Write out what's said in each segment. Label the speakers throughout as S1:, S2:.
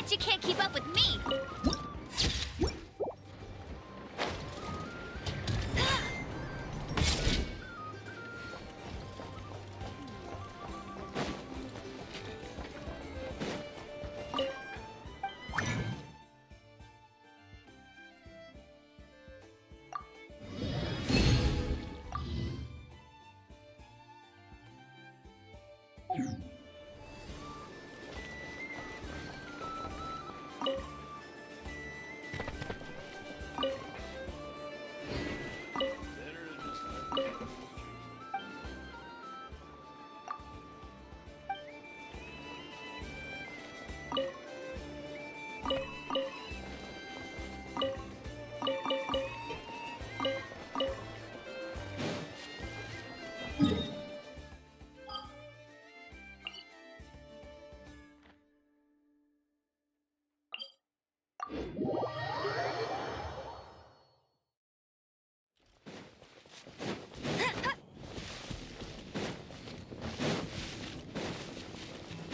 S1: Bet you can't keep up with me!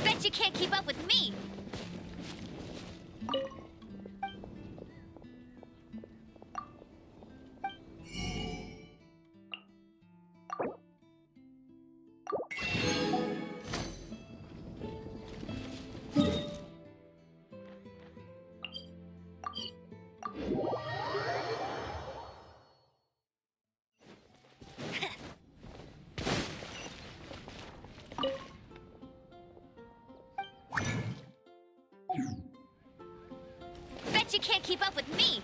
S1: Bet you can't keep up with me! Bet you can't keep up with me!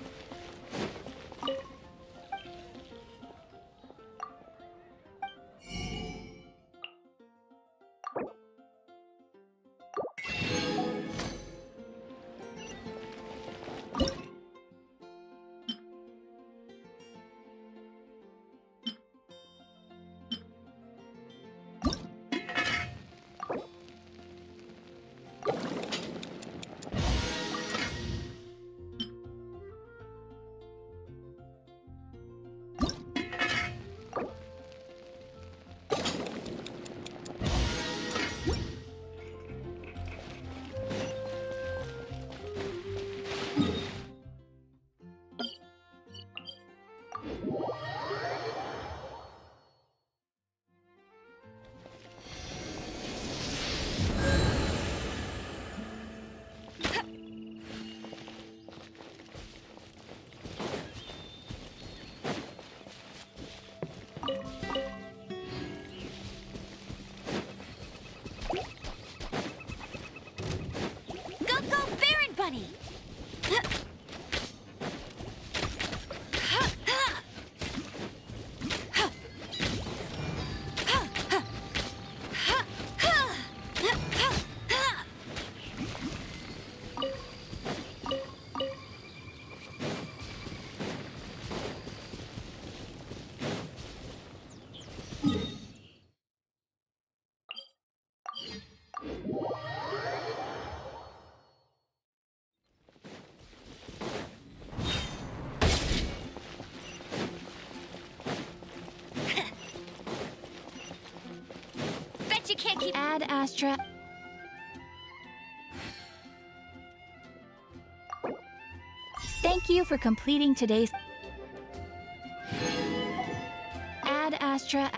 S1: Bunny! Bet you can't keep— Ad Astra. Thank you for completing today's Ad Astra.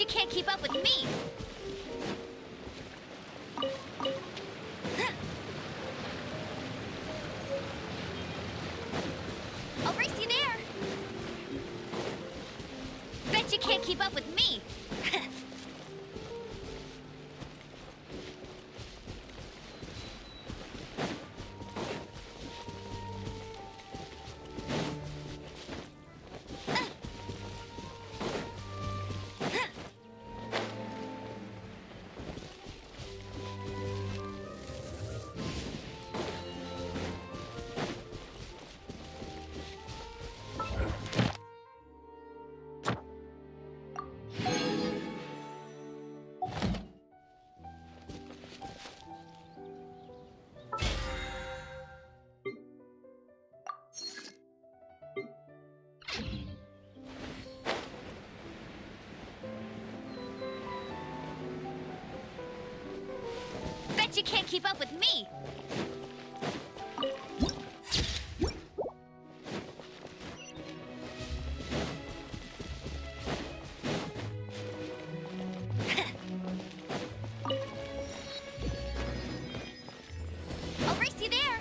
S1: you can't keep up with me! I'll race you there! Bet you can't keep up with me! Bet you can't keep up with me! I'll race you there!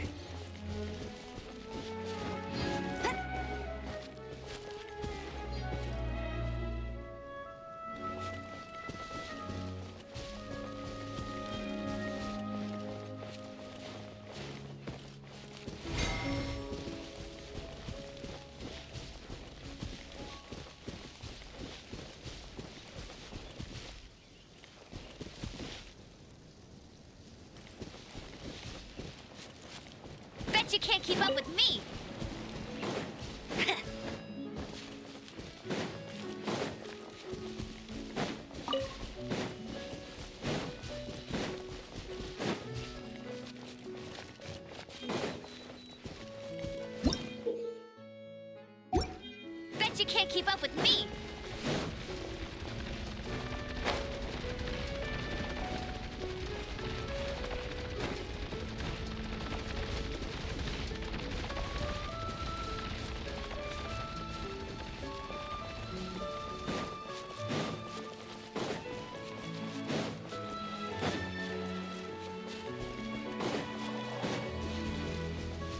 S1: Bet you can't keep up with me! Bet you can't keep up with me!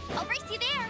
S1: I'll race you there!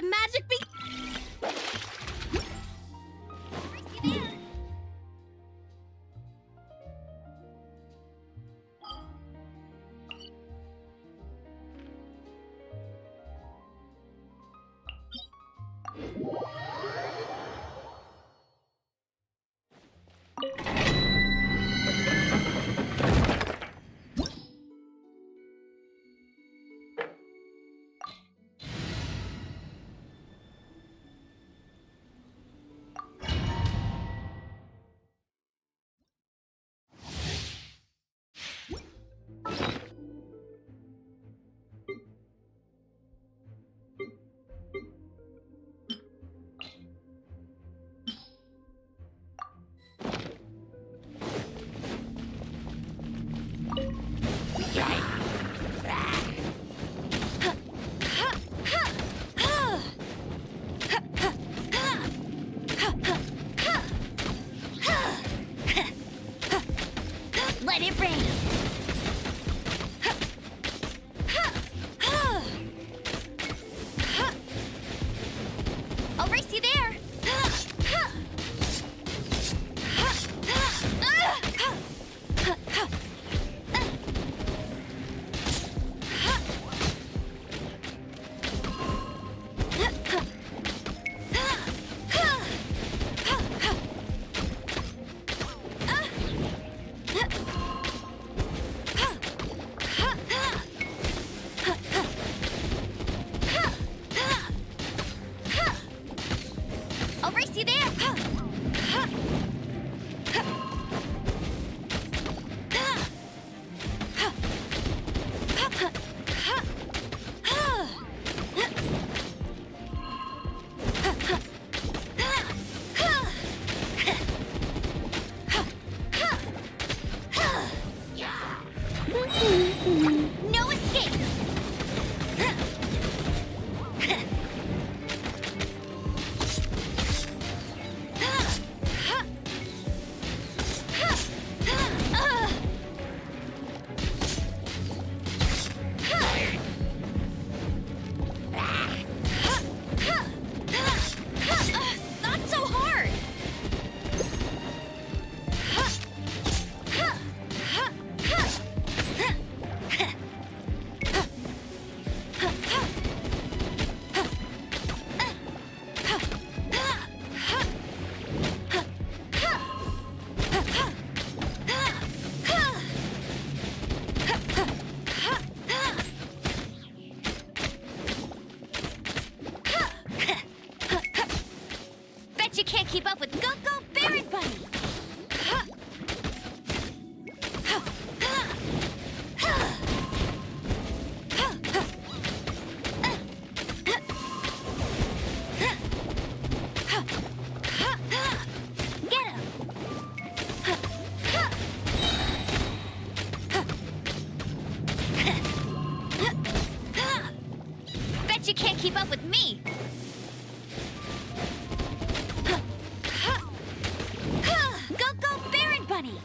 S2: magic be... Let it rain. I'll race you there. I'll race you there. No escape. Not so hard. Bet you can't keep up with Go-Go Barrett Bunny. Get him. Bet you can't keep up with me. Go-Go Barrett Bunny.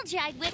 S2: told you I'd whip.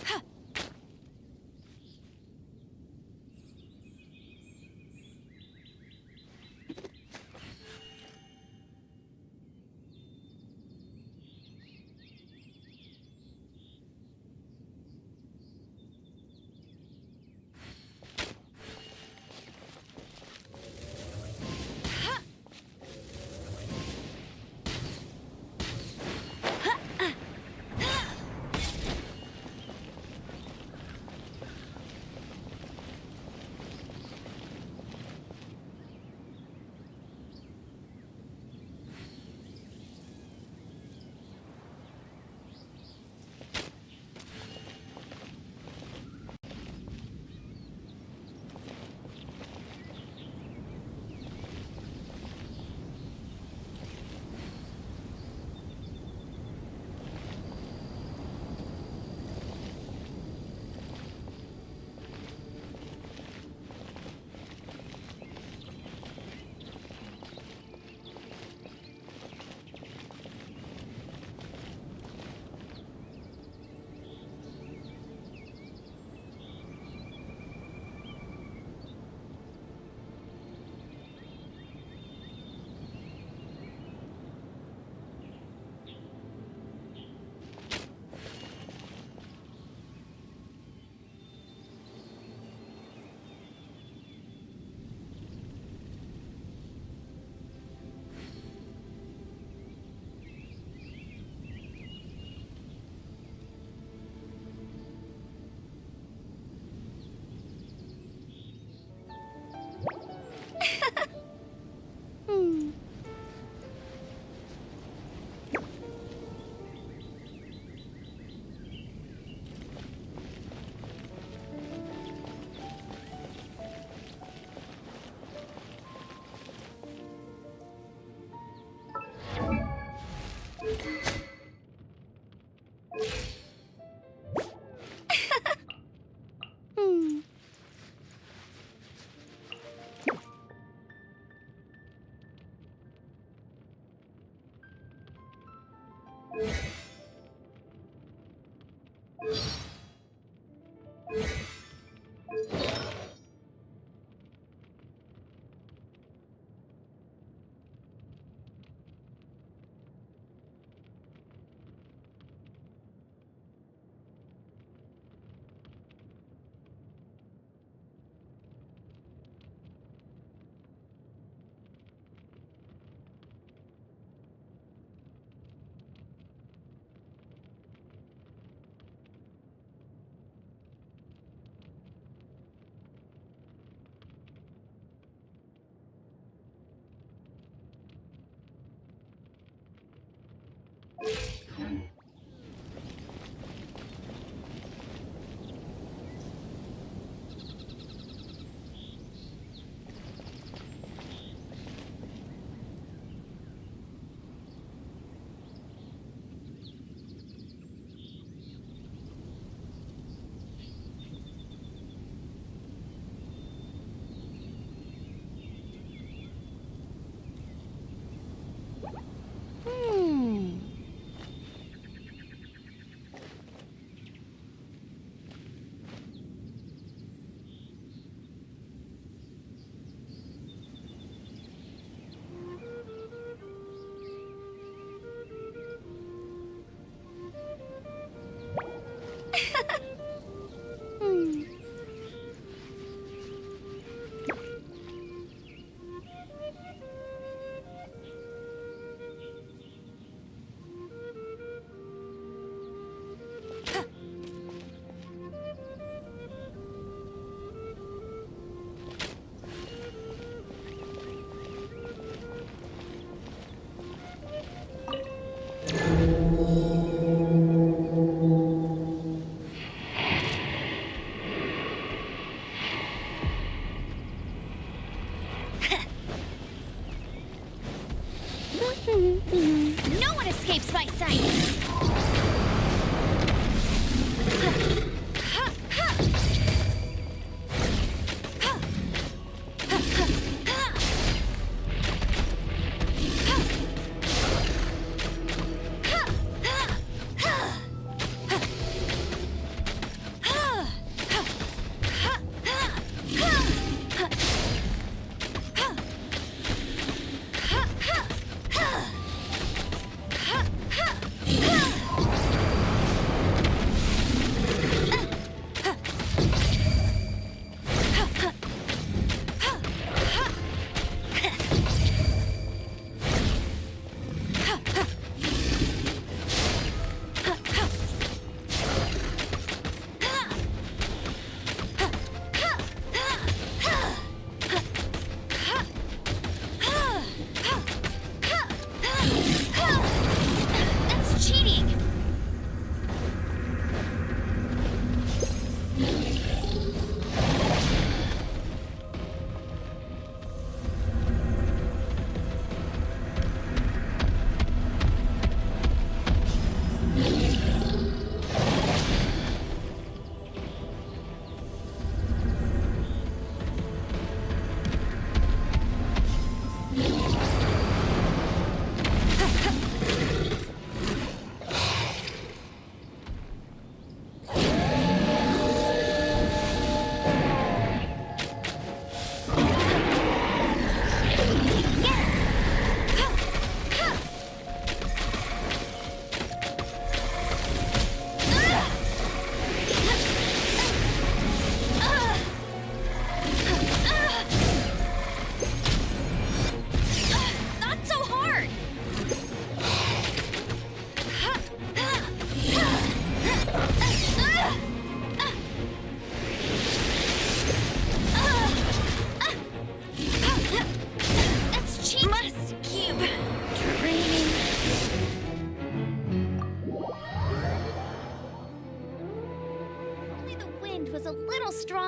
S2: No one escapes my sight!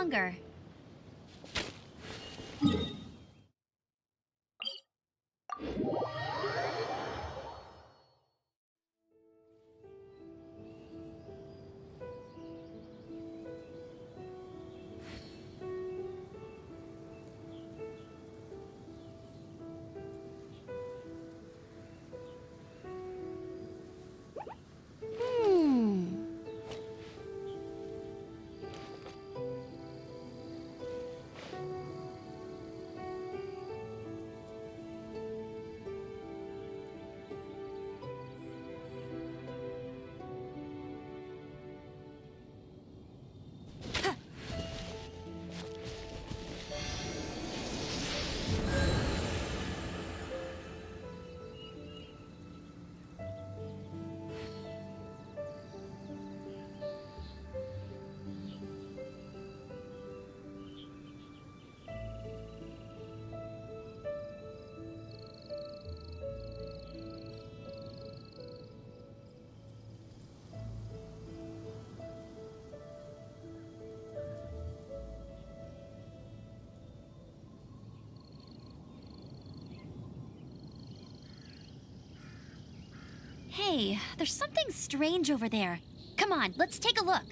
S2: longer. Hey, there's something strange over there. Come on, let's take a look.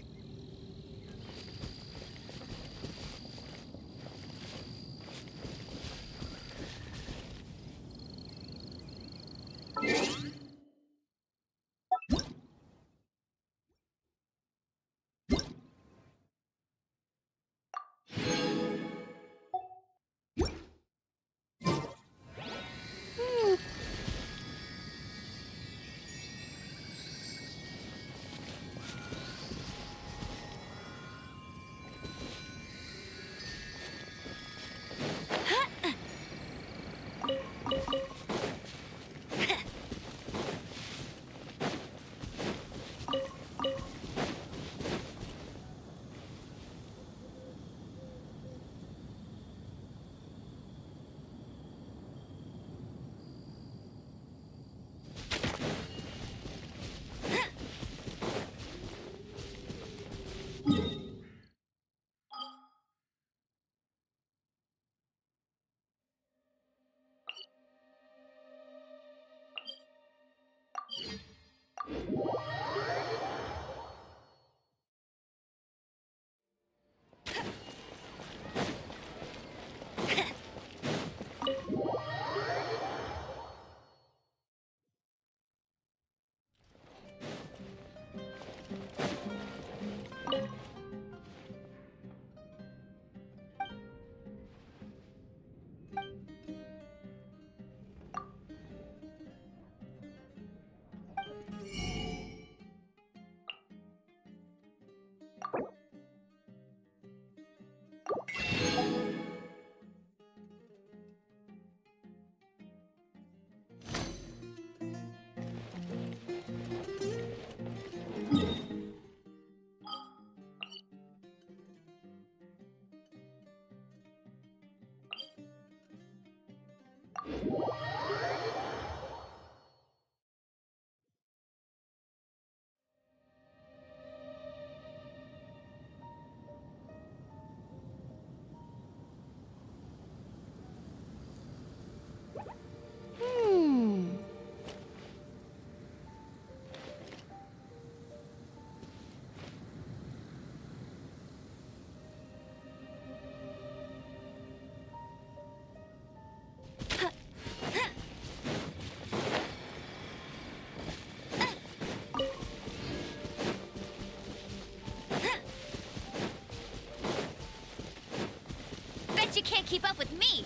S2: Bet you can't keep up with me.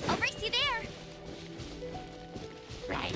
S2: I'll race you there. Right.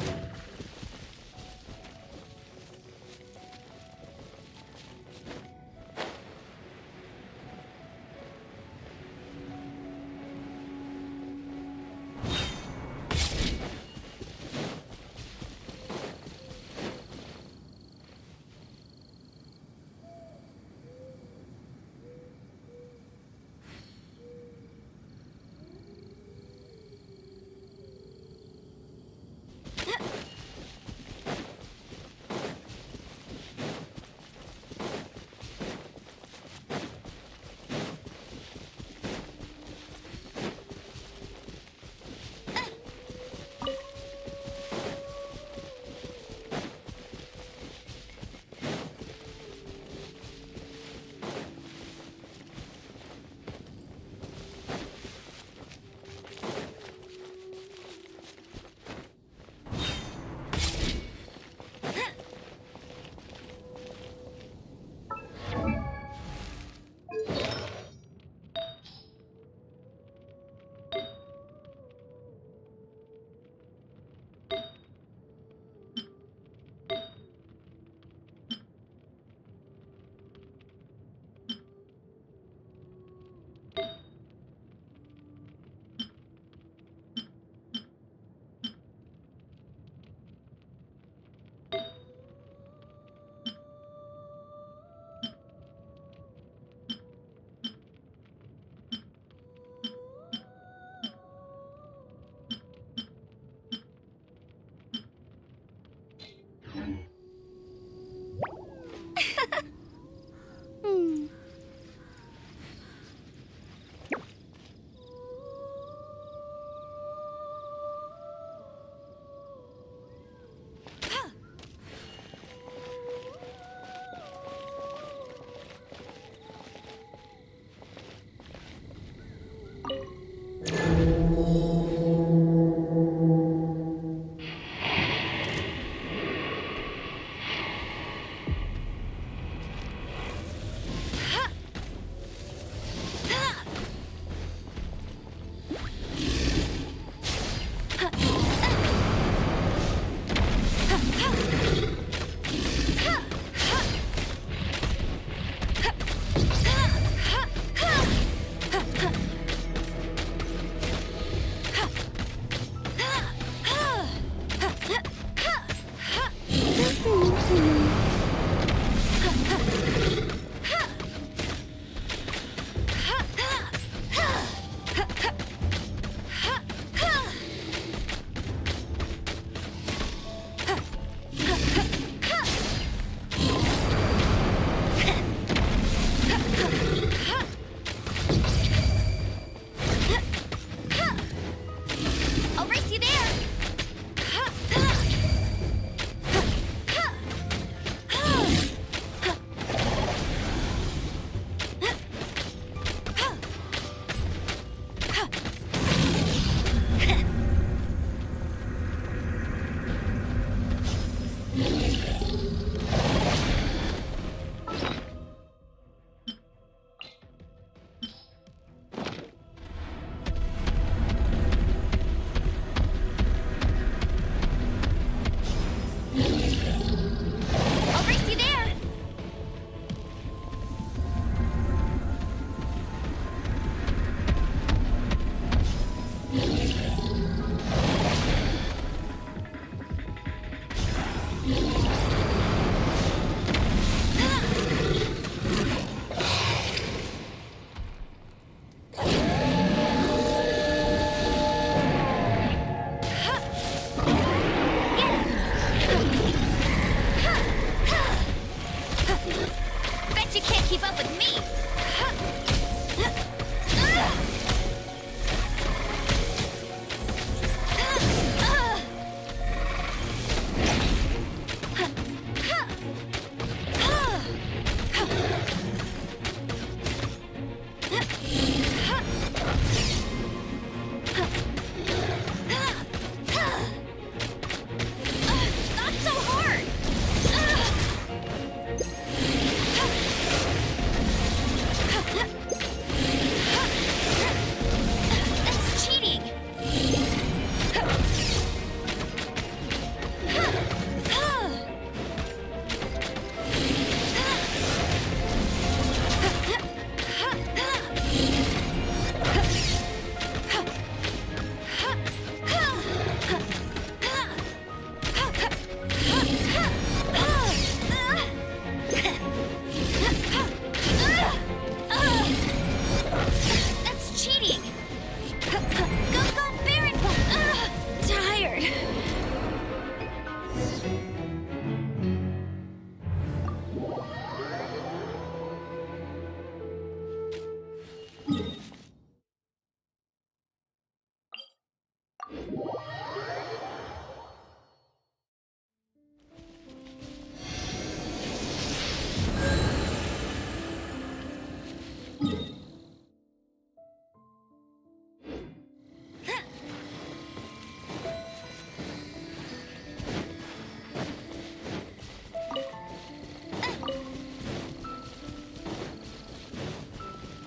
S2: I'll race you there! I'll race you there! Bet you can't keep up with me! Not so hard! That's cheating! That's cheating! Go, Baron! Tired.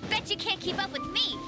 S2: Bet you can't keep up with me!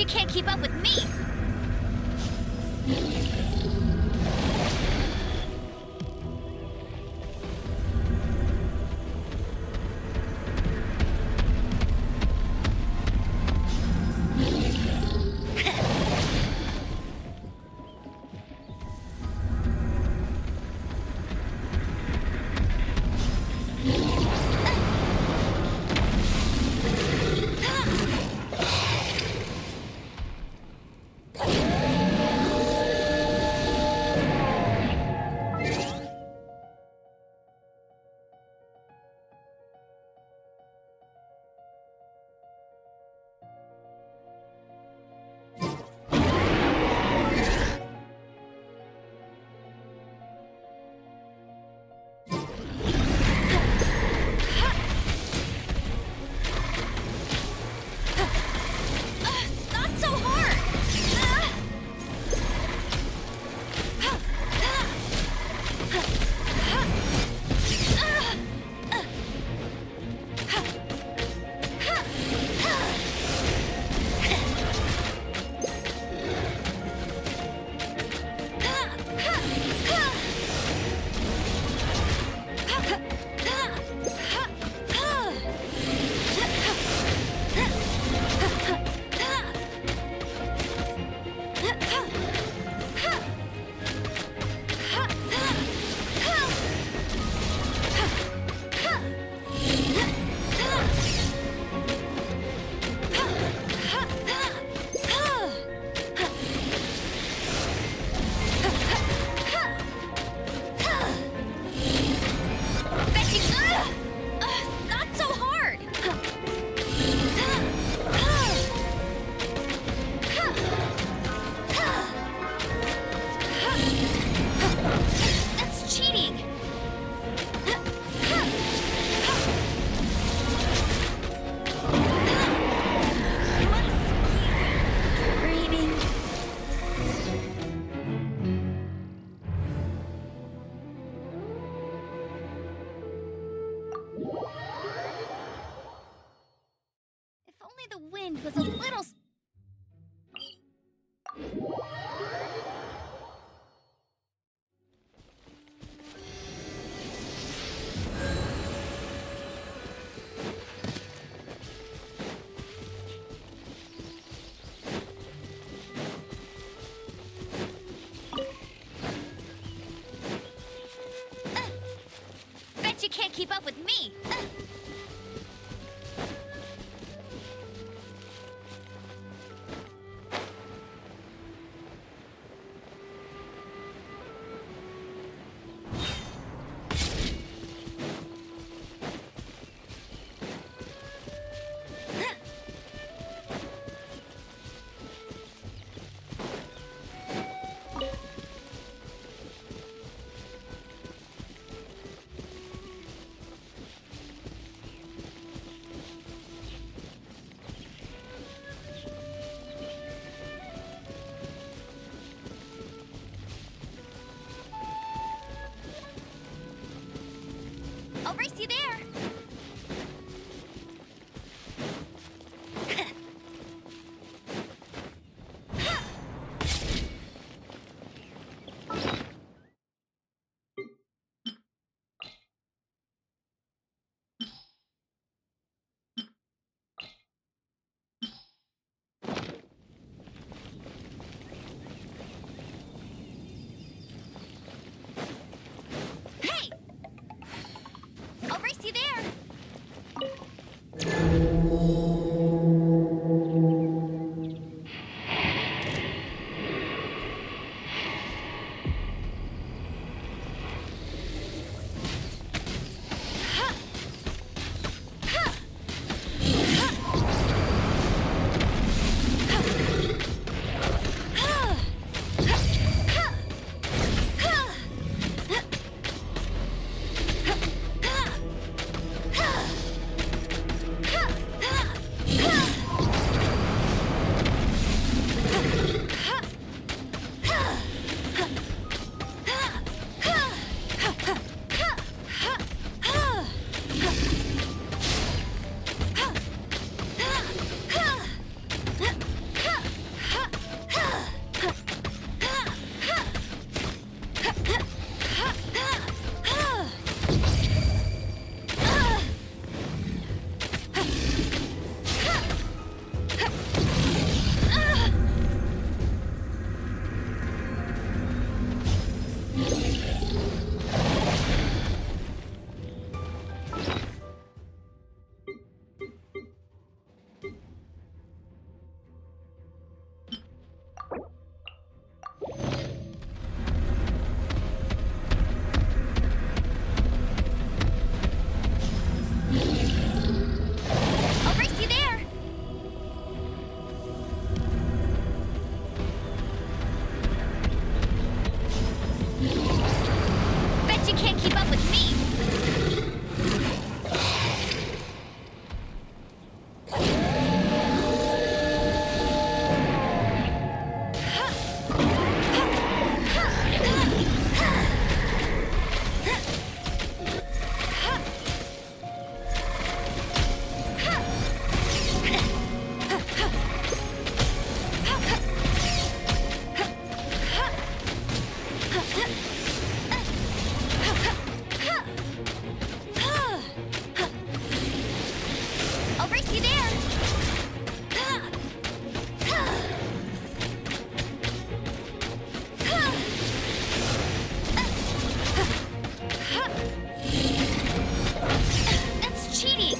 S2: can't keep up with me! Not so hard! Not so hard! That's cheating! Dreaming. If only the wind was a little... Bet you can't keep up with me! brace you there. That's cheating.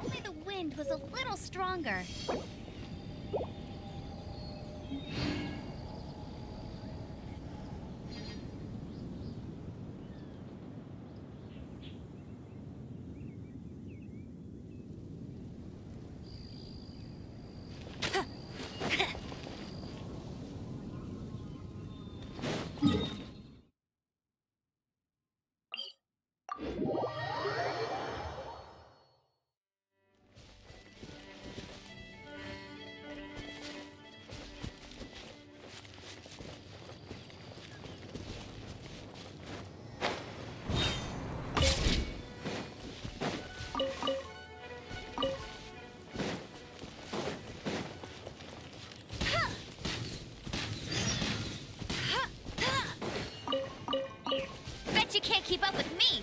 S2: Only the wind was a little stronger. Bet you can't keep up with me.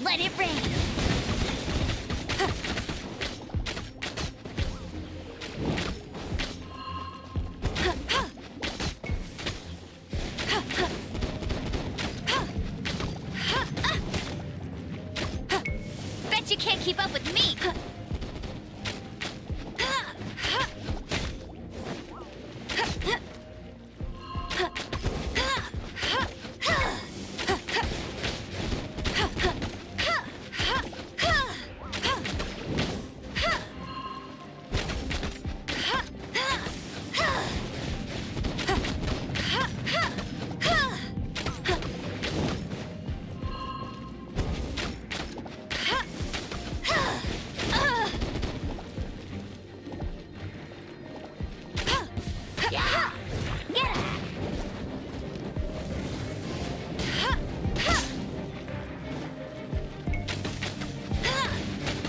S2: Let it rain. Bet you can't keep up with me.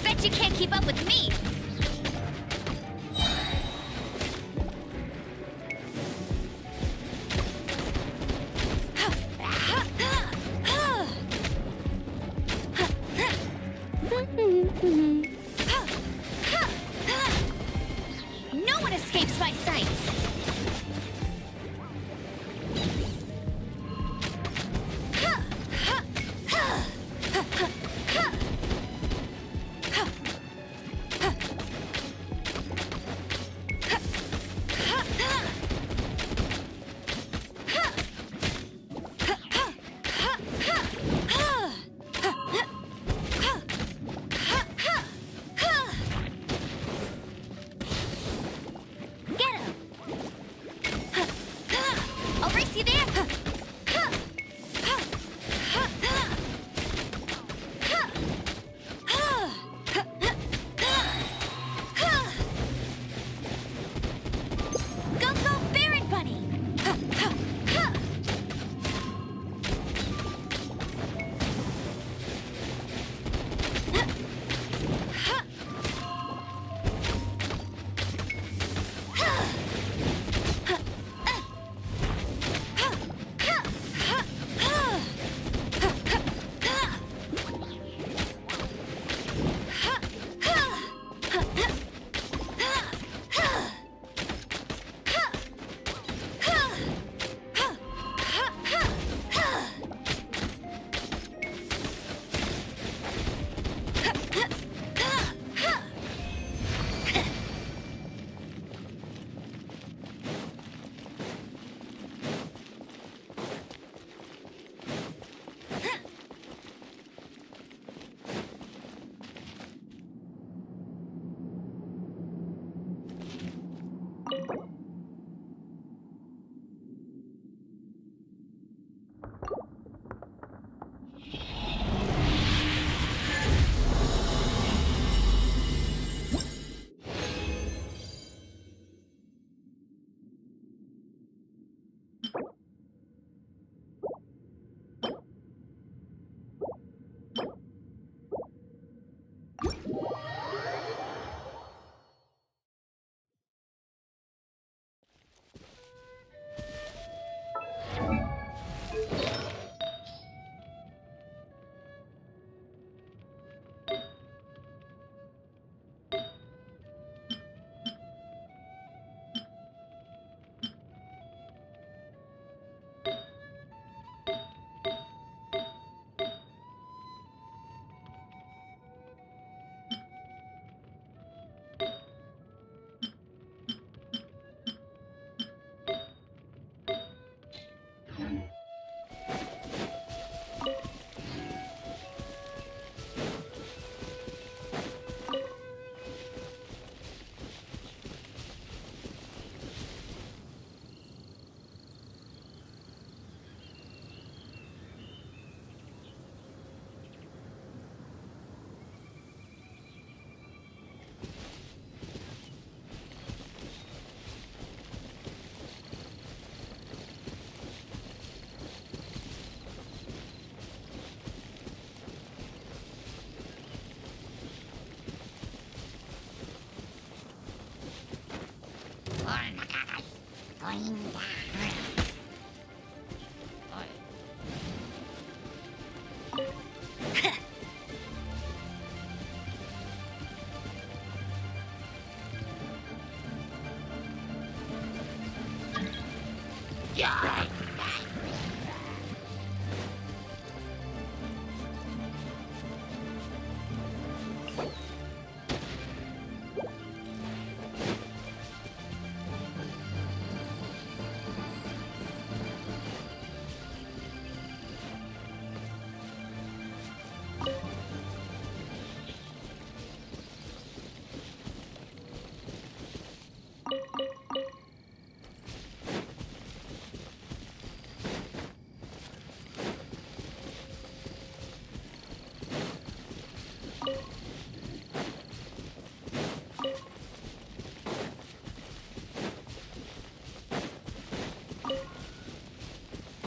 S2: Bet you can't keep up with me.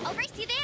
S2: I'll race you there.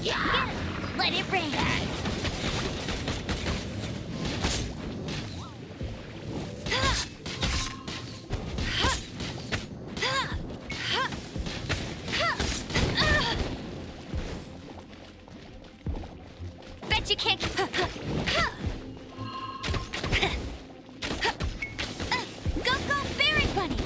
S2: Get it! Let it rain! Bet you can't... Go, go, Berry Bunny!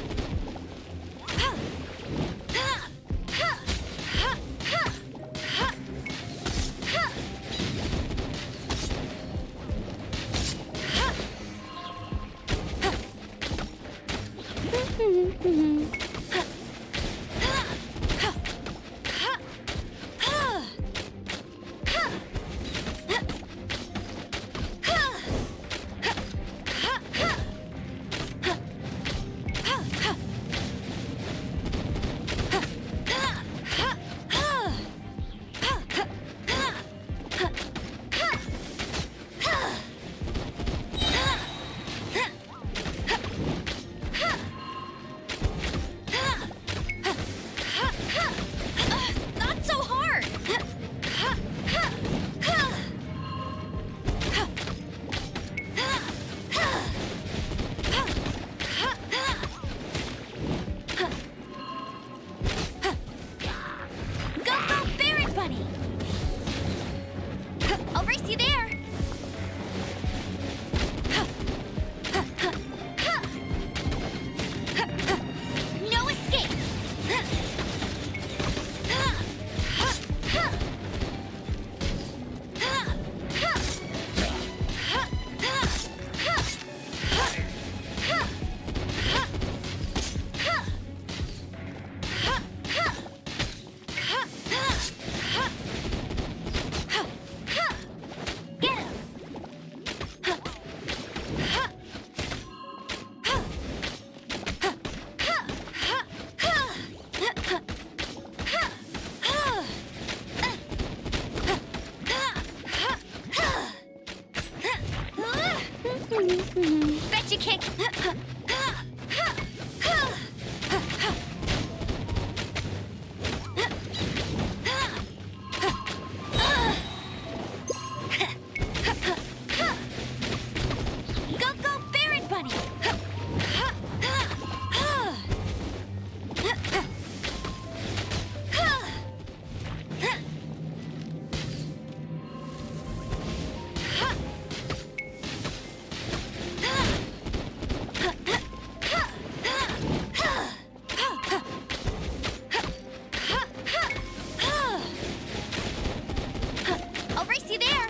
S2: Not so hard! Go, go, Berry Bunny! I'll race you there! No escape! Get him! Bet you can't... Go, go, Berry Bunny! I'll race you there!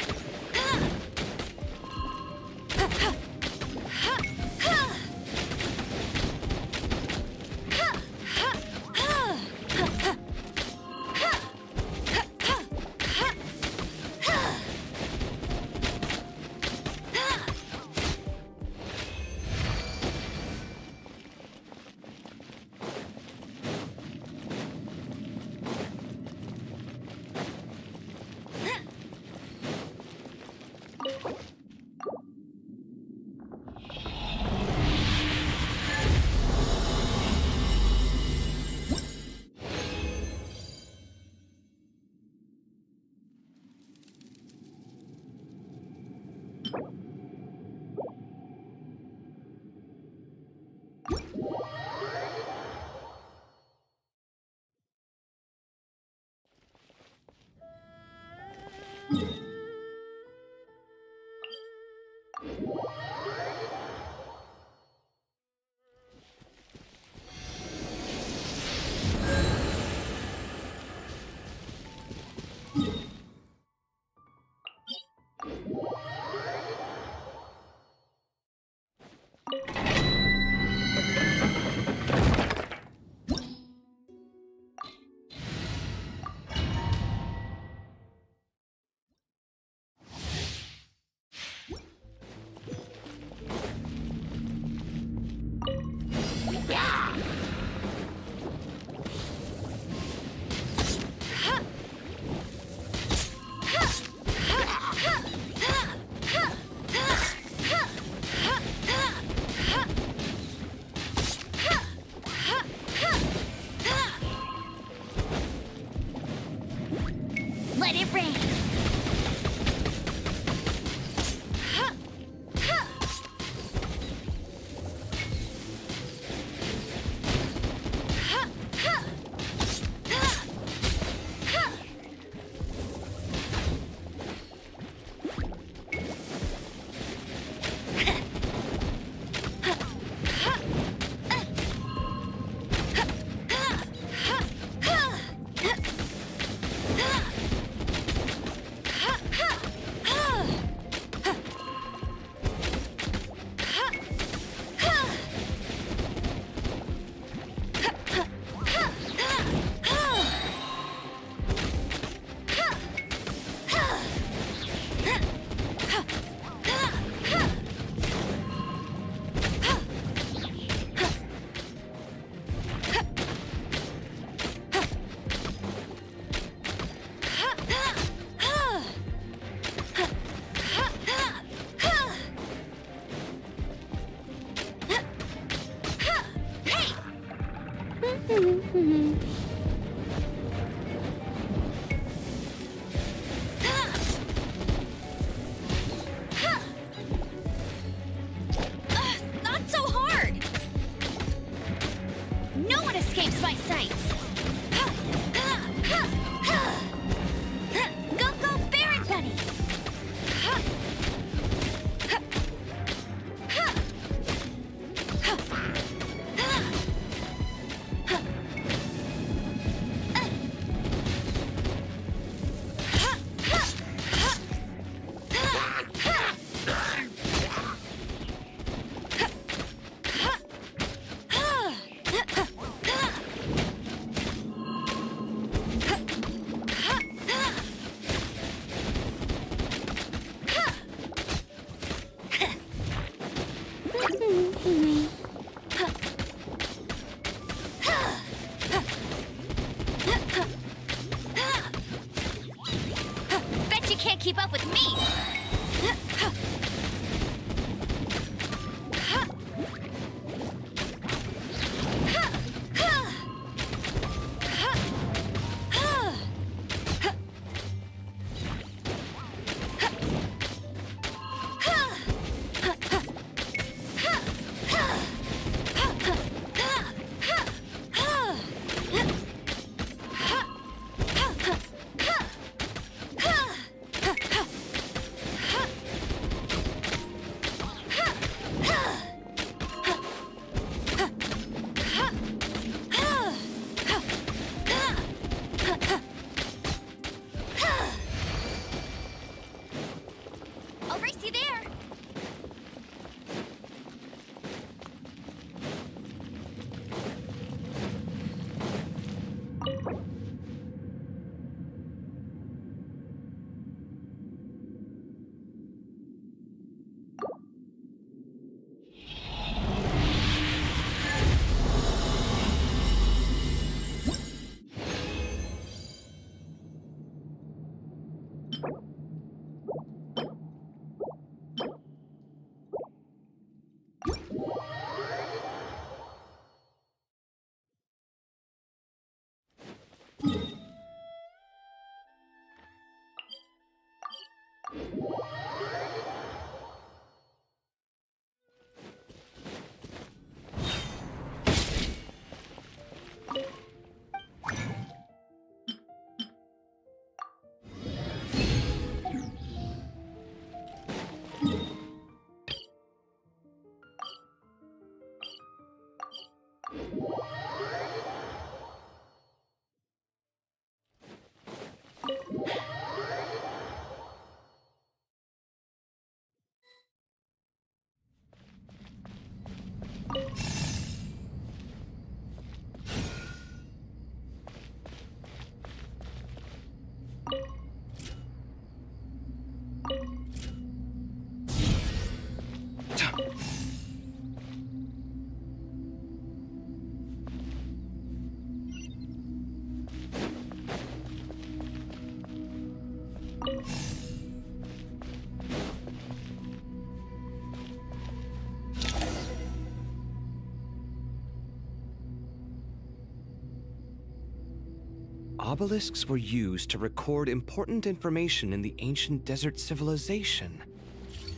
S2: Not so hard! No one escapes my sights! Go, go, Baron Bunny! Bet you can't keep up with me! I'll race you there!
S3: Obelisks were used to record important information in the ancient desert civilization.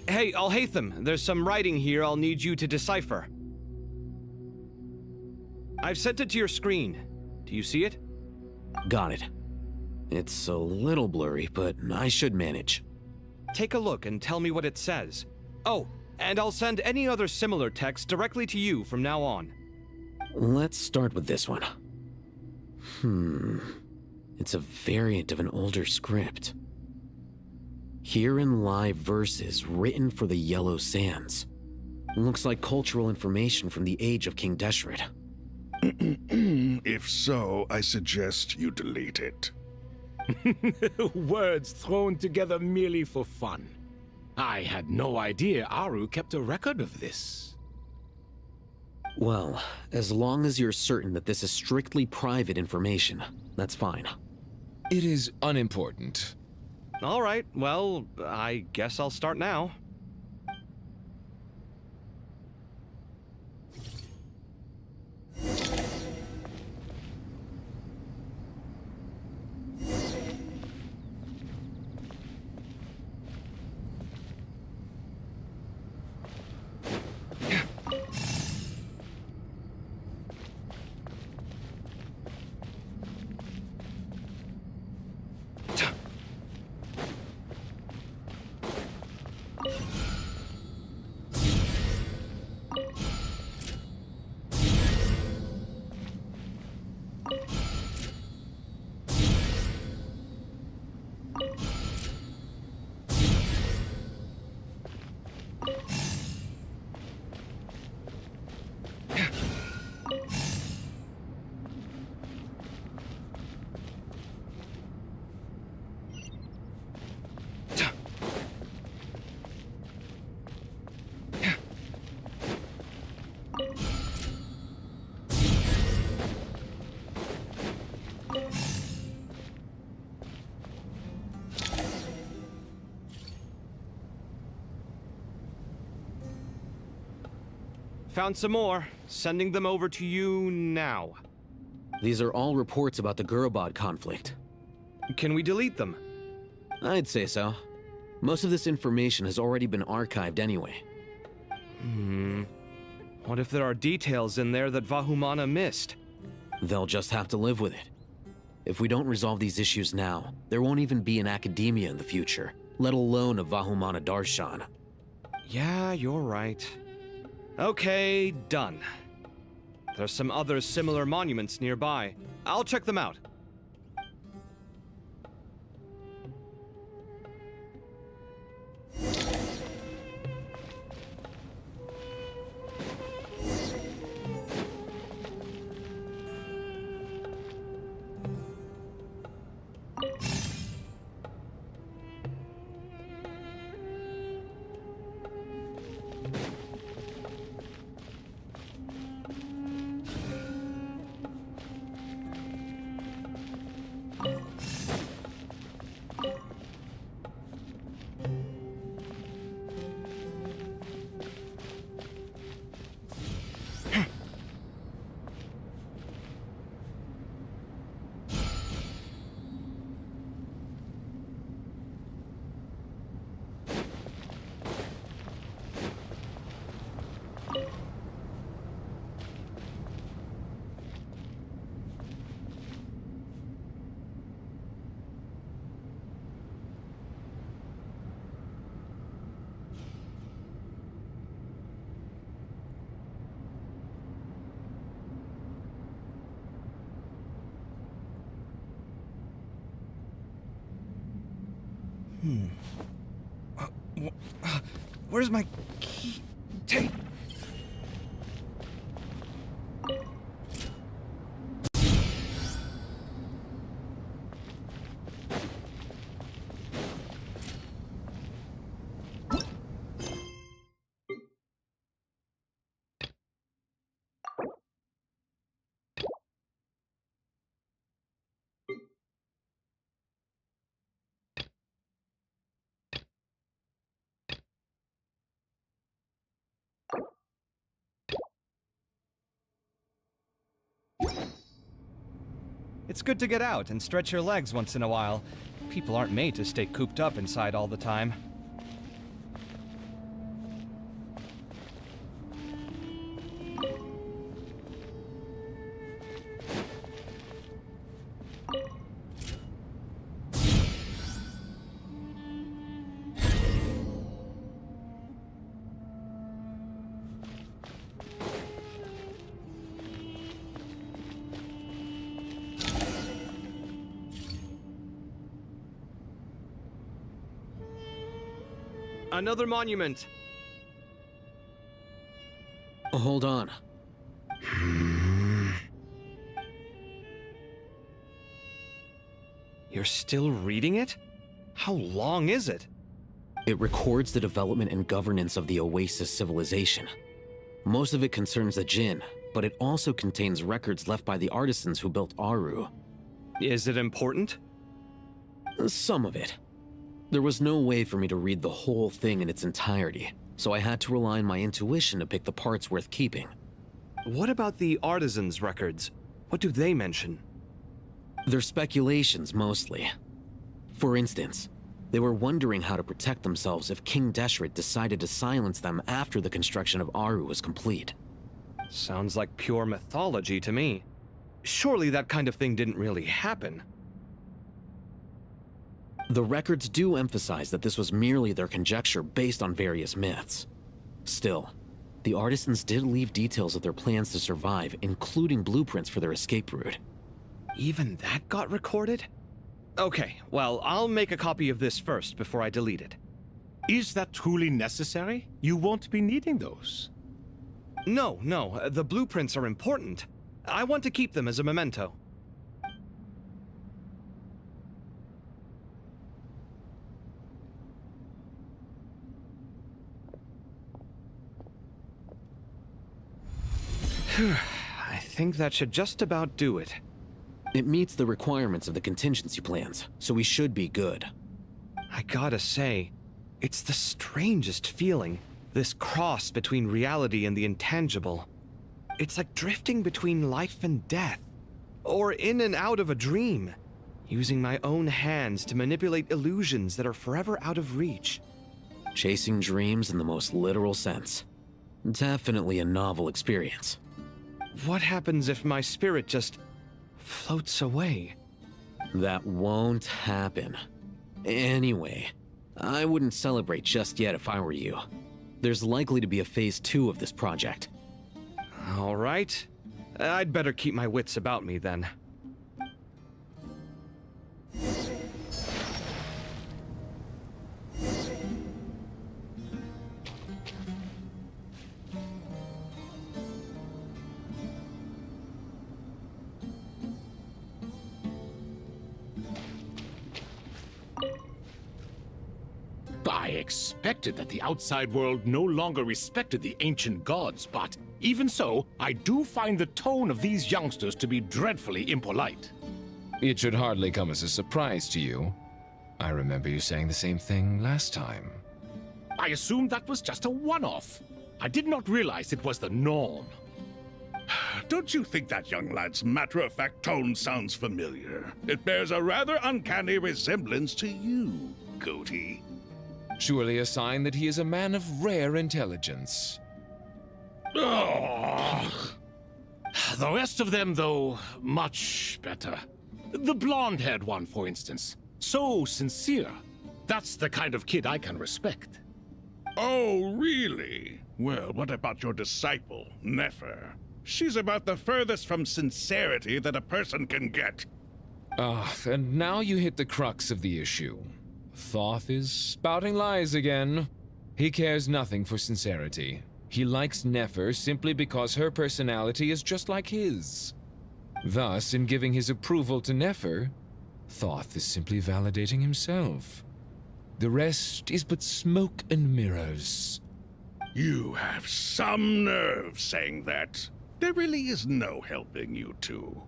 S3: Hey, Alhaitham, there's some writing here I'll need you to decipher. I've sent it to your screen. Do you see it?
S4: Got it. It's a little blurry, but I should manage.
S3: Take a look and tell me what it says. Oh, and I'll send any other similar text directly to you from now on.
S4: Let's start with this one. It's a variant of an older script. Herein lie verses written for the Yellow Sands. Looks like cultural information from the age of King Deshret.
S5: If so, I suggest you delete it.
S6: Words thrown together merely for fun. I had no idea Aru kept a record of this.
S4: Well, as long as you're certain that this is strictly private information, that's fine.
S7: It is unimportant.
S3: All right, well, I guess I'll start now. Found some more. Sending them over to you now.
S4: These are all reports about the Gurubad conflict.
S3: Can we delete them?
S4: I'd say so. Most of this information has already been archived anyway.
S3: What if there are details in there that Vahumana missed?
S4: They'll just have to live with it. If we don't resolve these issues now, there won't even be an academia in the future, let alone a Vahumana Darshan.
S3: Yeah, you're right. Okay, done. There's some other similar monuments nearby. I'll check them out. Where's my key tape? It's good to get out and stretch your legs once in a while. People aren't made to stay cooped up inside all the time. Another monument!
S4: Hold on.
S3: You're still reading it? How long is it?
S4: It records the development and governance of the Oasis civilization. Most of it concerns the Jinn, but it also contains records left by the artisans who built Aru.
S3: Is it important?
S4: Some of it. There was no way for me to read the whole thing in its entirety, so I had to rely on my intuition to pick the parts worth keeping.
S3: What about the artisans' records? What do they mention?
S4: They're speculations, mostly. For instance, they were wondering how to protect themselves if King Deshret decided to silence them after the construction of Aru was complete.
S3: Sounds like pure mythology to me. Surely that kind of thing didn't really happen.
S4: The records do emphasize that this was merely their conjecture based on various myths. Still, the artisans did leave details of their plans to survive, including blueprints for their escape route.
S3: Even that got recorded? Okay, well, I'll make a copy of this first before I delete it.
S6: Is that truly necessary? You won't be needing those.
S3: No, the blueprints are important. I want to keep them as a memento. I think that should just about do it.
S4: It meets the requirements of the contingency plans, so we should be good.
S3: I gotta say, it's the strangest feeling. This cross between reality and the intangible. It's like drifting between life and death, or in and out of a dream, using my own hands to manipulate illusions that are forever out of reach.
S4: Chasing dreams in the most literal sense. Definitely a novel experience.
S3: What happens if my spirit just floats away?
S4: That won't happen. Anyway, I wouldn't celebrate just yet if I were you. There's likely to be a phase 2 of this project.
S3: All right. I'd better keep my wits about me then.
S6: I expected that the outside world no longer respected the ancient gods, but even so, I do find the tone of these youngsters to be dreadfully impolite.
S7: It should hardly come as a surprise to you. I remember you saying the same thing last time.
S6: I assumed that was just a one-off. I did not realize it was the norm.
S5: Don't you think that young lad's matter-of-fact tone sounds familiar? It bears a rather uncanny resemblance to you, Goatee.
S7: Surely a sign that he is a man of rare intelligence.
S6: Ugh. The rest of them, though, much better. The blonde-haired one, for instance. So sincere. That's the kind of kid I can respect.
S5: Oh, really? Well, what about your disciple, Nefer? She's about the furthest from sincerity that a person can get.
S7: Ah, and now you hit the crux of the issue. Thoth is spouting lies again. He cares nothing for sincerity. He likes Nefer simply because her personality is just like his. Thus, in giving his approval to Nefer, Thoth is simply validating himself. The rest is but smoke and mirrors.
S5: You have some nerve saying that. There really is no helping you two.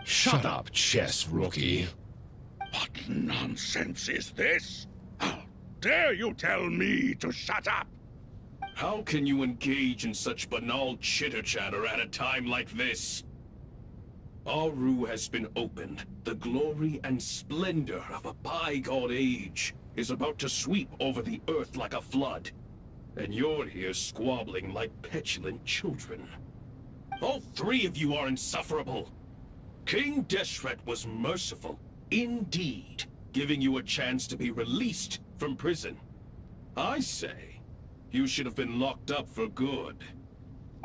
S7: Shut up, chess rookie.
S5: What nonsense is this? How dare you tell me to shut up?
S8: How can you engage in such banal chitter-chatter at a time like this? Aru has been opened. The glory and splendor of a bygone age is about to sweep over the earth like a flood. And you're here squabbling like petulant children. All three of you are insufferable. King Deshret was merciful, indeed, giving you a chance to be released from prison. I say, you should have been locked up for good.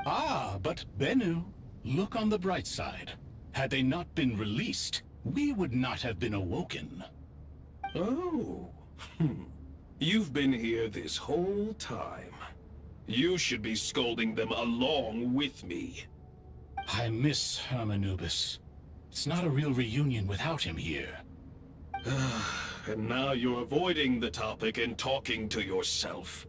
S9: Ah, but Bennu, look on the bright side. Had they not been released, we would not have been awoken.
S8: Oh, you've been here this whole time. You should be scolding them along with me.
S9: I miss Hermanubis. It's not a real reunion without him here.
S8: And now you're avoiding the topic and talking to yourself.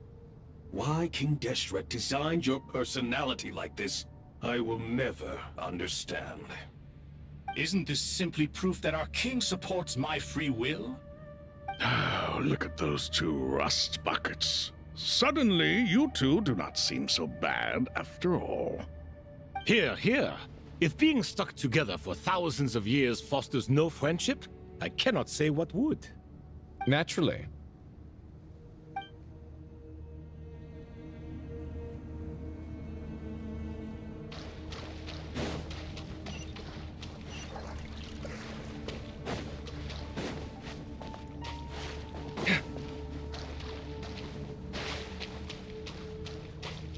S8: Why King Deshret designed your personality like this, I will never understand.
S9: Isn't this simply proof that our king supports my free will?
S5: Oh, look at those two rust buckets. Suddenly, you two do not seem so bad after all.
S6: Here, here. If being stuck together for thousands of years fosters no friendship, I cannot say what would.
S7: Naturally.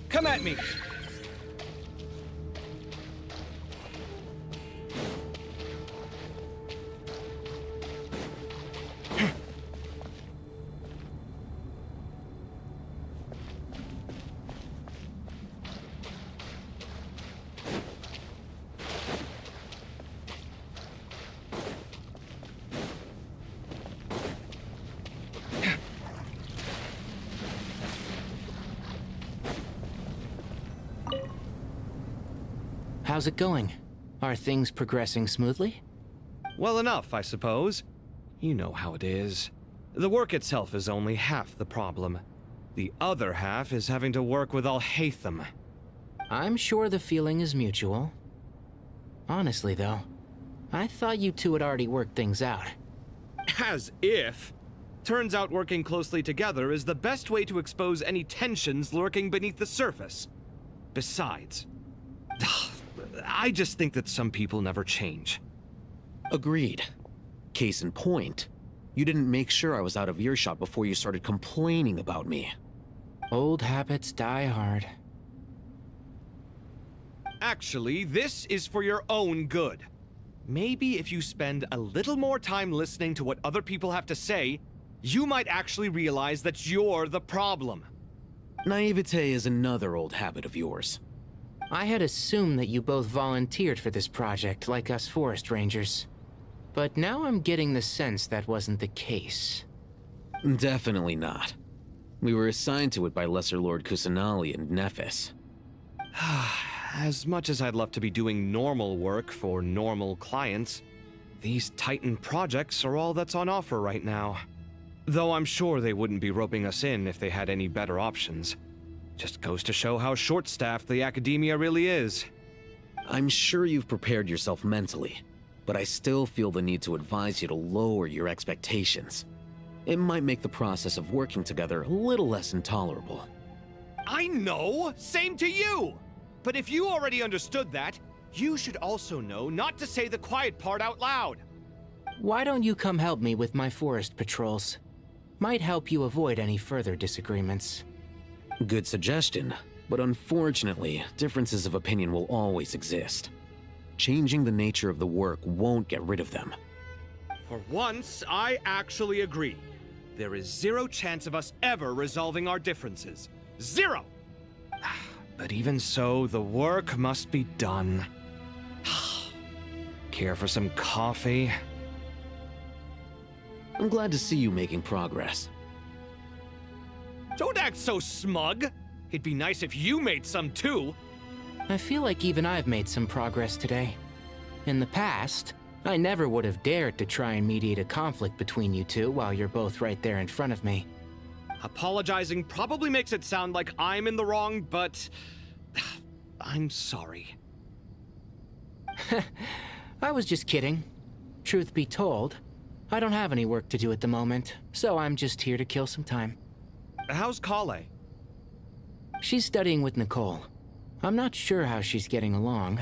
S3: Come at me!
S10: How's it going? Are things progressing smoothly?
S3: Well enough, I suppose. You know how it is. The work itself is only half the problem. The other half is having to work with Al-Haytham.
S10: I'm sure the feeling is mutual. Honestly, though, I thought you two had already worked things out.
S3: As if. Turns out working closely together is the best way to expose any tensions lurking beneath the surface. Besides, I just think that some people never change.
S4: Agreed. Case in point, you didn't make sure I was out of earshot before you started complaining about me.
S10: Old habits die hard.
S3: Actually, this is for your own good. Maybe if you spend a little more time listening to what other people have to say, you might actually realize that you're the problem.
S4: Naivete is another old habit of yours.
S10: I had assumed that you both volunteered for this project, like us forest rangers. But now I'm getting the sense that wasn't the case.
S4: Definitely not. We were assigned to it by Lesser Lord Kusanali and Nephis.
S3: As much as I'd love to be doing normal work for normal clients, these Titan projects are all that's on offer right now. Though I'm sure they wouldn't be roping us in if they had any better options. Just goes to show how short-staffed the academia really is.
S4: I'm sure you've prepared yourself mentally, but I still feel the need to advise you to lower your expectations. It might make the process of working together a little less intolerable.
S3: I know! Same to you! But if you already understood that, you should also know not to say the quiet part out loud.
S10: Why don't you come help me with my forest patrols? Might help you avoid any further disagreements.
S4: Good suggestion, but unfortunately, differences of opinion will always exist. Changing the nature of the work won't get rid of them.
S3: For once, I actually agree. There is zero chance of us ever resolving our differences. Zero! But even so, the work must be done. Care for some coffee?
S4: I'm glad to see you making progress.
S3: Don't act so smug! It'd be nice if you made some too!
S10: I feel like even I've made some progress today. In the past, I never would have dared to try and mediate a conflict between you two while you're both right there in front of me.
S3: Apologizing probably makes it sound like I'm in the wrong, but I'm sorry.
S10: I was just kidding. Truth be told, I don't have any work to do at the moment, so I'm just here to kill some time.
S3: How's Kale?
S10: She's studying with Nicole. I'm not sure how she's getting along,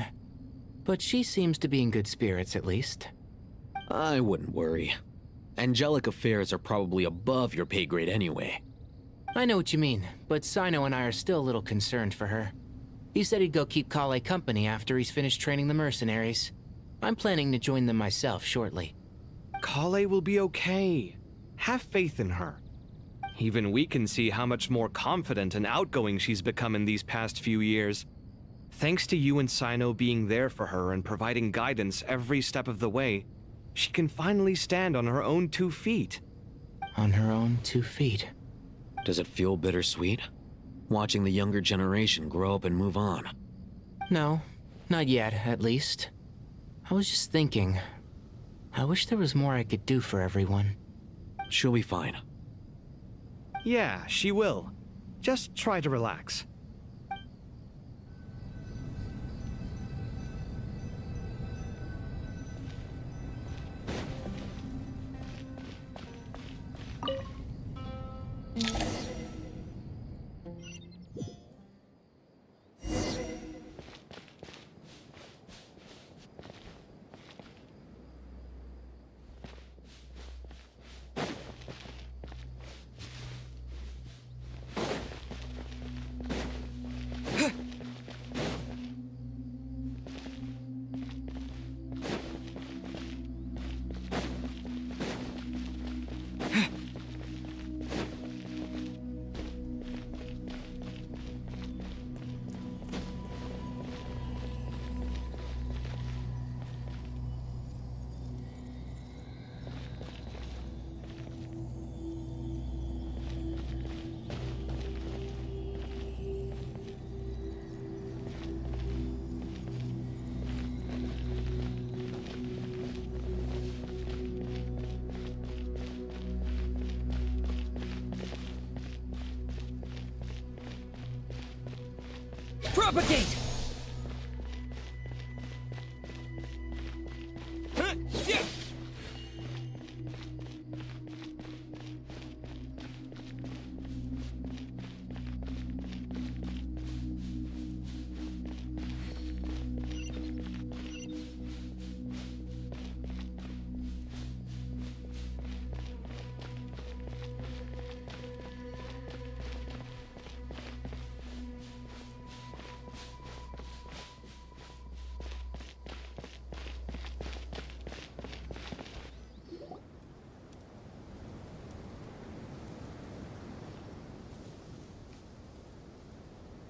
S10: but she seems to be in good spirits at least.
S4: I wouldn't worry. Angelic affairs are probably above your pay grade anyway.
S10: I know what you mean, but Sino and I are still a little concerned for her. He said he'd go keep Kale company after he's finished training the mercenaries. I'm planning to join them myself shortly.
S3: Kale will be okay. Have faith in her. Even we can see how much more confident and outgoing she's become in these past few years. Thanks to you and Sino being there for her and providing guidance every step of the way, she can finally stand on her own 2 feet.
S10: On her own 2 feet.
S4: Does it feel bittersweet? Watching the younger generation grow up and move on?
S10: No, not yet, at least. I was just thinking, I wish there was more I could do for everyone.
S4: She'll be fine.
S3: Yeah, she will. Just try to relax.
S11: Propagate!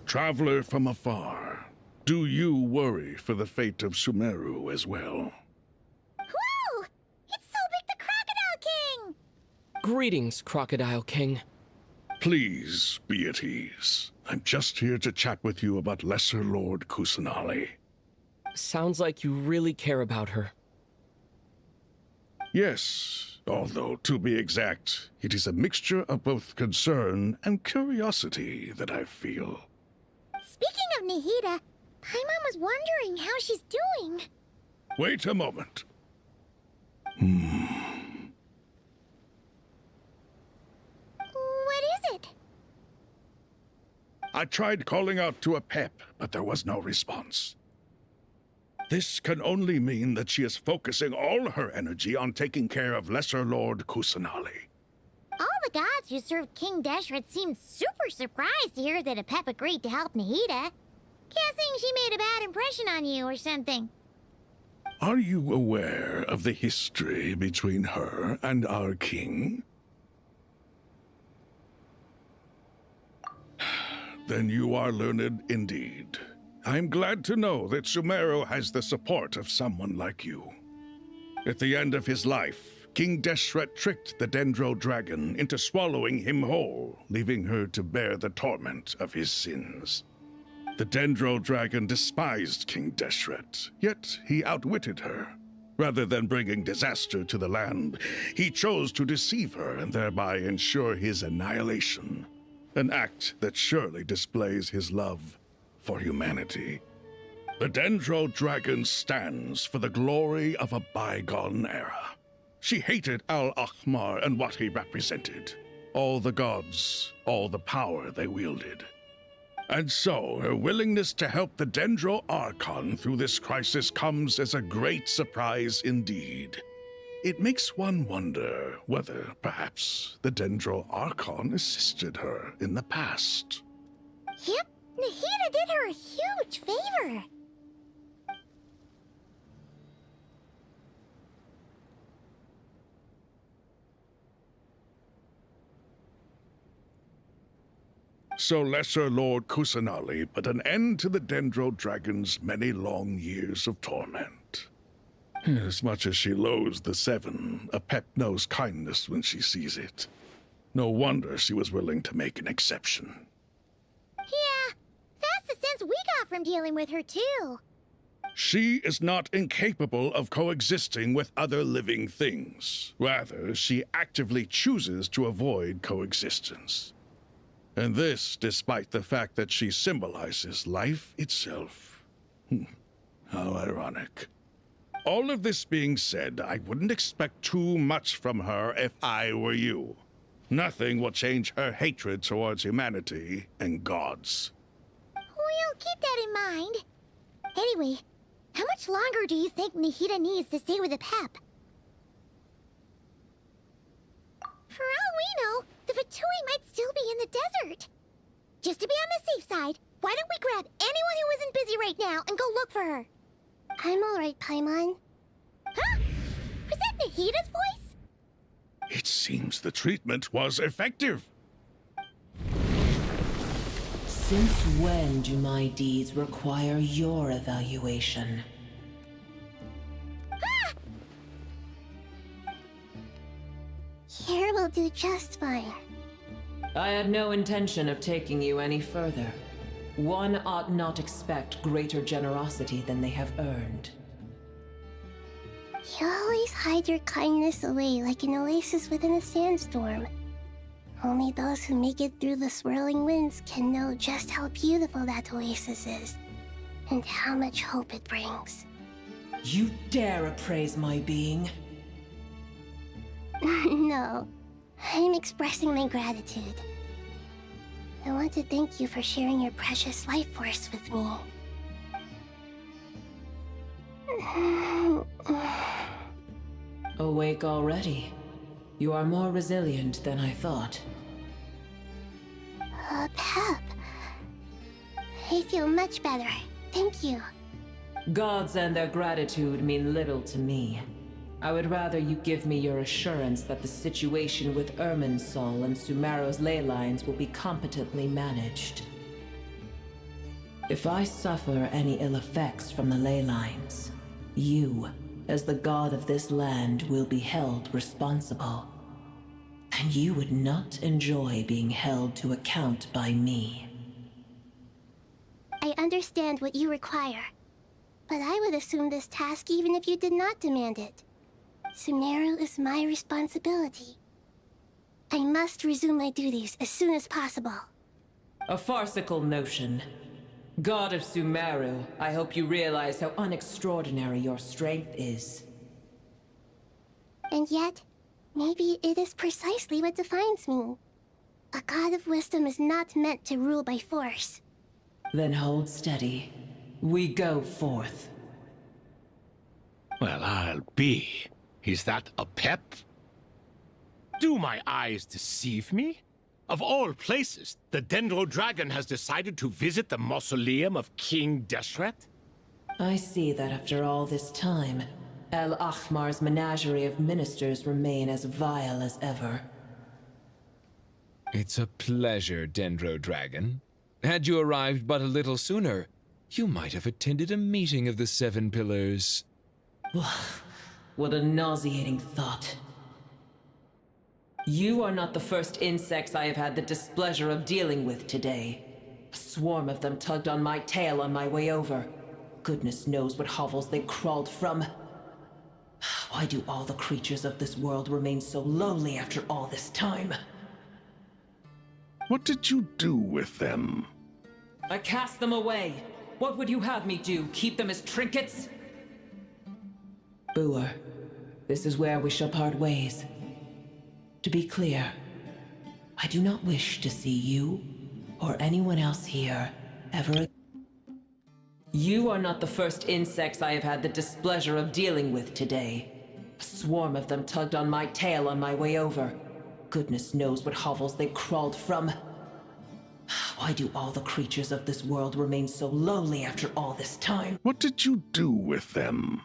S5: Traveler from afar, do you worry for the fate of Sumeru as well?
S2: Whoa! It's Sobek the Crocodile King!
S11: Greetings, Crocodile King.
S5: Please be at ease. I'm just here to chat with you about Lesser Lord Kusanali.
S11: Sounds like you really care about her.
S5: Yes, although to be exact, it is a mixture of both concern and curiosity that I feel.
S2: Speaking of Nahida, Paimon was wondering how she's doing.
S5: Wait a moment.
S2: What is it?
S5: I tried calling out to a pep, but there was no response. This can only mean that she is focusing all her energy on taking care of Lesser Lord Kusanali.
S2: All the gods who served King Deshret seemed super surprised to hear that a pep agreed to help Nahida. Guessing she made a bad impression on you or something.
S5: Are you aware of the history between her and our king? Then you are learned indeed. I'm glad to know that Sumeru has the support of someone like you. At the end of his life, King Deshret tricked the Dendro Dragon into swallowing him whole, leaving her to bear the torment of his sins. The Dendro Dragon despised King Deshret, yet he outwitted her. Rather than bringing disaster to the land, he chose to deceive her and thereby ensure his annihilation. An act that surely displays his love for humanity. The Dendro Dragon stands for the glory of a bygone era. She hated Al-Ahmar and what he represented. All the gods, all the power they wielded. And so, her willingness to help the Dendro Archon through this crisis comes as a great surprise indeed. It makes one wonder whether, perhaps, the Dendro Archon assisted her in the past.
S2: Yep, Nahida did her a huge favor.
S5: So Lesser Lord Kusanali put an end to the Dendro Dragon's many long years of torment. As much as she loathes the Seven, a pep knows kindness when she sees it. No wonder she was willing to make an exception.
S2: Yeah, that's the sense we got from dealing with her, too.
S5: She is not incapable of coexisting with other living things. Rather, she actively chooses to avoid coexistence. And this despite the fact that she symbolizes life itself. How ironic. All of this being said, I wouldn't expect too much from her if I were you. Nothing will change her hatred towards humanity and gods.
S2: We'll keep that in mind. Anyway, how much longer do you think Nahida needs to stay with the pep? For all we know, the Fatui might still be in the desert. Just to be on the safe side, why don't we grab anyone who isn't busy right now and go look for her? I'm alright, Paimon. Huh? Was that Nahida's voice?
S5: It seems the treatment was effective.
S12: Since when do my deeds require your evaluation?
S2: Ah! Here will do just fine.
S12: I had no intention of taking you any further. One ought not expect greater generosity than they have earned.
S2: You always hide your kindness away like an oasis within a sandstorm. Only those who make it through the swirling winds can know just how beautiful that oasis is, and how much hope it brings.
S12: You dare appraise my being?
S2: No, I'm expressing my gratitude. I want to thank you for sharing your precious life force with me.
S12: Awake already? You are more resilient than I thought.
S2: Pep. I feel much better. Thank you.
S12: Gods and their gratitude mean little to me. I would rather you give me your assurance that the situation with Irminsul and Sumeru's ley lines will be competently managed. If I suffer any ill effects from the ley lines, you, as the god of this land, will be held responsible. And you would not enjoy being held to account by me.
S2: I understand what you require, but I would assume this task even if you did not demand it. Sumeru is my responsibility. I must resume my duties as soon as possible.
S12: A farcical notion. God of Sumeru, I hope you realize how unextraordinary your strength is.
S2: And yet, maybe it is precisely what defines me. A god of wisdom is not meant to rule by force.
S12: Then hold steady. We go forth.
S6: Well, I'll be. Is that a pep? Do my eyes deceive me? Of all places, the Dendro Dragon has decided to visit the mausoleum of King Deshret?
S12: I see that after all this time, El Ahmar's menagerie of ministers remain as vile as ever.
S7: It's a pleasure, Dendro Dragon. Had you arrived but a little sooner, you might have attended a meeting of the Seven Pillars.
S12: What a nauseating thought. You are not the first insects I have had the displeasure of dealing with today. A swarm of them tugged on my tail on my way over. Goodness knows what hovels they crawled from. Why do all the creatures of this world remain so lowly after all this time?
S5: What did you do with them?
S12: I cast them away. What would you have me do? Keep them as trinkets? Boer, this is where we shall part ways. To be clear, I do not wish to see you or anyone else here ever. You are not the first insects I have had the displeasure of dealing with today. A swarm of them tugged on my tail on my way over. Goodness knows what hovels they crawled from. Why do all the creatures of this world remain so lowly after all this time?
S5: What did you do with them?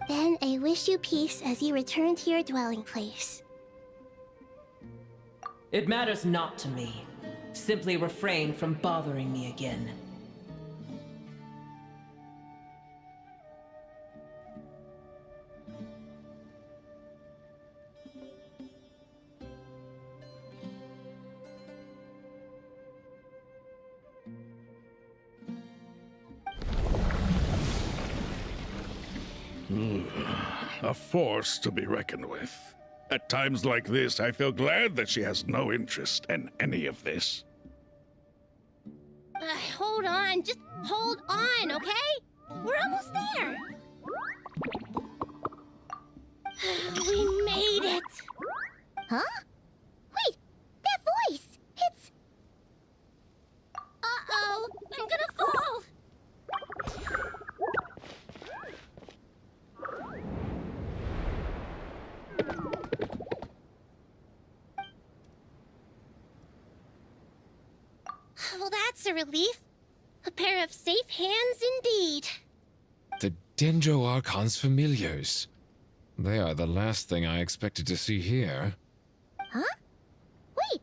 S2: Then I wish you peace as you return to your dwelling place.
S12: It matters not to me. Simply refrain from bothering me again.
S5: A force to be reckoned with. At times like this, I feel glad that she has no interest in any of this.
S2: Hold on, just hold on, okay? We're almost there. We made it. Huh? Wait, that voice! It's... Uh-oh, I'm gonna fall! Well, that's a relief. A pair of safe hands indeed.
S7: The Dendro Archon's familiars. They are the last thing I expected to see here.
S2: Huh? Wait,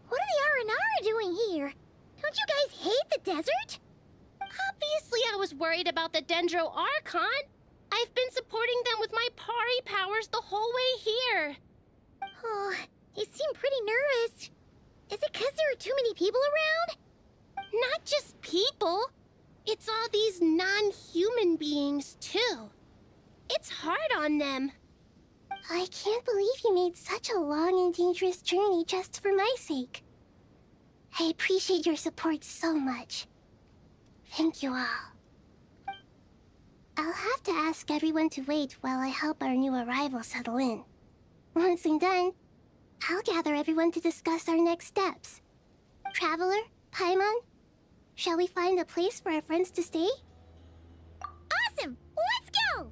S2: what are the Aranara doing here? Don't you guys hate the desert? Obviously I was worried about the Dendro Archon. I've been supporting them with my Pari powers the whole way here. Oh, they seem pretty nervous. Is it because there are too many people around? Not just people. It's all these non-human beings, too. It's hard on them. I can't believe you made such a long and dangerous journey just for my sake. I appreciate your support so much. Thank you all. I'll have to ask everyone to wait while I help our new arrival settle in. Once I'm done, I'll gather everyone to discuss our next steps. Traveler, Paimon, shall we find a place for our friends to stay? Awesome! Let's go!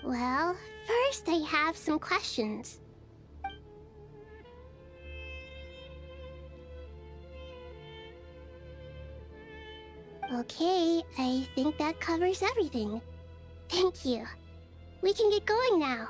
S2: Well, first I have some questions. Okay, I think that covers everything. Thank you. We can get going now.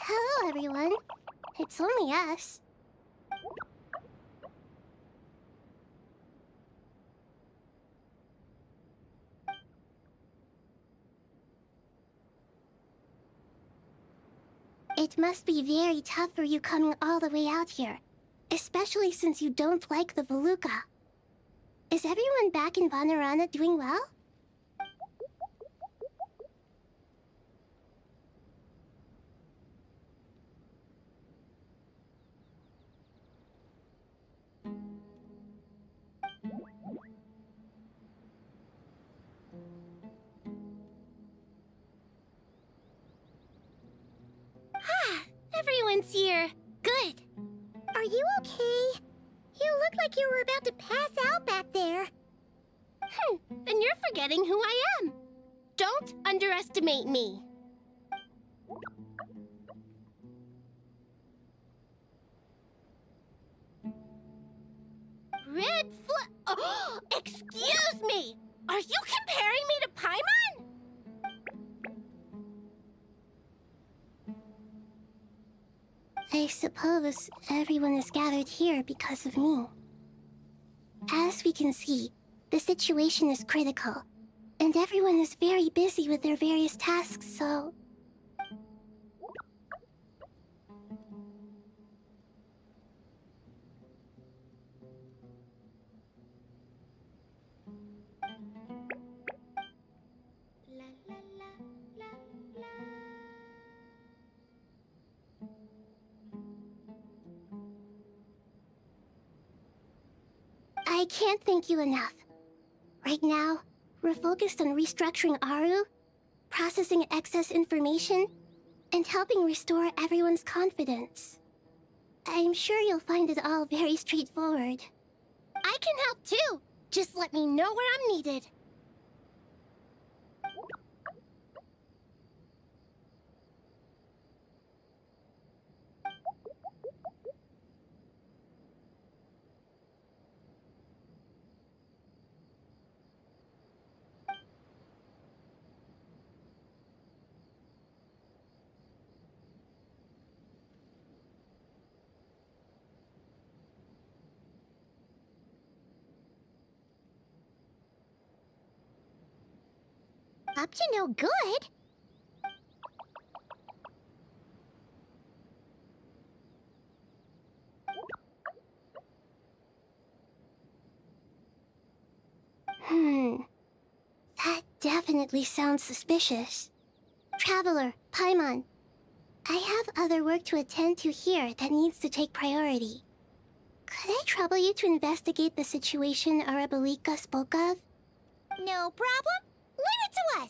S2: Hello, everyone. It's only us. It must be very tough for you coming all the way out here, especially since you don't like the Voluka. Is everyone back in Vanarana doing well? Everyone's here. Good. Are you okay? You look like you were about to pass out back there. Then you're forgetting who I am. Don't underestimate me. Red flag. Oh, excuse me. Are you comparing me to Paimon? I suppose everyone is gathered here because of me. As we can see, the situation is critical, and everyone is very busy with their various tasks, so... I can't thank you enough. Right now, we're focused on restructuring Aru, processing excess information, and helping restore everyone's confidence. I'm sure you'll find it all very straightforward. I can help too. Just let me know where I'm needed. Up to no good? That definitely sounds suspicious. Traveler, Paimon, I have other work to attend to here that needs to take priority. Could I trouble you to investigate the situation Arabalika spoke of? No problem. Leave it to us.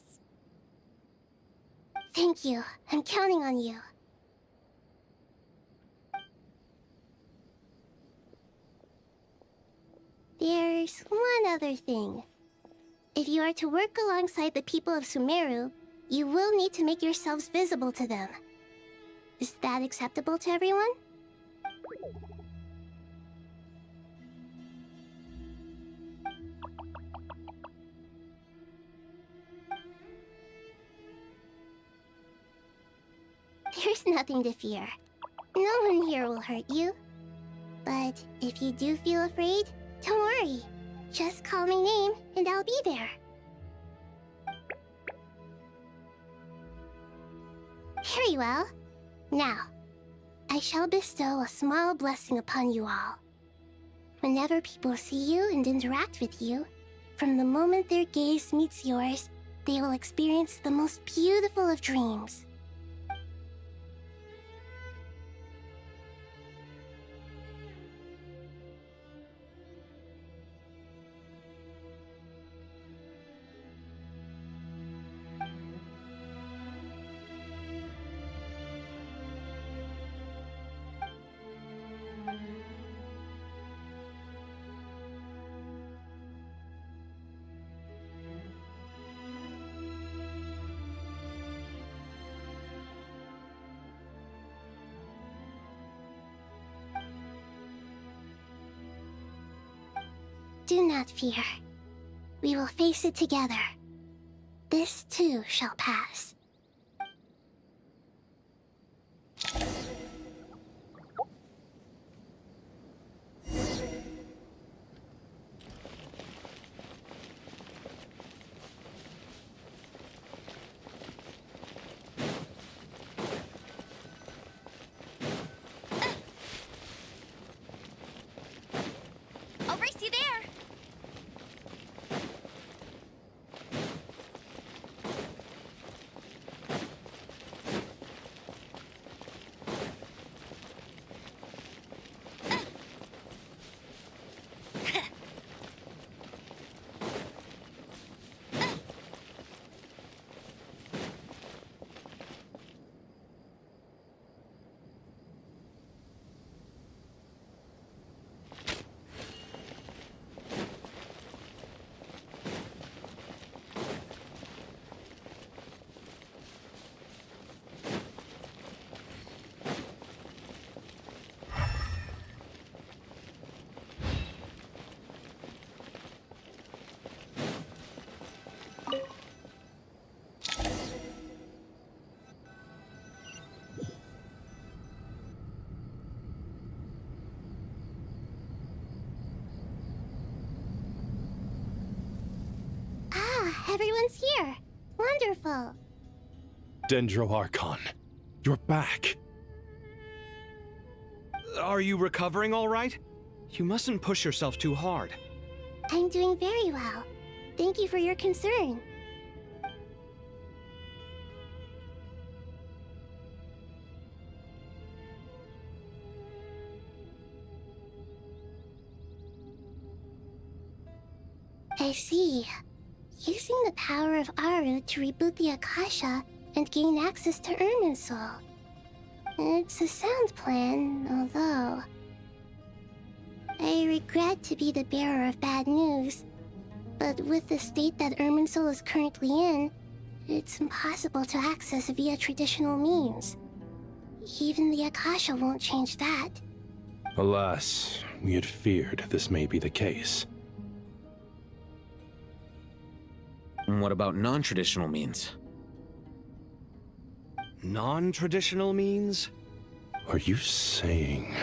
S2: Thank you. I'm counting on you. There's one other thing. If you are to work alongside the people of Sumeru, you will need to make yourselves visible to them. Is that acceptable to everyone? There's nothing to fear. No one here will hurt you. But if you do feel afraid, don't worry. Just call my name and I'll be there. Very well. Now, I shall bestow a small blessing upon you all. Whenever people see you and interact with you, from the moment their gaze meets yours, they will experience the most beautiful of dreams. Do not fear. We will face it together. This too shall pass.
S1: I'll race you there.
S2: Everyone's here. Wonderful.
S13: Dendro Archon, you're back.
S3: Are you recovering all right? You mustn't push yourself too hard.
S2: I'm doing very well. Thank you for your concern. I see. Using the power of Aru to reboot the Akasha and gain access to Irminsul. It's a sound plan, although... I regret to be the bearer of bad news, but with the state that Irminsul is currently in, it's impossible to access via traditional means. Even the Akasha won't change that.
S13: Alas, we had feared this may be the case.
S4: What about non-traditional means?
S3: Non-traditional means?
S13: Are you saying...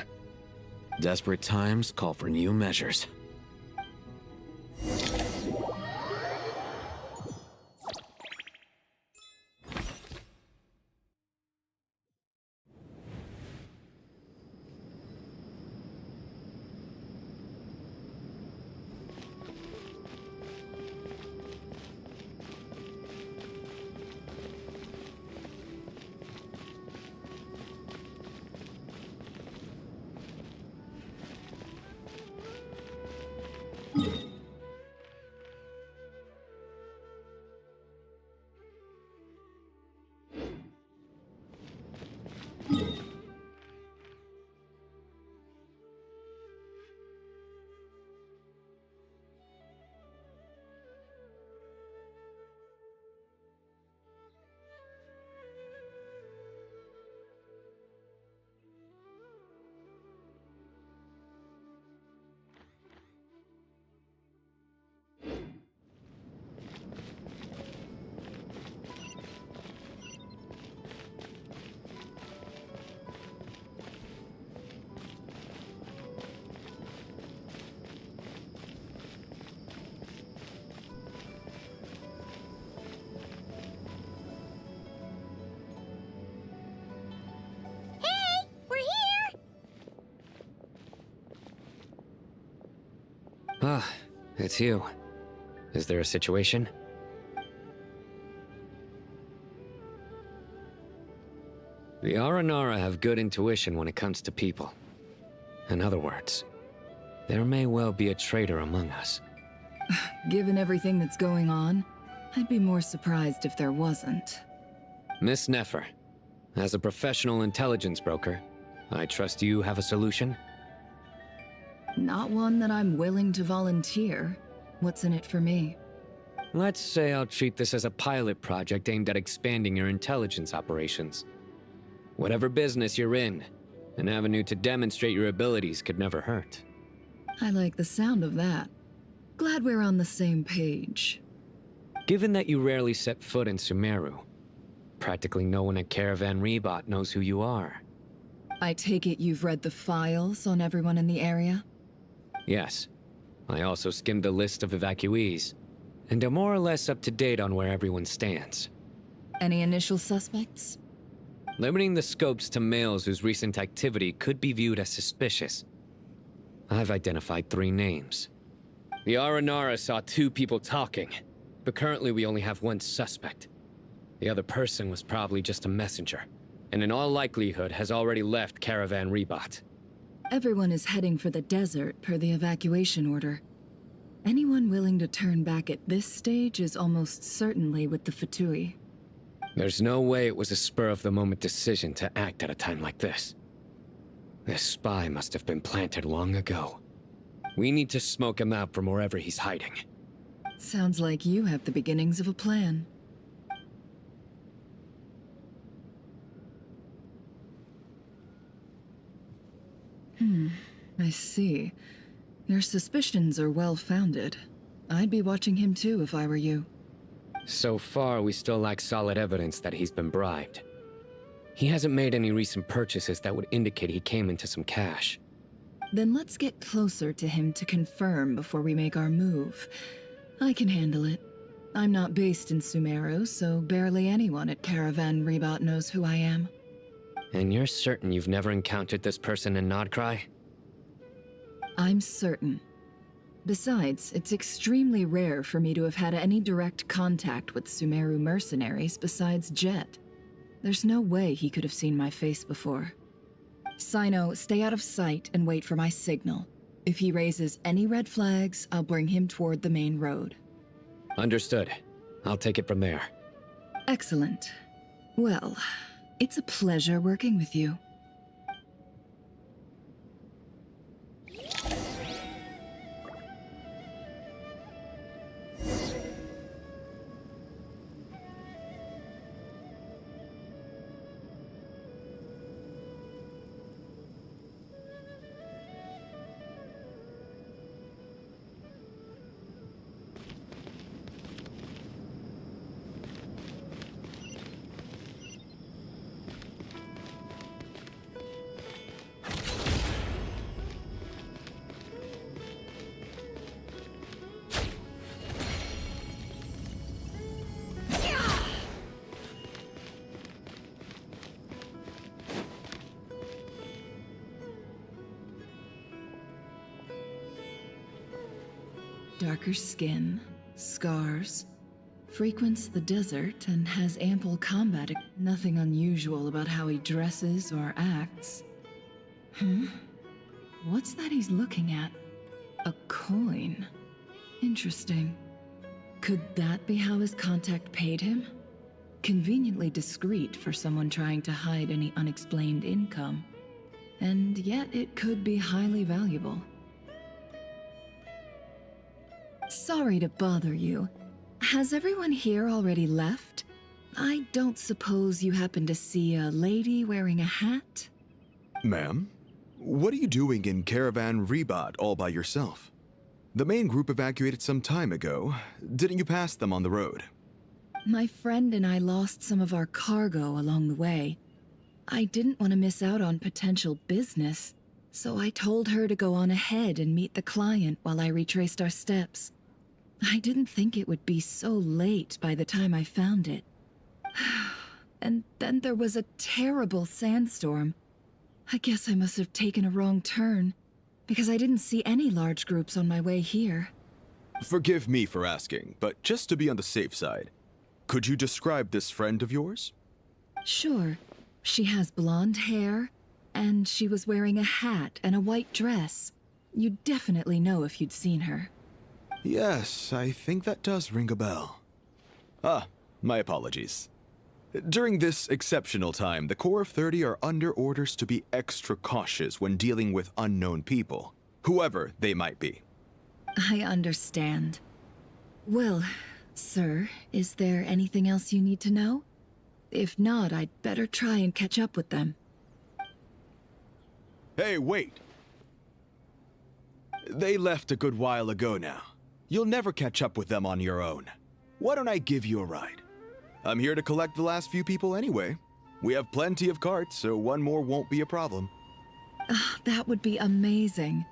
S4: Desperate times call for new measures.
S14: Ah, it's you. Is there a situation? The Aranara have good intuition when it comes to people. In other words, there may well be a traitor among us.
S15: Given everything that's going on, I'd be more surprised if there wasn't.
S14: Miss Nefer, as a professional intelligence broker, I trust you have a solution?
S15: Not one that I'm willing to volunteer. What's in it for me?
S14: Let's say I'll treat this as a pilot project aimed at expanding your intelligence operations. Whatever business you're in, an avenue to demonstrate your abilities could never hurt.
S15: I like the sound of that. Glad we're on the same page.
S14: Given that you rarely set foot in Sumeru, practically no one at Caravan Rebot knows who you are.
S15: I take it you've read the files on everyone in the area?
S14: Yes. I also skimmed the list of evacuees, and am more or less up to date on where everyone stands.
S15: Any initial suspects?
S14: Limiting the scopes to males whose recent activity could be viewed as suspicious. I've identified 3 names. The Aranara saw 2 people talking, but currently we only have 1 suspect. The other person was probably just a messenger, and in all likelihood has already left Caravan Rebot.
S15: Everyone is heading for the desert per the evacuation order. Anyone willing to turn back at this stage is almost certainly with the Fatui.
S14: There's no way it was a spur-of-the-moment decision to act at a time like this. This spy must have been planted long ago. We need to smoke him out from wherever he's hiding.
S15: Sounds like you have the beginnings of a plan. I see. Your suspicions are well-founded. I'd be watching him too if I were you.
S14: So far, we still lack solid evidence that he's been bribed. He hasn't made any recent purchases that would indicate he came into some cash.
S15: Then let's get closer to him to confirm before we make our move. I can handle it. I'm not based in Sumeru, so barely anyone at Caravan Rebot knows who I am.
S14: And you're certain you've never encountered this person in Nodcry?
S15: I'm certain. Besides, it's extremely rare for me to have had any direct contact with Sumeru mercenaries besides Jet. There's no way he could have seen my face before. Sino, stay out of sight and wait for my signal. If he raises any red flags, I'll bring him toward the main road.
S14: Understood. I'll take it from there.
S15: Excellent. Well, it's a pleasure working with you. Darker skin, scars, frequents the desert and has ample combat. Nothing unusual about how he dresses or acts. What's that he's looking at? A coin. Interesting. Could that be how his contact paid him? Conveniently discreet for someone trying to hide any unexplained income. And yet it could be highly valuable. Sorry to bother you. Has everyone here already left? I don't suppose you happen to see a lady wearing a hat?
S16: Ma'am, what are you doing in Caravan Rebot all by yourself? The main group evacuated some time ago. Didn't you pass them on the road?
S15: My friend and I lost some of our cargo along the way. I didn't want to miss out on potential business, so I told her to go on ahead and meet the client while I retraced our steps. I didn't think it would be so late by the time I found it. And then there was a terrible sandstorm. I guess I must have taken a wrong turn. because I didn't see any large groups on my way here.
S16: Forgive me for asking, but just to be on the safe side, could you describe this friend of yours?
S15: Sure. She has blonde hair, and she was wearing a hat and a white dress. You'd definitely know if you'd seen her.
S16: Yes, I think that does ring a bell. Ah, my apologies. During this exceptional time, the Core of 30 are under orders to be extra cautious when dealing with unknown people, whoever they might be.
S15: I understand. Well, sir, is there anything else you need to know? If not, I'd better try and catch up with them.
S16: Hey, wait! They left a good while ago now. You'll never catch up with them on your own. Why don't I give you a ride? I'm here to collect the last few people anyway. We have plenty of carts, so one more won't be a problem.
S15: That would be amazing.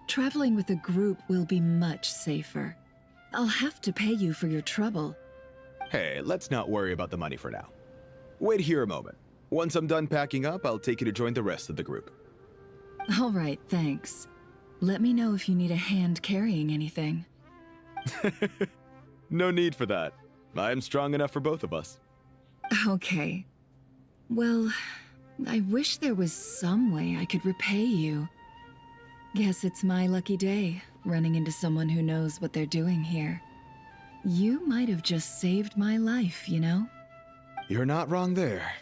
S15: Traveling with a group will be much safer. I'll have to pay you for your trouble.
S16: Hey, let's not worry about the money for now. Wait here a moment. Once I'm done packing up, I'll take you to join the rest of the group.
S15: All right, thanks. Let me know if you need a hand carrying anything.
S16: No need for that. I'm strong enough for both of us.
S15: Okay. Well, I wish there was some way I could repay you. Guess it's my lucky day, running into someone who knows what they're doing here. You might have just saved my life, you know?
S16: You're not wrong there.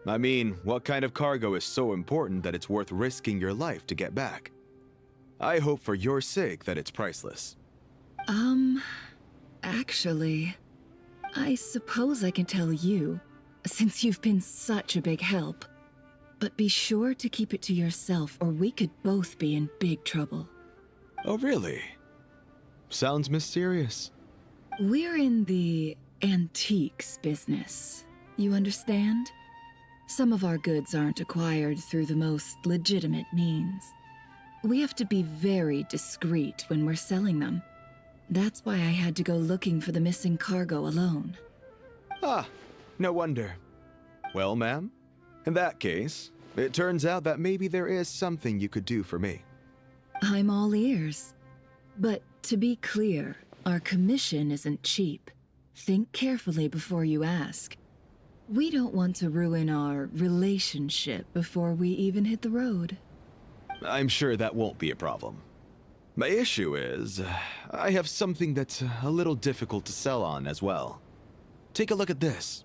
S16: I mean, what kind of cargo is so important that it's worth risking your life to get back? I hope for your sake that it's priceless.
S15: Actually, I suppose I can tell you, since you've been such a big help. But be sure to keep it to yourself, or we could both be in big trouble.
S16: Oh, really? Sounds mysterious.
S15: We're in the antiques business. You understand? Some of our goods aren't acquired through the most legitimate means. We have to be very discreet when we're selling them. That's why I had to go looking for the missing cargo alone.
S16: Ah, no wonder. Well, ma'am, in that case, it turns out that maybe there is something you could do for me.
S15: I'm all ears. But to be clear, our commission isn't cheap. Think carefully before you ask. We don't want to ruin our relationship before we even hit the road.
S16: I'm sure that won't be a problem. My issue is, I have something that's a little difficult to sell on as well. Take a look at this.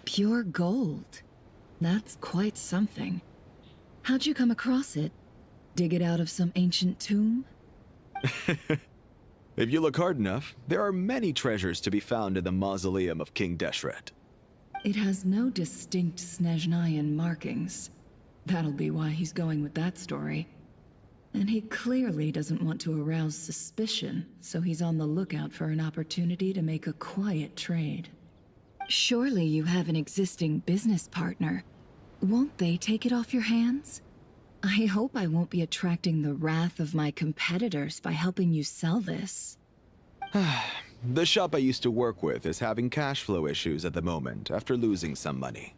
S15: Pure gold. That's quite something. How'd you come across it? Dig it out of some ancient tomb?
S16: If you look hard enough, there are many treasures to be found in the mausoleum of King Deshret.
S15: It has no distinct Snezhnayan markings. That'll be why he's going with that story. And he clearly doesn't want to arouse suspicion, so he's on the lookout for an opportunity to make a quiet trade. Surely you have an existing business partner. Won't they take it off your hands? I hope I won't be attracting the wrath of my competitors by helping you sell this.
S16: The shop I used to work with is having cash flow issues at the moment after losing some money.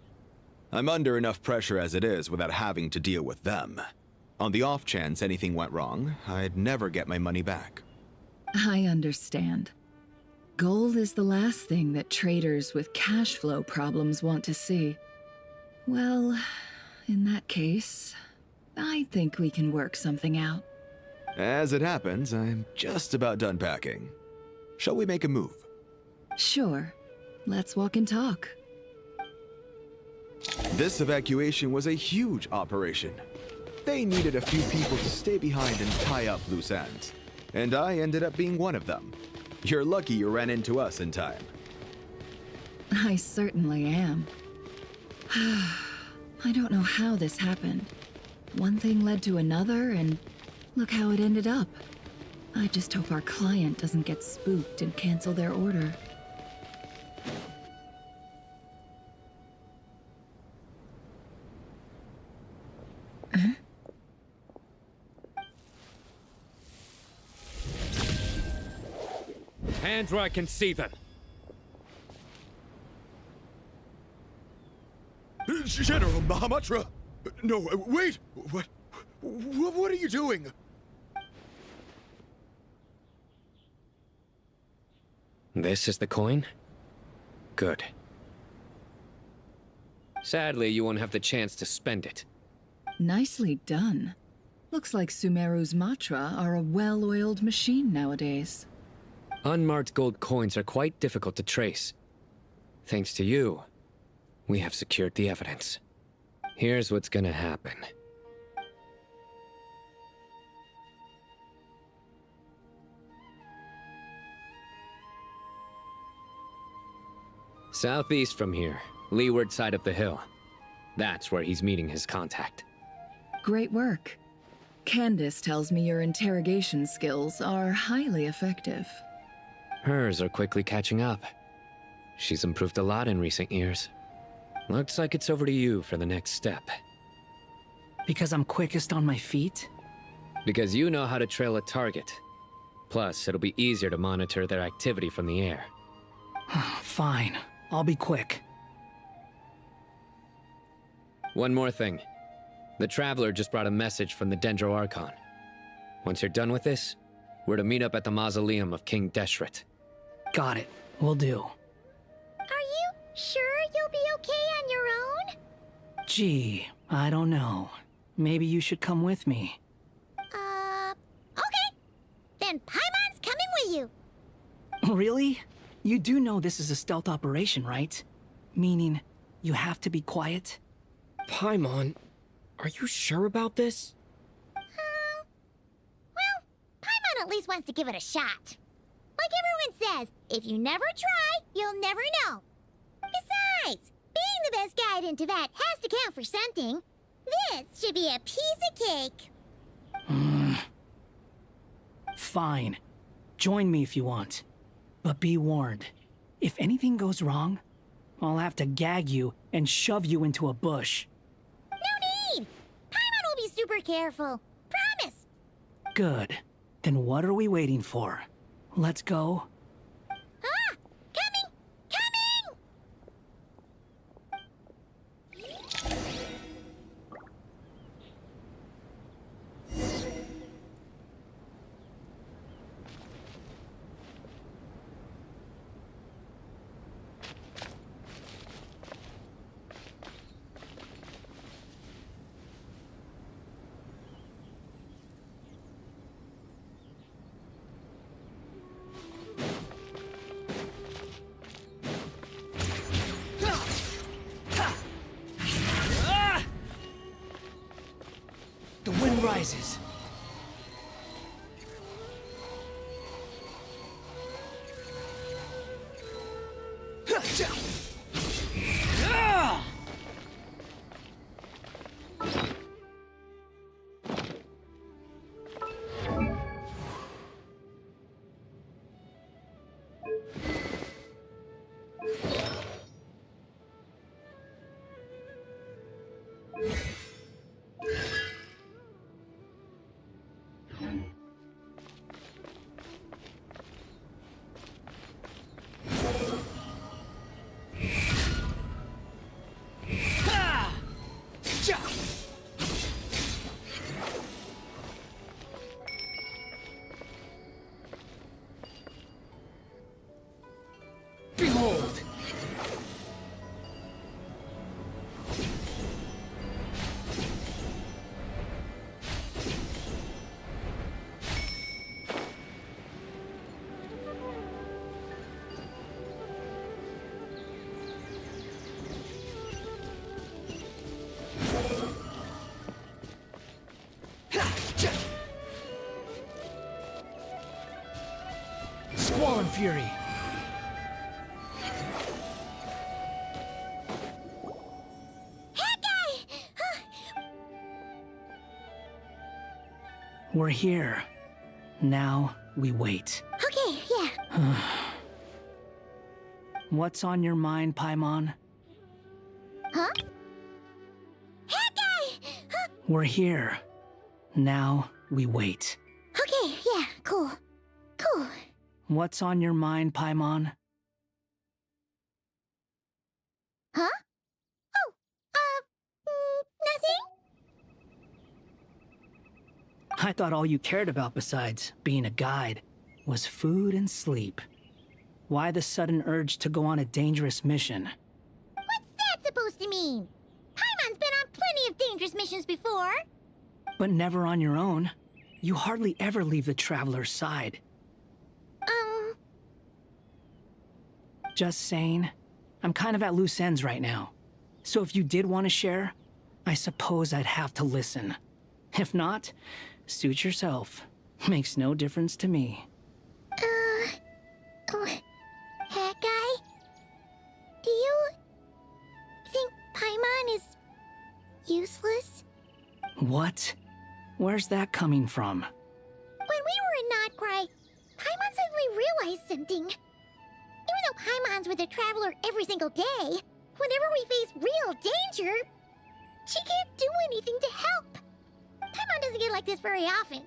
S16: I'm under enough pressure as it is without having to deal with them. On the off chance anything went wrong, I'd never get my money back.
S15: I understand. Gold is the last thing that traders with cash flow problems want to see. Well, in that case, I think we can work something out.
S16: As it happens, I'm just about done packing. Shall we make a move?
S15: Sure. Let's walk and talk.
S16: This evacuation was a huge operation. They needed a few people to stay behind and tie up loose ends. And I ended up being one of them. You're lucky you ran into us in time.
S15: I certainly am. I don't know how this happened. One thing led to another, and look how it ended up. I just hope our client doesn't get spooked and cancel their order.
S14: Hands where I can see them.
S16: General Mahamatra! No, wait! What are you doing?
S14: This is the coin? Good. Sadly, you won't have the chance to spend it.
S15: Nicely done. Looks like Sumeru's Matra are a well-oiled machine nowadays.
S14: Unmarked gold coins are quite difficult to trace. Thanks to you, we have secured the evidence. Here's what's gonna happen. Southeast from here, leeward side of the hill. That's where he's meeting his contact.
S15: Great work. Candace tells me your interrogation skills are highly effective.
S14: Hers are quickly catching up. She's improved a lot in recent years. Looks like it's over to you for the next step.
S17: Because I'm quickest on my feet?
S14: Because you know how to trail a target. Plus, it'll be easier to monitor their activity from the air.
S17: Fine. I'll be quick.
S14: One more thing. The Traveler just brought a message from the Dendro Archon. Once you're done with this, we're to meet up at the mausoleum of King Deshret.
S17: Got it. Will do.
S2: Are you sure you'll be okay on your own?
S17: Gee, I don't know. Maybe you should come with me.
S2: Okay. Then Paimon's coming with you.
S17: Really? You do know this is a stealth operation, right? Meaning, you have to be quiet?
S11: Paimon, are you sure about this?
S2: Well, Paimon at least wants to give it a shot. Like everyone says, if you never try, you'll never know. Besides, being the best guide in Teyvat has to count for something. This should be a piece of cake.
S17: Fine. Join me if you want. But be warned, if anything goes wrong, I'll have to gag you and shove you into a bush.
S2: No need! Paimon will be super careful. Promise!
S17: Good. Then what are we waiting for? Let's go.
S2: Ah! Coming! Coming!
S17: The wind rises. Behold! Squall and Fury. We're here. Now we wait.
S2: Okay, yeah.
S17: What's on your mind, Paimon?
S2: Huh? Haggai! Huh?
S17: We're here. Now we wait.
S2: Okay, yeah, cool. Cool.
S17: What's on your mind, Paimon?
S2: Huh? Oh,
S17: I thought all you cared about besides being a guide was food and sleep. Why the sudden urge to go on a dangerous mission?
S2: What's that supposed to mean? Paimon's been on plenty of dangerous missions before.
S17: But never on your own. You hardly ever leave the Traveler's side. Just saying. I'm kind of at loose ends right now. So if you did want to share, I suppose I'd have to listen. If not, suit yourself. Makes no difference to me.
S2: That guy? Do you think Paimon is useless?
S17: What? Where's that coming from?
S2: When we were in Notcry, Paimon suddenly realized something. Even though Paimon's with the Traveler every single day, whenever we face real danger, she can't do anything to help. Paimon doesn't get like this very often.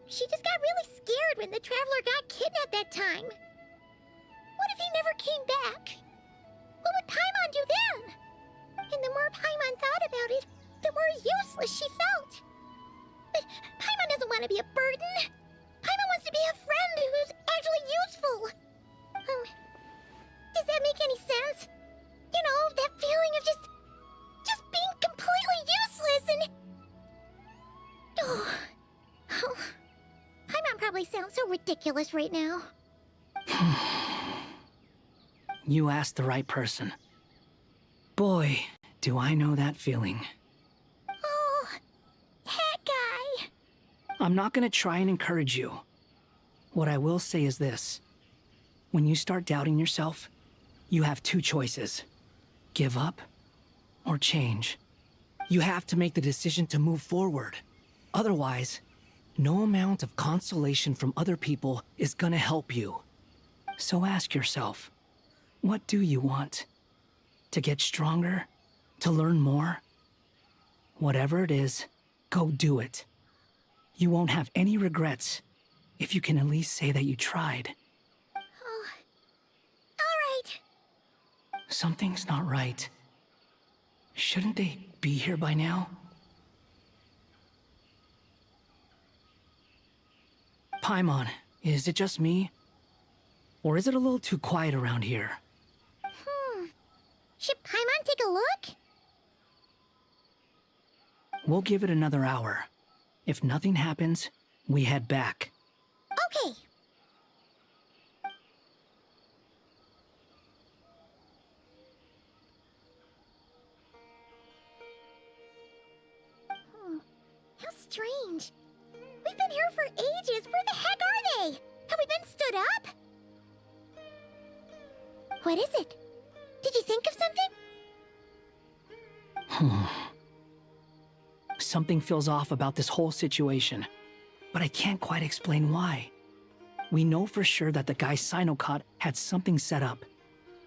S2: She just got really scared when the Traveler got kidnapped that time. What if he never came back? What would Paimon do then? And the more Paimon thought about it, the more useless she felt. But Paimon doesn't want to be a burden. Paimon wants to be a friend who's actually useful. Does that make any sense? You know, that feeling of just being completely useless and... Oh. Paimon probably sounds so ridiculous right now.
S17: You asked the right person. Boy, do I know that feeling.
S2: Oh, that guy.
S17: I'm not gonna try and encourage you. What I will say is this. When you start doubting yourself, you have two choices. Give up or change. You have to make the decision to move forward. Otherwise, no amount of consolation from other people is gonna help you. So ask yourself, what do you want? To get stronger? To learn more? Whatever it is, go do it. You won't have any regrets if you can at least say that you tried.
S2: Oh, all right.
S17: Something's not right. Shouldn't they be here by now? Paimon, is it just me? Or is it a little too quiet around here?
S2: Should Paimon take a look?
S17: We'll give it another hour. If nothing happens, we head back.
S2: Okay. How strange. We've been here for ages. Where the heck are they? Have we been stood up? What is it? Did you think of something?
S17: Something feels off about this whole situation, but I can't quite explain why. We know for sure that the guy Sinocot had something set up,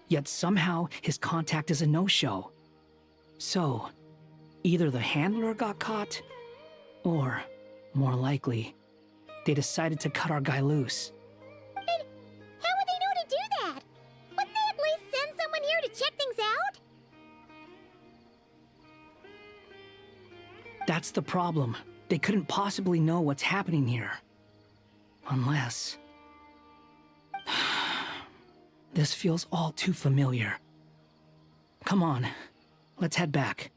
S17: yet somehow his contact is a no-show. So, either the handler got caught, or, more likely, they decided to cut our guy loose.
S2: But how would they know to do that? Wouldn't they at least send someone here to check things out?
S17: That's the problem. They couldn't possibly know what's happening here. Unless... This feels all too familiar. Come on, let's head back.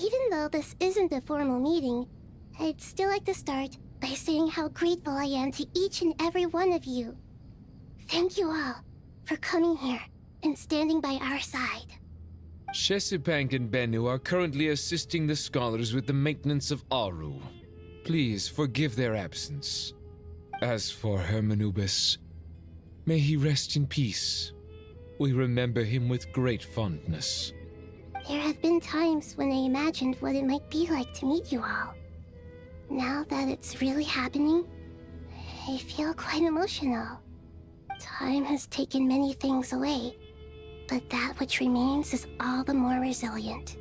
S2: Even though this isn't a formal meeting, I'd still like to start by saying how grateful I am to each and every one of you. Thank you all for coming here and standing by our side.
S7: Shesipank and Bennu are currently assisting the scholars with the maintenance of Aru. Please forgive their absence. As for Hermanubis, may he rest in peace. We remember him with great fondness.
S2: There have been times when I imagined what it might be like to meet you all. Now that it's really happening, I feel quite emotional. Time has taken many things away, but that which remains is all the more resilient.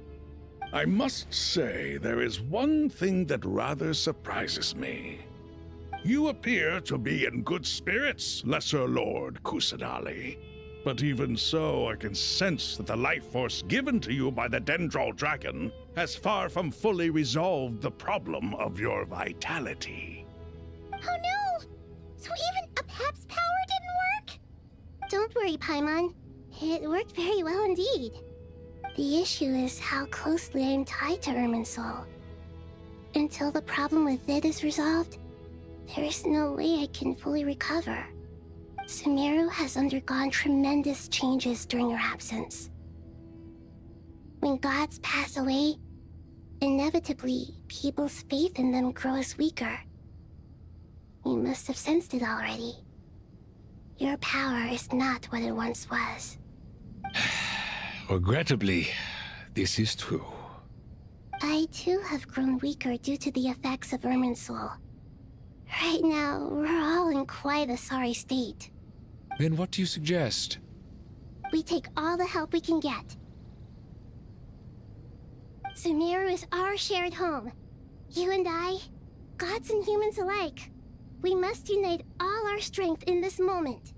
S5: I must say, there is one thing that rather surprises me. You appear to be in good spirits, Lesser Lord Kusanali. But even so, I can sense that the life force given to you by the Dendral Dragon has far from fully resolved the problem of your vitality.
S2: Oh no! So even a Pep's power didn't work? Don't worry, Paimon. It worked very well indeed. The issue is how closely I'm tied to Irminsul. Until the problem with it is resolved, there is no way I can fully recover. Sumeru has undergone tremendous changes during your absence. When gods pass away, inevitably, people's faith in them grows weaker. You must have sensed it already. Your power is not what it once was.
S6: Regrettably, this is true.
S2: I too have grown weaker due to the effects of Irminsul. Right now, we're all in quite a sorry state.
S7: Then what do you suggest?
S2: We take all the help we can get. Sumeru is our shared home. You and I, gods and humans alike. We must unite all our strength in this moment.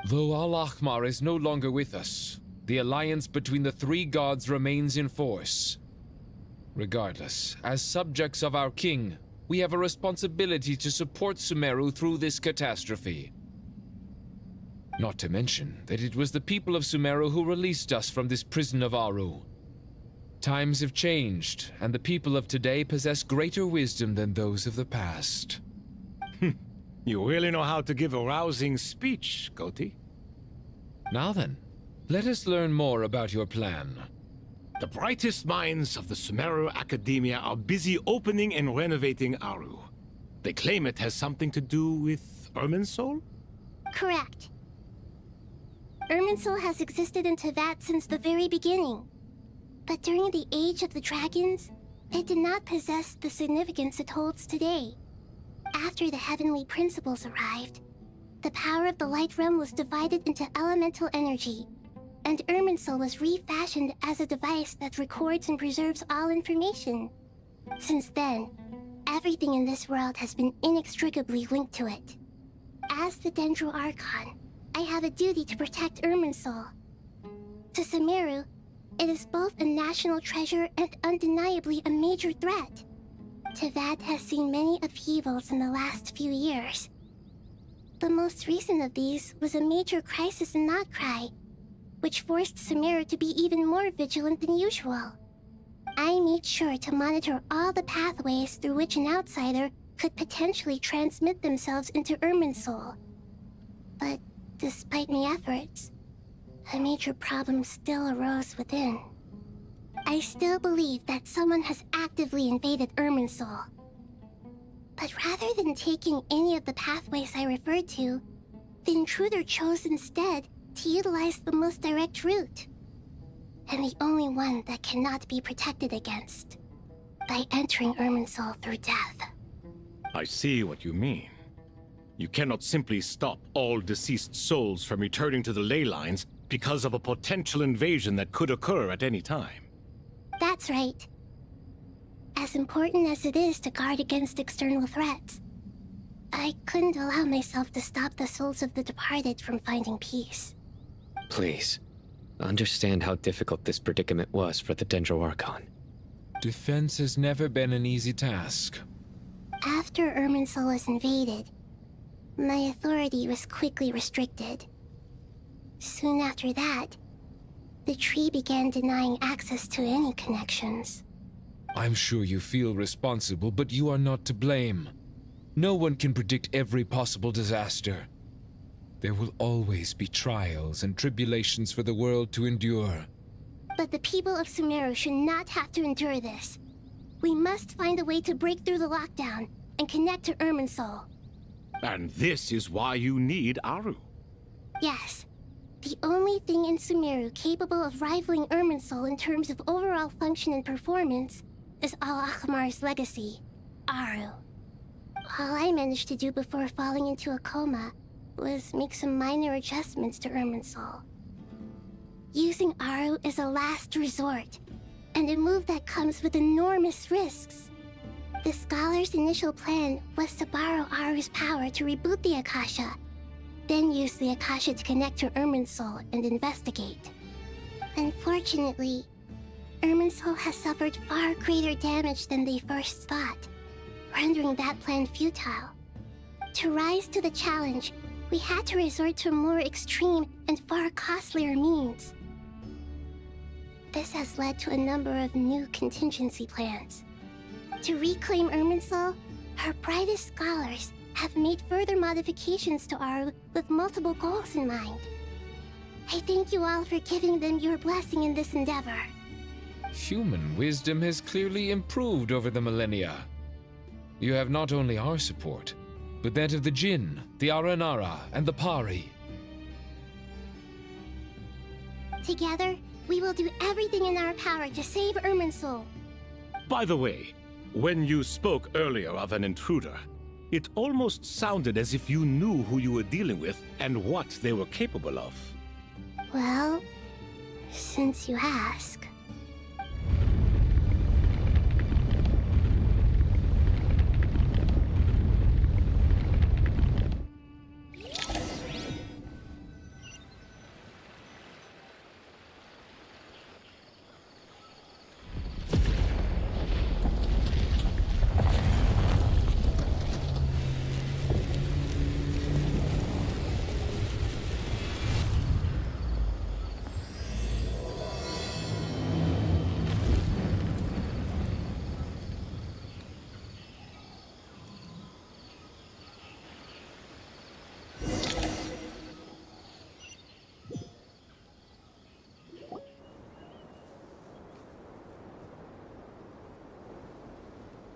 S7: Though Al-Ahmar is no longer with us, the alliance between the three gods remains in force. Regardless, as subjects of our king, we have a responsibility to support Sumeru through this catastrophe. Not to mention that it was the people of Sumeru who released us from this prison of Aru. Times have changed, and the people of today possess greater wisdom than those of the past.
S6: You really know how to give a rousing speech, Goti.
S7: Now then, let us learn more about your plan.
S6: The brightest minds of the Sumeru Academia are busy opening and renovating Aru. They claim it has something to do with Irminsul?
S2: Correct. Irminsul has existed in Teyvat since the very beginning. But during the Age of the Dragons, it did not possess the significance it holds today. After the heavenly principles arrived, the power of the Light Realm was divided into elemental energy, and Irminsul was refashioned as a device that records and preserves all information. Since then, everything in this world has been inextricably linked to it. As the Dendro Archon, I have a duty to protect Irminsul. To Sumeru, it is both a national treasure and undeniably a major threat. Teyvat has seen many upheavals in the last few years. The most recent of these was a major crisis in Notcry, which forced Sumeru to be even more vigilant than usual. I made sure to monitor all the pathways through which an outsider could potentially transmit themselves into Irminsul. But despite my efforts, a major problem still arose within. I still believe that someone has actively invaded Irminsul. But rather than taking any of the pathways I referred to, the intruder chose instead to utilize the most direct route. And the only one that cannot be protected against. By entering Irminsul through death.
S6: I see what you mean. You cannot simply stop all deceased souls from returning to the ley lines because of a potential invasion that could occur at any time.
S2: That's right. As important as it is to guard against external threats, I couldn't allow myself to stop the souls of the departed from finding peace.
S14: Please, understand how difficult this predicament was for the Dendro Archon.
S7: Defense has never been an easy task.
S2: After Irminsul was invaded, my authority was quickly restricted. Soon after that, the tree began denying access to any connections.
S7: I'm sure you feel responsible, but you are not to blame. No one can predict every possible disaster. There will always be trials and tribulations for the world to endure.
S2: But the people of Sumeru should not have to endure this. We must find a way to break through the lockdown and connect to Irminsul.
S6: And this is why you need Aru.
S2: Yes. The only thing in Sumeru capable of rivaling Irminsul in terms of overall function and performance is Al-Ahmar's legacy, Aru. All I managed to do before falling into a coma was make some minor adjustments to Irminsul. Using Aru is a last resort, and a move that comes with enormous risks. The scholar's initial plan was to borrow Aru's power to reboot the Akasha, then use the Akasha to connect to Irminsul and investigate. Unfortunately, Irminsul has suffered far greater damage than they first thought, rendering that plan futile. To rise to the challenge, we had to resort to a more extreme and far costlier means. This has led to a number of new contingency plans. To reclaim Irminsul, her brightest scholars have made further modifications to Aru with multiple goals in mind. I thank you all for giving them your blessing in this endeavor.
S7: Human wisdom has clearly improved over the millennia. You have not only our support, but that of the Jinn, the Aranara, and the Pari.
S2: Together, we will do everything in our power to save Irminsul.
S6: By the way, when you spoke earlier of an intruder, it almost sounded as if you knew who you were dealing with and what they were capable of.
S2: Well, since you ask.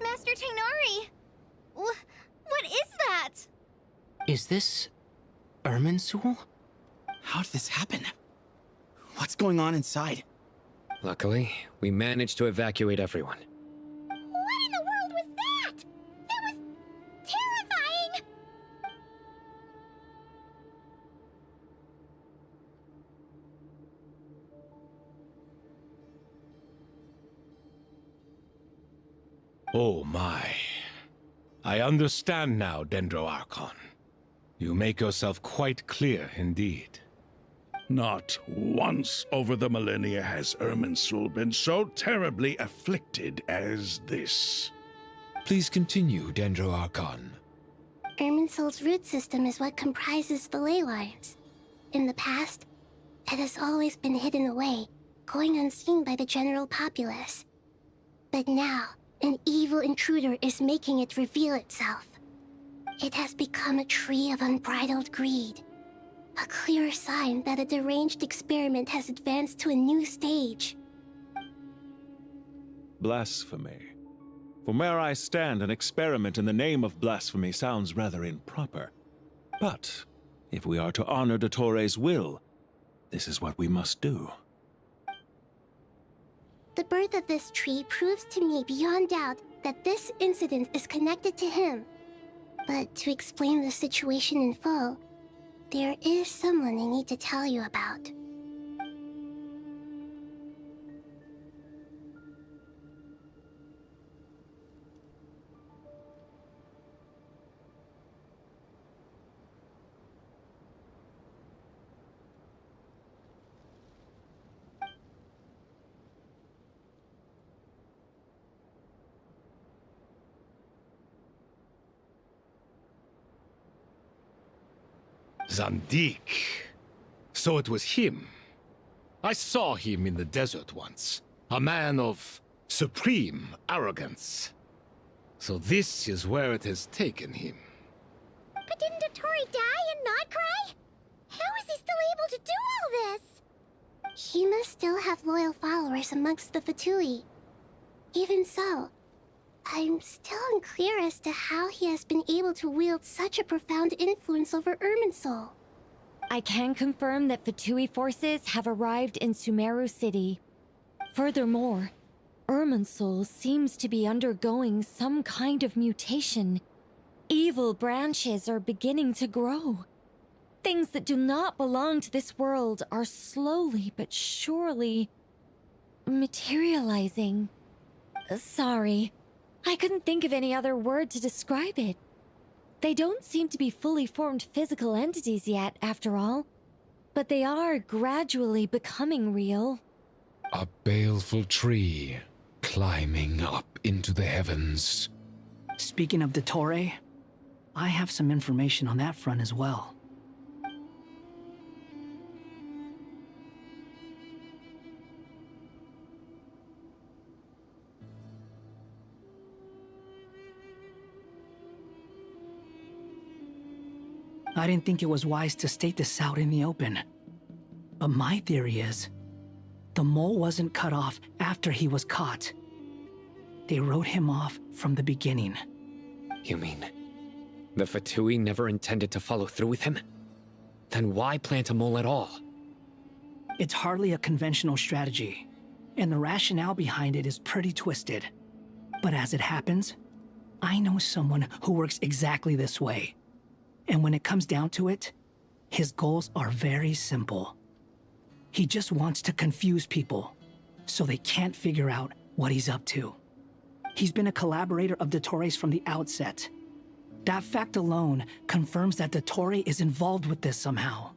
S18: Master Tainari! What is that?
S10: Is this Irminsul?
S19: How did this happen? What's going on inside?
S14: Luckily, we managed to evacuate everyone.
S2: What in the world was that? That was terrifying!
S6: Oh my. I understand now, Dendro Archon. You make yourself quite clear indeed.
S5: Not once over the millennia has Irminsul been so terribly afflicted as this.
S7: Please continue, Dendro Archon.
S2: Irminsul's root system is what comprises the ley lines. In the past, it has always been hidden away, going unseen by the general populace. But now, an evil intruder is making it reveal itself. It has become a tree of unbridled greed. A clear sign that a deranged experiment has advanced to a new stage.
S20: Blasphemy. From where I stand, an experiment in the name of blasphemy sounds rather improper. But if we are to honor Dottores' will, this is what we must do.
S2: The birth of this tree proves to me beyond doubt that this incident is connected to him. But to explain the situation in full, there is someone I need to tell you about.
S6: Zandik. So it was him. I saw him in the desert once. A man of supreme arrogance. So this is where it has taken him.
S2: But didn't Dottore die and not cry? How is he still able to do all this? He must still have loyal followers amongst the Fatui. Even so, I'm still unclear as to how he has been able to wield such a profound influence over Irminsul.
S18: I can confirm that Fatui forces have arrived in Sumeru City. Furthermore, Irminsul seems to be undergoing some kind of mutation. Evil branches are beginning to grow. Things that do not belong to this world are slowly but surely materializing. Sorry. I couldn't think of any other word to describe it. They don't seem to be fully formed physical entities yet, after all. But they are gradually becoming real.
S7: A baleful tree climbing up into the heavens.
S17: Speaking of Dottore, I have some information on that front as well. I didn't think it was wise to state this out in the open. But my theory is, the mole wasn't cut off after he was caught. They wrote him off from the beginning.
S14: You mean, the Fatui never intended to follow through with him? Then why plant a mole at all?
S17: It's hardly a conventional strategy, and the rationale behind it is pretty twisted. But as it happens, I know someone who works exactly this way. And when it comes down to it, his goals are very simple. He just wants to confuse people, so they can't figure out what he's up to. He's been a collaborator of Dottore's from the outset. That fact alone confirms that Dottore is involved with this somehow.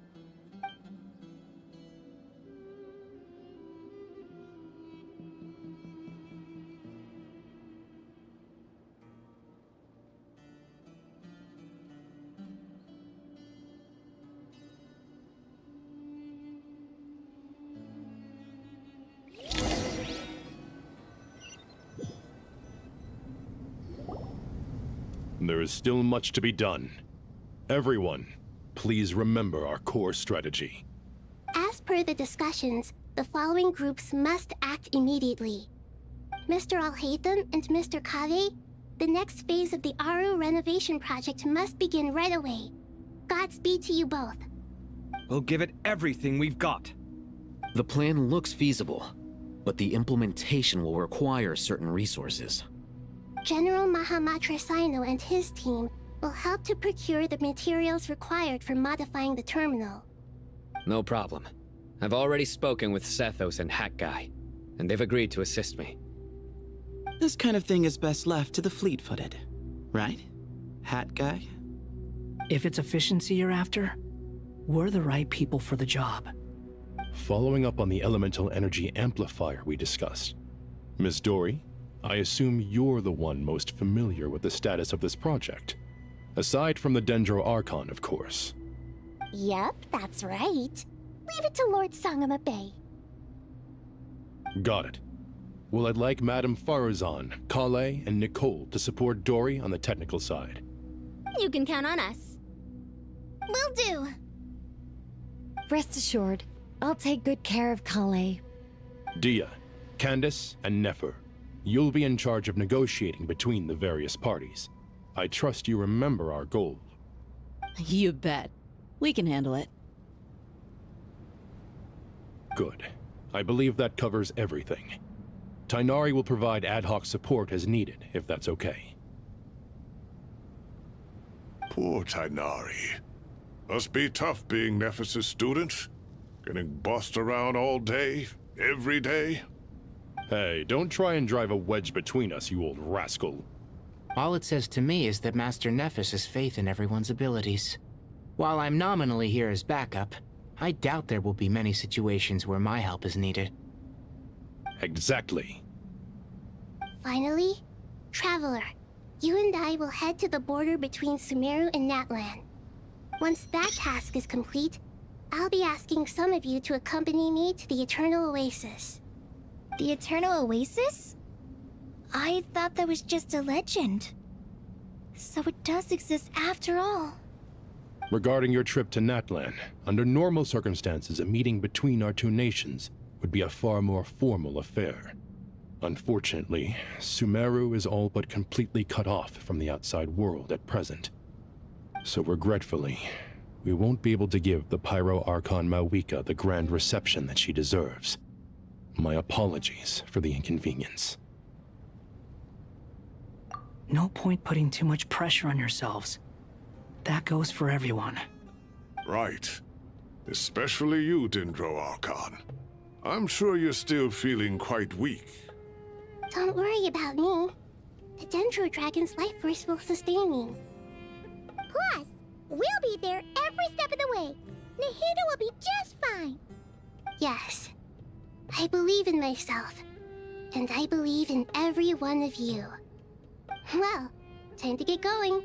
S13: There is still much to be done. Everyone, please remember our core strategy.
S2: As per the discussions, the following groups must act immediately. Mr. Alhaitham and Mr. Kave, the next phase of the Aru renovation project must begin right away. Godspeed to you both.
S3: We'll give it everything we've got.
S4: The plan looks feasible, but the implementation will require certain resources.
S2: General Mahamatra Sino and his team will help to procure the materials required for modifying the terminal.
S14: No problem. I've already spoken with Sethos and Hat Guy, and they've agreed to assist me.
S19: This kind of thing is best left to the fleet-footed, right, Hat Guy?
S17: If it's efficiency you're after, we're the right people for the job.
S13: Following up on the elemental energy amplifier we discussed, Ms. Dory, I assume you're the one most familiar with the status of this project. Aside from the Dendro Archon, of course.
S2: Yep, that's right. Leave it to Lord Sangamabe.
S13: Got it. Well, I'd like Madame Farazan, Kale, and Nicole to support Dory on the technical side.
S2: You can count on us. Will do.
S18: Rest assured, I'll take good care of Kale.
S13: Dia, Candace, and Nefer, you'll be in charge of negotiating between the various parties. I trust you remember our goal.
S21: You bet. We can handle it.
S13: Good. I believe that covers everything. Tainari will provide ad hoc support as needed, if that's okay.
S5: Poor Tainari. Must be tough being Nephis' student. Getting bossed around all day, every day.
S13: Hey, don't try and drive a wedge between us, you old rascal.
S10: All it says to me is that Master Nephis has faith in everyone's abilities. While I'm nominally here as backup, I doubt there will be many situations where my help is needed.
S13: Exactly.
S2: Finally, Traveler, you and I will head to the border between Sumeru and Natlan. Once that task is complete, I'll be asking some of you to accompany me to the Eternal Oasis.
S1: The Eternal Oasis? I thought that was just a legend. So it does exist after all.
S13: Regarding your trip to Natlan, under normal circumstances, a meeting between our two nations would be a far more formal affair. Unfortunately, Sumeru is all but completely cut off from the outside world at present. So regretfully, we won't be able to give the Pyro Archon Mawika the grand reception that she deserves. My apologies for the inconvenience.
S17: No point putting too much pressure on yourselves. That goes for everyone.
S5: Right. Especially you, Dendro Archon. I'm sure you're still feeling quite weak.
S2: Don't worry about me. the Dendro Dragon's life force will sustain me. Plus, we'll be there every step of the way. Nahida will be just fine. Yes, I believe in myself. And I believe in every one of you. Well, time to get going.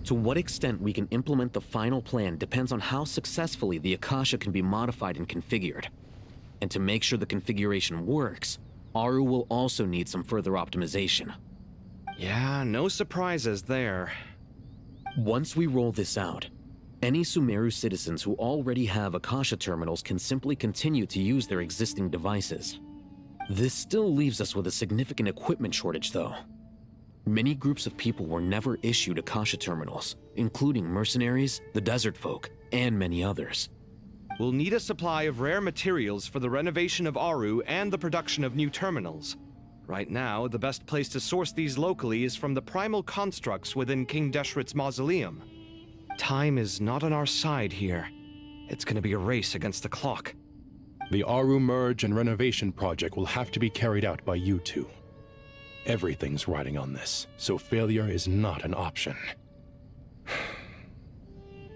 S4: To what extent we can implement the final plan depends on how successfully the Akasha can be modified and configured. And to make sure the configuration works, Aru will also need some further optimization.
S3: Yeah, no surprises there.
S4: Once we roll this out, any Sumeru citizens who already have Akasha terminals can simply continue to use their existing devices. This still leaves us with a significant equipment shortage, though. Many groups of people were never issued Akasha terminals, including mercenaries, the desert folk, and many others.
S3: We'll need a supply of rare materials for the renovation of Aru and the production of new terminals. Right now, the best place to source these locally is from the primal constructs within King Deshret's mausoleum. Time is not on our side here. It's gonna be a race against the clock.
S13: The Aru merge and renovation project will have to be carried out by you two. Everything's riding on this, so failure is not an option.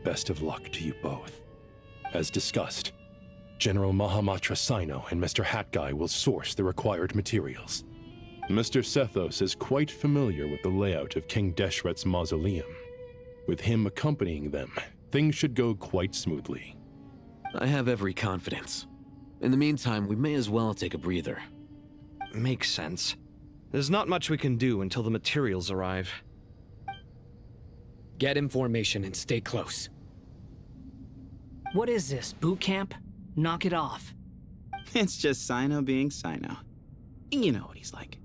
S13: Best of luck to you both. As discussed, General Mahamatra Sino and Mr. Hat Guy will source the required materials. Mr. Sethos is quite familiar with the layout of King Deshret's mausoleum. With him accompanying them, things should go quite smoothly.
S4: I have every confidence. In the meantime, we may as well take a breather.
S3: Makes sense. There's not much we can do until the materials arrive.
S14: Get information and stay close.
S17: What is this, boot camp? Knock it off.
S19: It's just Sino being Sino. You know what he's like.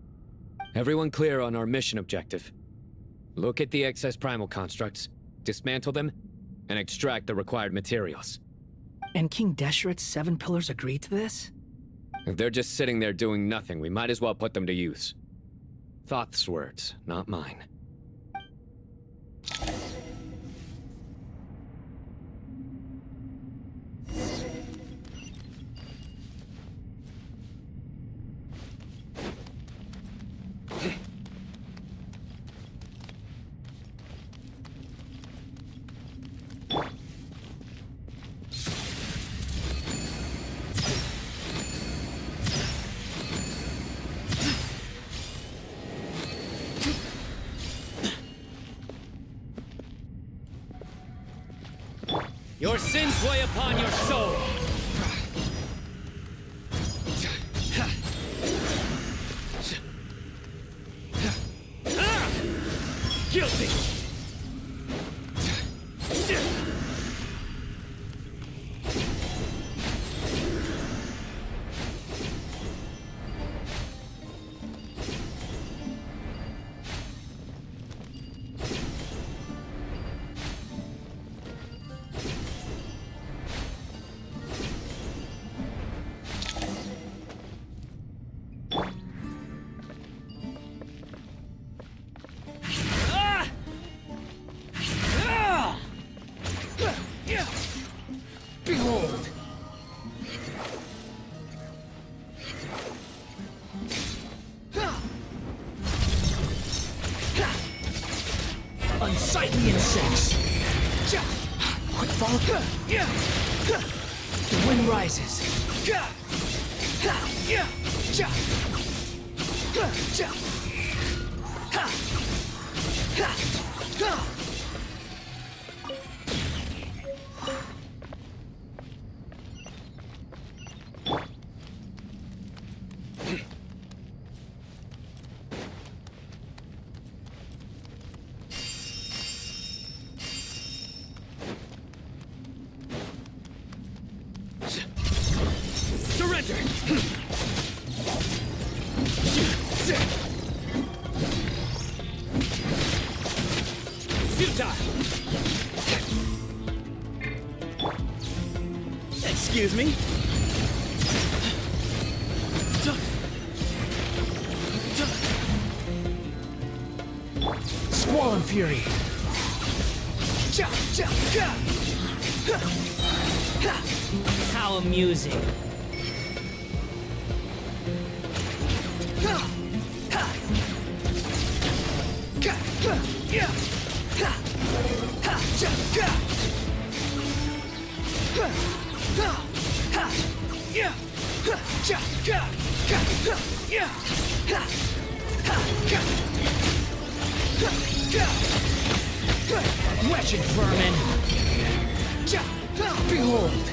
S14: Everyone clear on our mission objective. Look at the excess primal constructs, dismantle them, and extract the required materials.
S17: And King Deshret's 7 pillars agreed to this?
S14: If they're just sitting there doing nothing, we might as well put them to use. Thoth's words, not mine. Your sins weigh upon your soul! Guilty!
S17: Behold! Unsightly insects! Quick fall! The wind rises!
S14: Surrender! Futile!
S19: Excuse me?
S17: Squall and Fury! How amusing! Wretched vermin! Behold!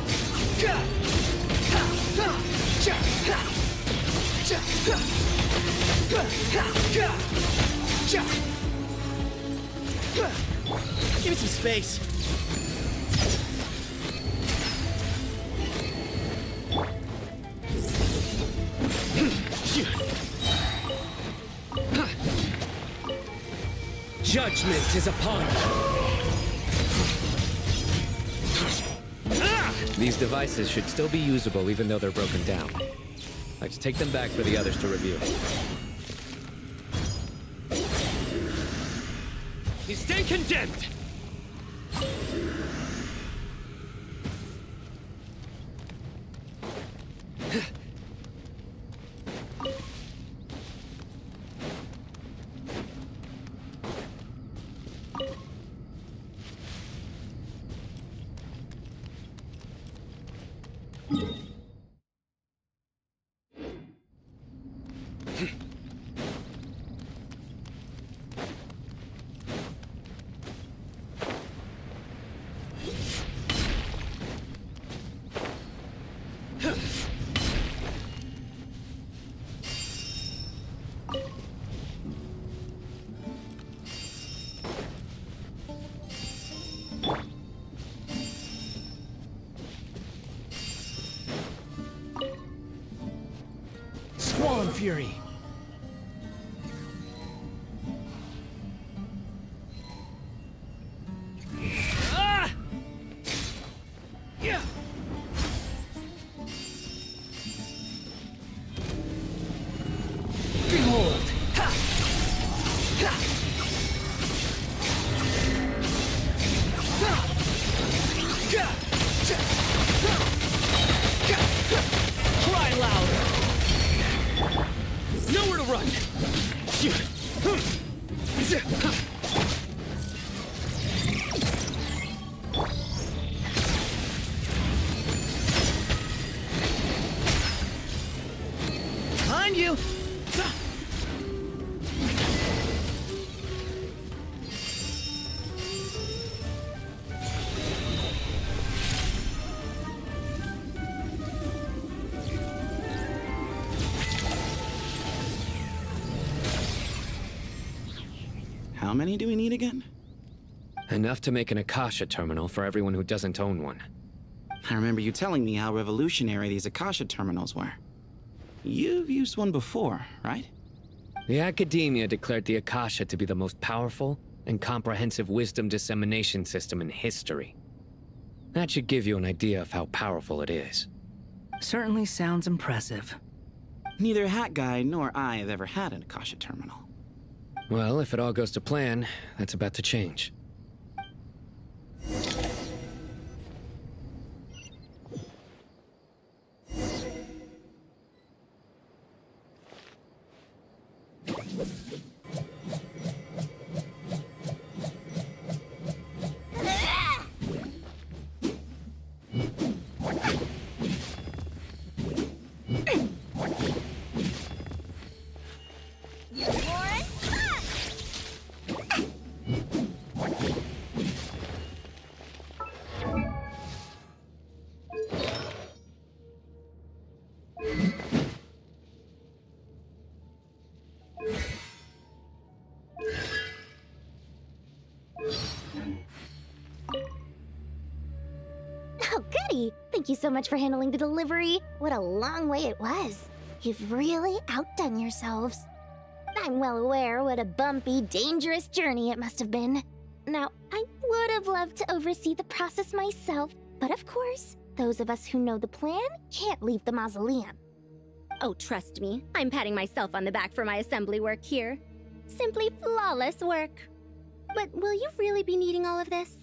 S19: Give me some space.
S14: Judgment is upon you. These devices should still be usable even though they're broken down. Let's take them back for the others to review. You stand condemned!
S17: Squall and Fury! Behold! Cry louder! Nowhere to run! Behind you!
S19: How many do we need again?
S14: Enough to make an Akasha terminal for everyone who doesn't own one.
S19: I remember you telling me how revolutionary these Akasha terminals were. You've used one before, right?
S14: The academia declared the Akasha to be the most powerful and comprehensive wisdom dissemination system in history. That should give you an idea of how powerful it is.
S17: Certainly sounds impressive.
S19: Neither Hat Guy nor I have ever had an Akasha terminal.
S14: Well, if it all goes to plan, that's about to change.
S2: already. Thank you so much for handling the delivery. What a long way it was. You've really outdone yourselves. I'm well aware what a bumpy, dangerous journey it must have been. Now, I would have loved to oversee the process myself, but of course, those of us who know the plan can't leave the mausoleum.
S8: Oh, trust me, I'm patting myself on the back for my assembly work here. Simply flawless work. But will you really be needing all of this?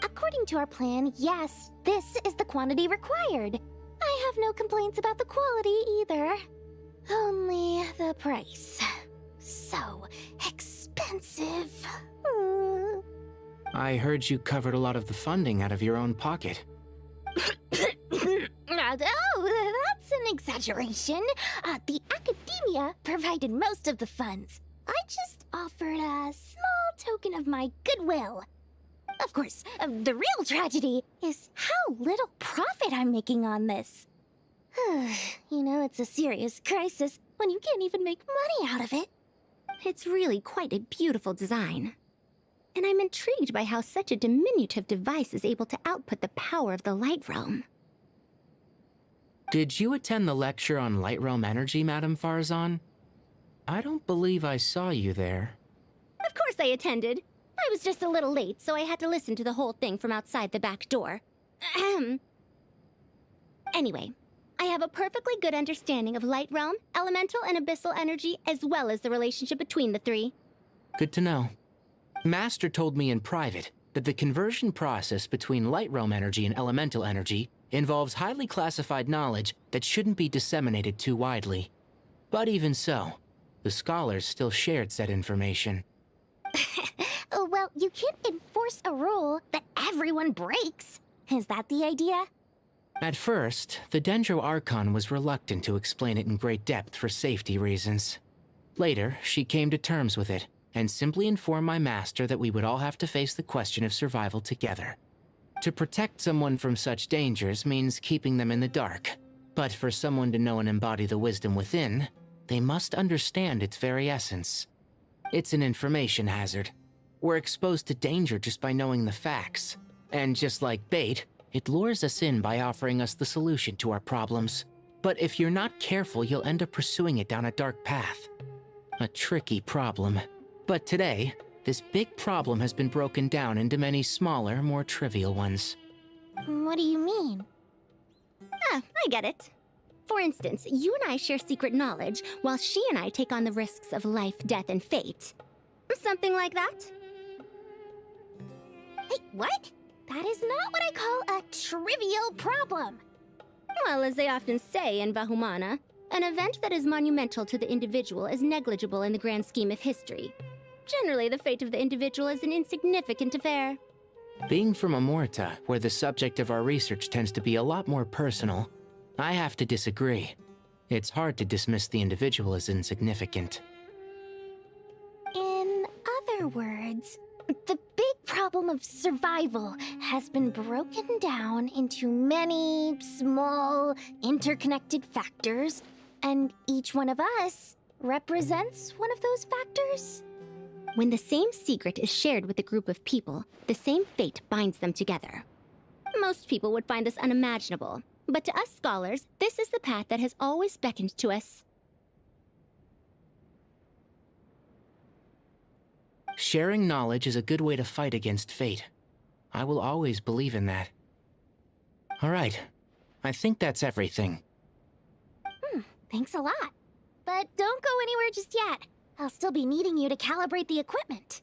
S2: According to our plan, yes, this is the quantity required. I have no complaints about the quality either. Only the price. So expensive.
S10: I heard you covered a lot of the funding out of your own pocket.
S2: Oh, that's an exaggeration. The academia provided most of the funds. I just offered a small token of my goodwill. Of course, the real tragedy is how little profit I'm making on this. You know, it's a serious crisis when you can't even make money out of it.
S8: It's really quite a beautiful design. And I'm intrigued by how such a diminutive device is able to output the power of the Light Realm.
S10: Did you attend the lecture on Light Realm energy, Madame Farzan? I don't believe I saw you there.
S8: Of course I attended. I was just a little late, so I had to listen to the whole thing from outside the back door. Ahem. Anyway, I have a perfectly good understanding of Light Realm, elemental and abyssal energy, as well as the relationship between the three.
S10: Good to know. Master told me in private that the conversion process between Light Realm energy and elemental energy involves highly classified knowledge that shouldn't be disseminated too widely. But even so, the scholars still shared said information.
S2: Well, you can't enforce a rule that everyone breaks. Is that the idea?
S10: At first, the Dendro Archon was reluctant to explain it in great depth for safety reasons. Later, she came to terms with it, and simply informed my master that we would all have to face the question of survival together. To protect someone from such dangers means keeping them in the dark, but for someone to know and embody the wisdom within, they must understand its very essence. It's an information hazard. We're exposed to danger just by knowing the facts, and just like bait, it lures us in by offering us the solution to our problems. But if you're not careful, you'll end up pursuing it down a dark path. A tricky problem. But today, this big problem has been broken down into many smaller, more trivial ones.
S2: What do you mean?
S8: Ah, I get it. For instance, you and I share secret knowledge, while she and I take on the risks of life, death, and fate. Something like that?
S2: Hey, what? That is not what I call a trivial problem.
S8: Well, as they often say in Vahumana, an event that is monumental to the individual is negligible in the grand scheme of history. Generally, the fate of the individual is an insignificant affair.
S10: Being from Amorta, where the subject of our research tends to be a lot more personal, I have to disagree. It's hard to dismiss the individual as insignificant.
S2: In other words, the big problem of survival has been broken down into many small, interconnected factors, and each one of us represents one of those factors.
S8: When the same secret is shared with a group of people, the same fate binds them together. Most people would find this unimaginable, but to us scholars, this is the path that has always beckoned to us.
S10: Sharing knowledge is a good way to fight against fate. I will always believe in that. All right, I think that's everything.
S2: Thanks a lot. But don't go anywhere just yet. I'll still be needing you to calibrate the equipment.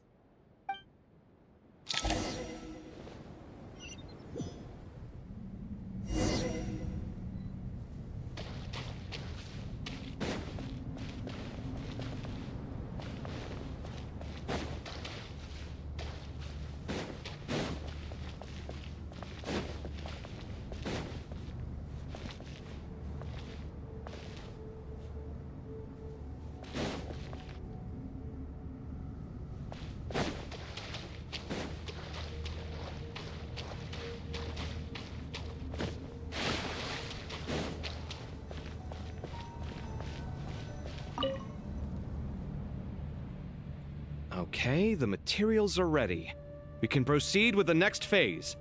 S3: Okay, the materials are ready. We can proceed with the next phase.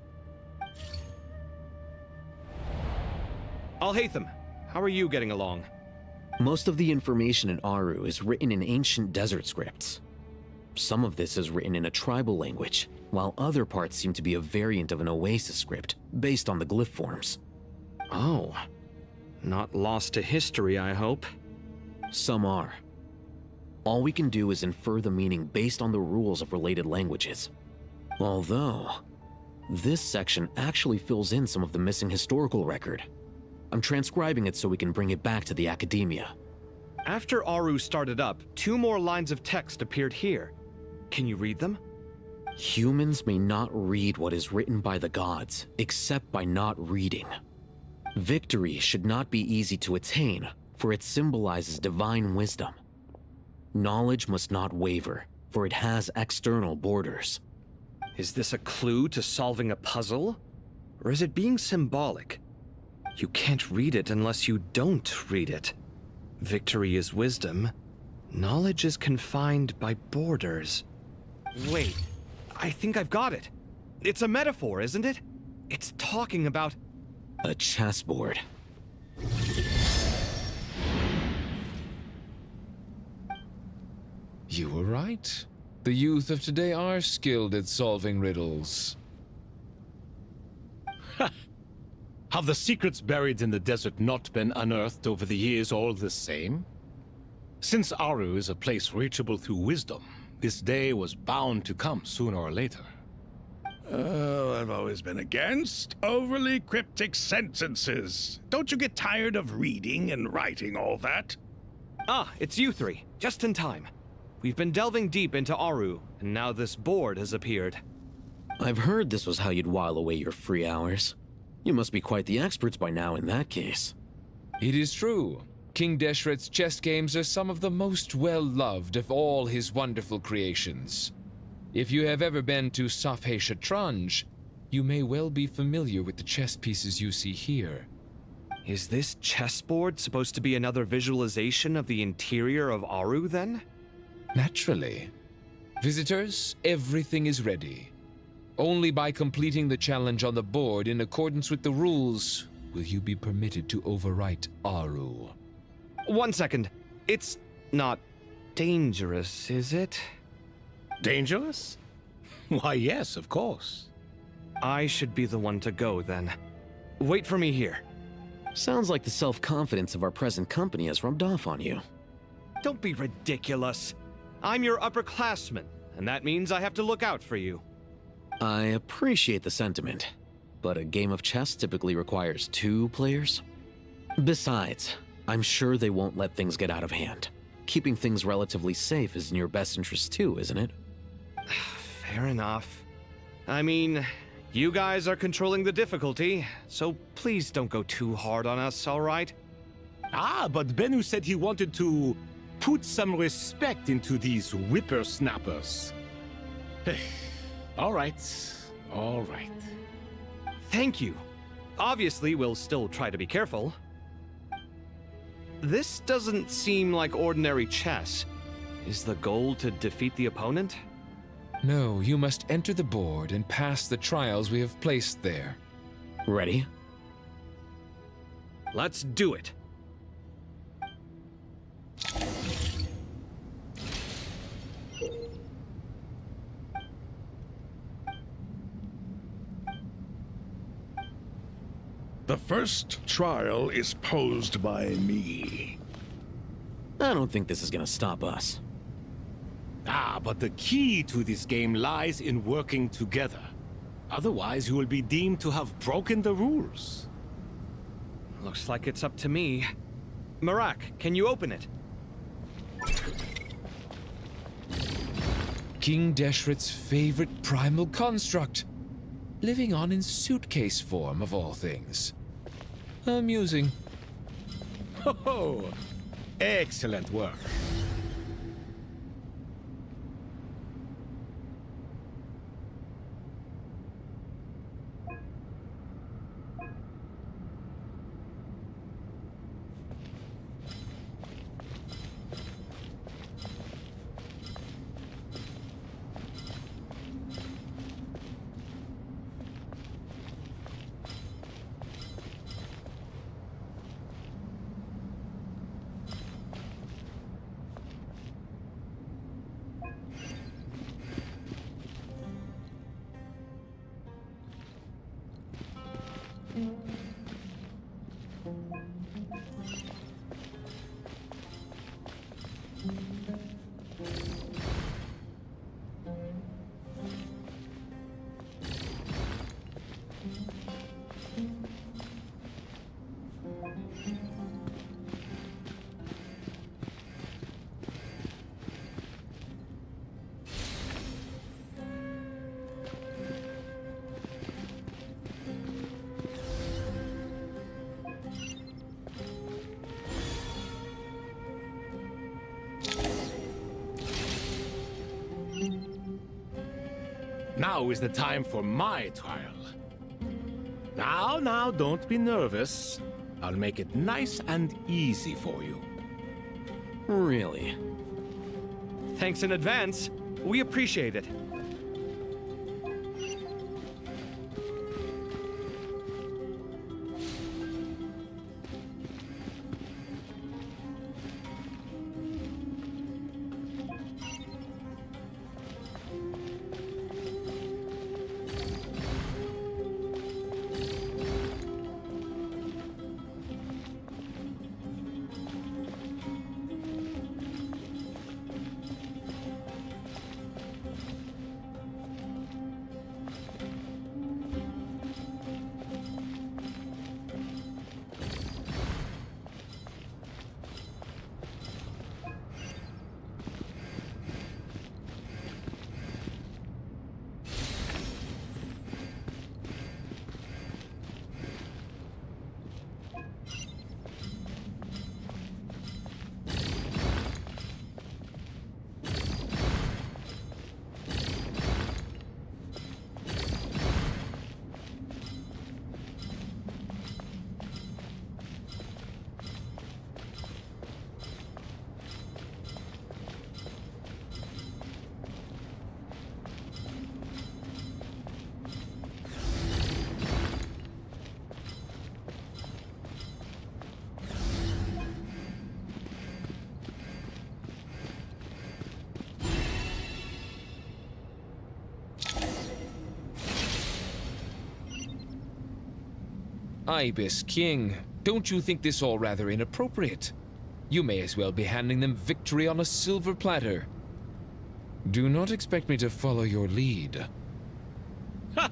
S3: Alhaitham, how are you getting along?
S4: Most of the information in Aru is written in ancient desert scripts. Some of this is written in a tribal language, while other parts seem to be a variant of an Oasis script, based on the glyph forms.
S3: Oh. Not lost to history, I hope.
S4: Some are. All we can do is infer the meaning based on the rules of related languages. Although, this section actually fills in some of the missing historical record. I'm transcribing it so we can bring it back to the academia.
S3: After Aru started up, 2 more lines of text appeared here. Can you read them?
S4: Humans may not read what is written by the gods, except by not reading. Victory should not be easy to attain, for it symbolizes divine wisdom. Knowledge must not waver, for it has external borders.
S3: Is this a clue to solving a puzzle? Or is it being symbolic? You can't read it unless you don't read it. Victory is wisdom. Knowledge is confined by borders. Wait, I think I've got it. It's a metaphor, isn't it? It's talking about...
S4: a chessboard.
S7: You were right. The youth of today are skilled at solving riddles.
S6: Have the secrets buried in the desert not been unearthed over the years all the same? Since Aru is a place reachable through wisdom, this day was bound to come sooner or later.
S5: Oh, I've always been against overly cryptic sentences. Don't you get tired of reading and writing all that?
S3: Ah, it's you 3. Just in time. We've been delving deep into Aru, and now this board has appeared.
S4: I've heard this was how you'd while away your free hours. You must be quite the experts by now in that case.
S7: It is true. King Deshret's chess games are some of the most well-loved of all his wonderful creations. If you have ever been to Safhe Shatranj, you may well be familiar with the chess pieces you see here.
S3: Is this chessboard supposed to be another visualization of the interior of Aru, then?
S7: Naturally. Visitors, everything is ready. Only by completing the challenge on the board in accordance with the rules will you be permitted to overwrite Aru.
S3: 1 second. It's not dangerous, is it?
S6: Dangerous? Why, yes, of course.
S3: I should be the one to go, then. Wait for me here.
S4: Sounds like the self-confidence of our present company has rubbed off on you.
S3: Don't be ridiculous. I'm your upperclassman, and that means I have to look out for you.
S4: I appreciate the sentiment, but a game of chess typically requires 2 players. Besides, I'm sure they won't let things get out of hand. Keeping things relatively safe is in your best interest too, isn't it?
S3: Fair enough. I mean, you guys are controlling the difficulty, so please don't go too hard on us, all right?
S6: Ah, but Bennu said he wanted to put some respect into these whippersnappers. All right.
S3: Thank you. Obviously, we'll still try to be careful. This doesn't seem like ordinary chess. Is the goal to defeat the opponent?
S7: No, you must enter the board and pass the trials we have placed there.
S4: Ready?
S3: Let's do it.
S5: The first trial is posed by me.
S4: I don't think this is gonna stop us.
S6: Ah, but the key to this game lies in working together. Otherwise, you will be deemed to have broken the rules.
S3: Looks like it's up to me. Marak, can you open it?
S7: King Deshret's favorite primal construct. Living on in suitcase form, of all things. Amusing.
S6: Ho-ho! Excellent work. Now is the time for my trial. Now, don't be nervous. I'll make it nice and easy for you.
S4: Really?
S3: Thanks in advance. We appreciate it.
S7: Ibis King, don't you think this all rather inappropriate? You may as well be handing them victory on a silver platter. Do not expect me to follow your lead.
S6: Ha!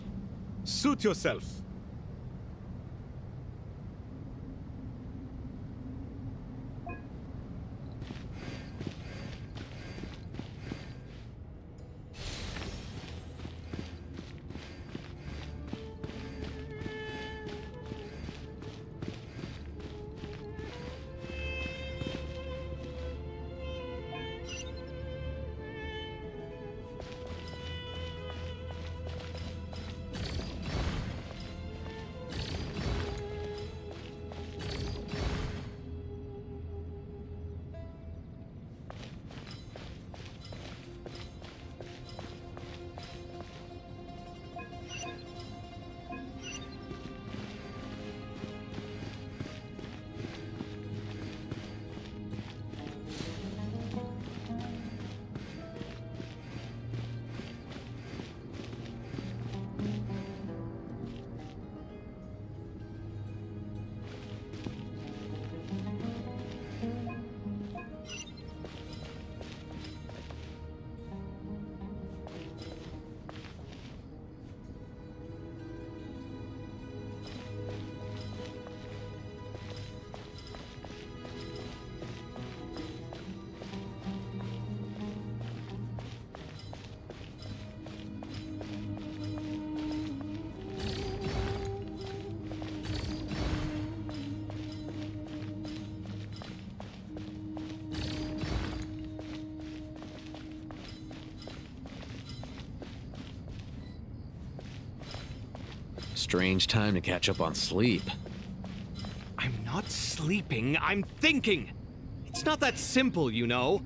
S6: Suit yourself.
S4: Strange time to catch up on sleep.
S3: I'm not sleeping, I'm thinking! It's not that simple, you know.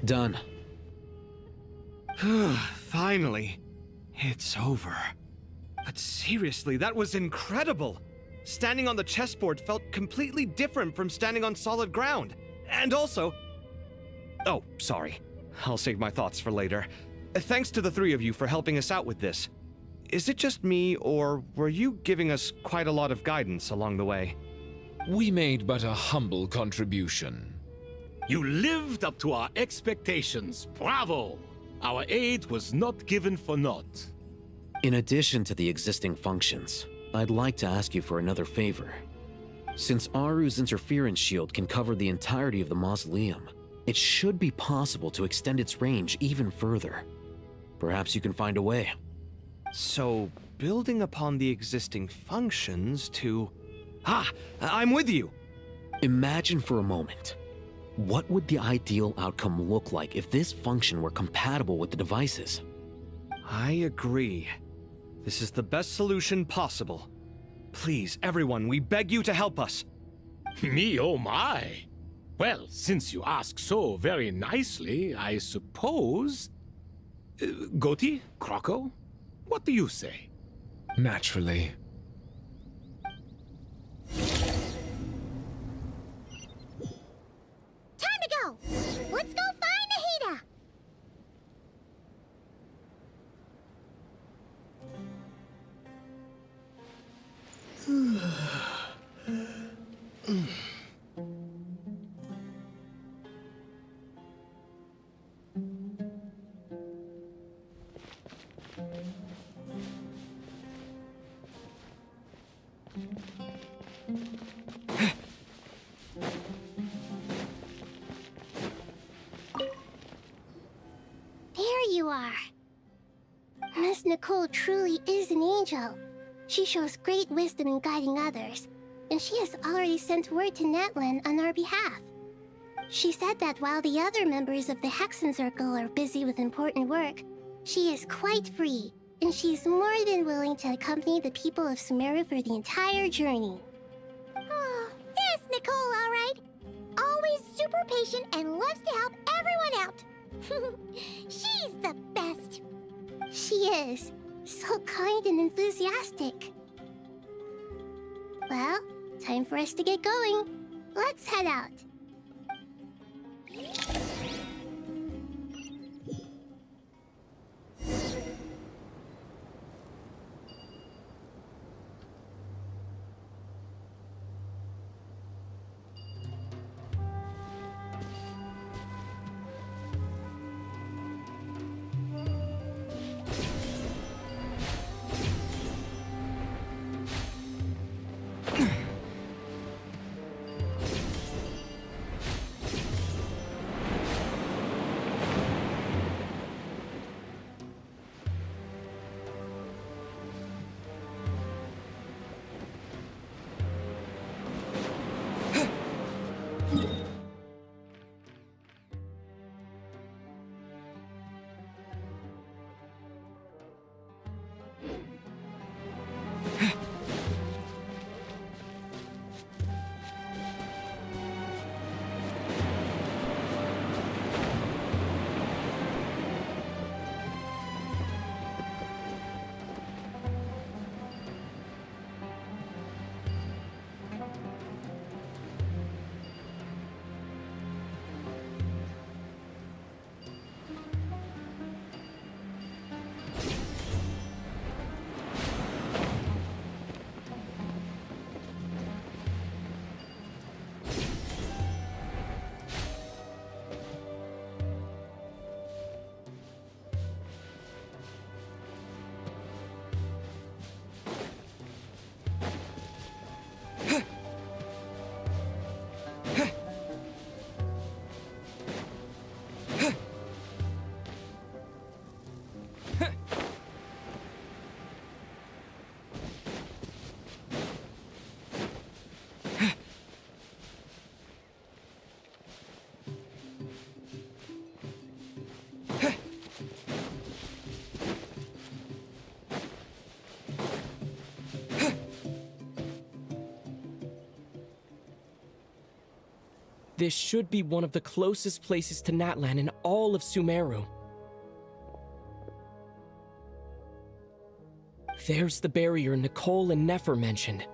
S4: Done.
S3: Finally. It's over. But seriously, that was incredible! Standing on the chessboard felt completely different from standing on solid ground. And also... Oh, sorry. I'll save my thoughts for later. Thanks to the three of you for helping us out with this. Is it just me, or were you giving us quite a lot of guidance along the way?
S7: We made but a humble contribution.
S6: You lived up to our expectations. Bravo! Our aid was not given for naught.
S4: In addition to the existing functions, I'd like to ask you for another favor. Since Aru's interference shield can cover the entirety of the mausoleum, it should be possible to extend its range even further. Perhaps you can find a way.
S3: So, building upon the existing functions to... I'm with you!
S4: Imagine for a moment. What would the ideal outcome look like if this function were compatible with the devices?
S3: I agree. This is the best solution possible. Please, everyone, we beg you to help us.
S6: Me, oh my! Well, since you ask so very nicely, I suppose... Goti? Kroko? What do you say?
S7: Naturally.
S2: Time to go! Let's go find Nahida! There you are. Miss Nicole truly is an angel. She shows great wisdom in guiding others, and she has already sent word to Natlan on our behalf. She said that while the other members of the Hexen Circle are busy with important work, she is quite free, and she's more than willing to accompany the people of Sumeru for the entire journey. Oh, there's Nicole, all right. Always super patient and loves to help everyone out. She's the best. She is. So kind and enthusiastic. Well, time for us to get going. Let's head out.
S11: This should be one of the closest places to Natlan in all all of Sumeru. There's the barrier Nicole and Nefer mentioned.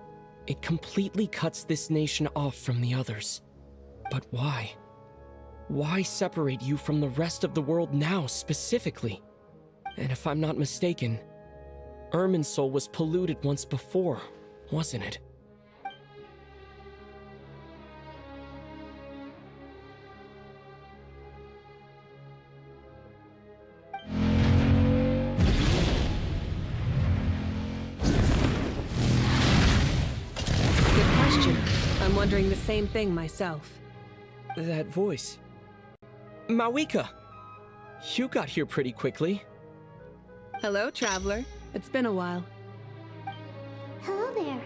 S11: It completely cuts this nation off from the others. But why? Why separate you from the rest of the world now, specifically? And if I'm not mistaken, Irminsul was polluted once before, wasn't it?
S9: Good question. I'm wondering the same thing myself.
S11: That voice. Mawika! You got here pretty quickly.
S9: Hello, traveler. It's been a while.
S2: Hello there.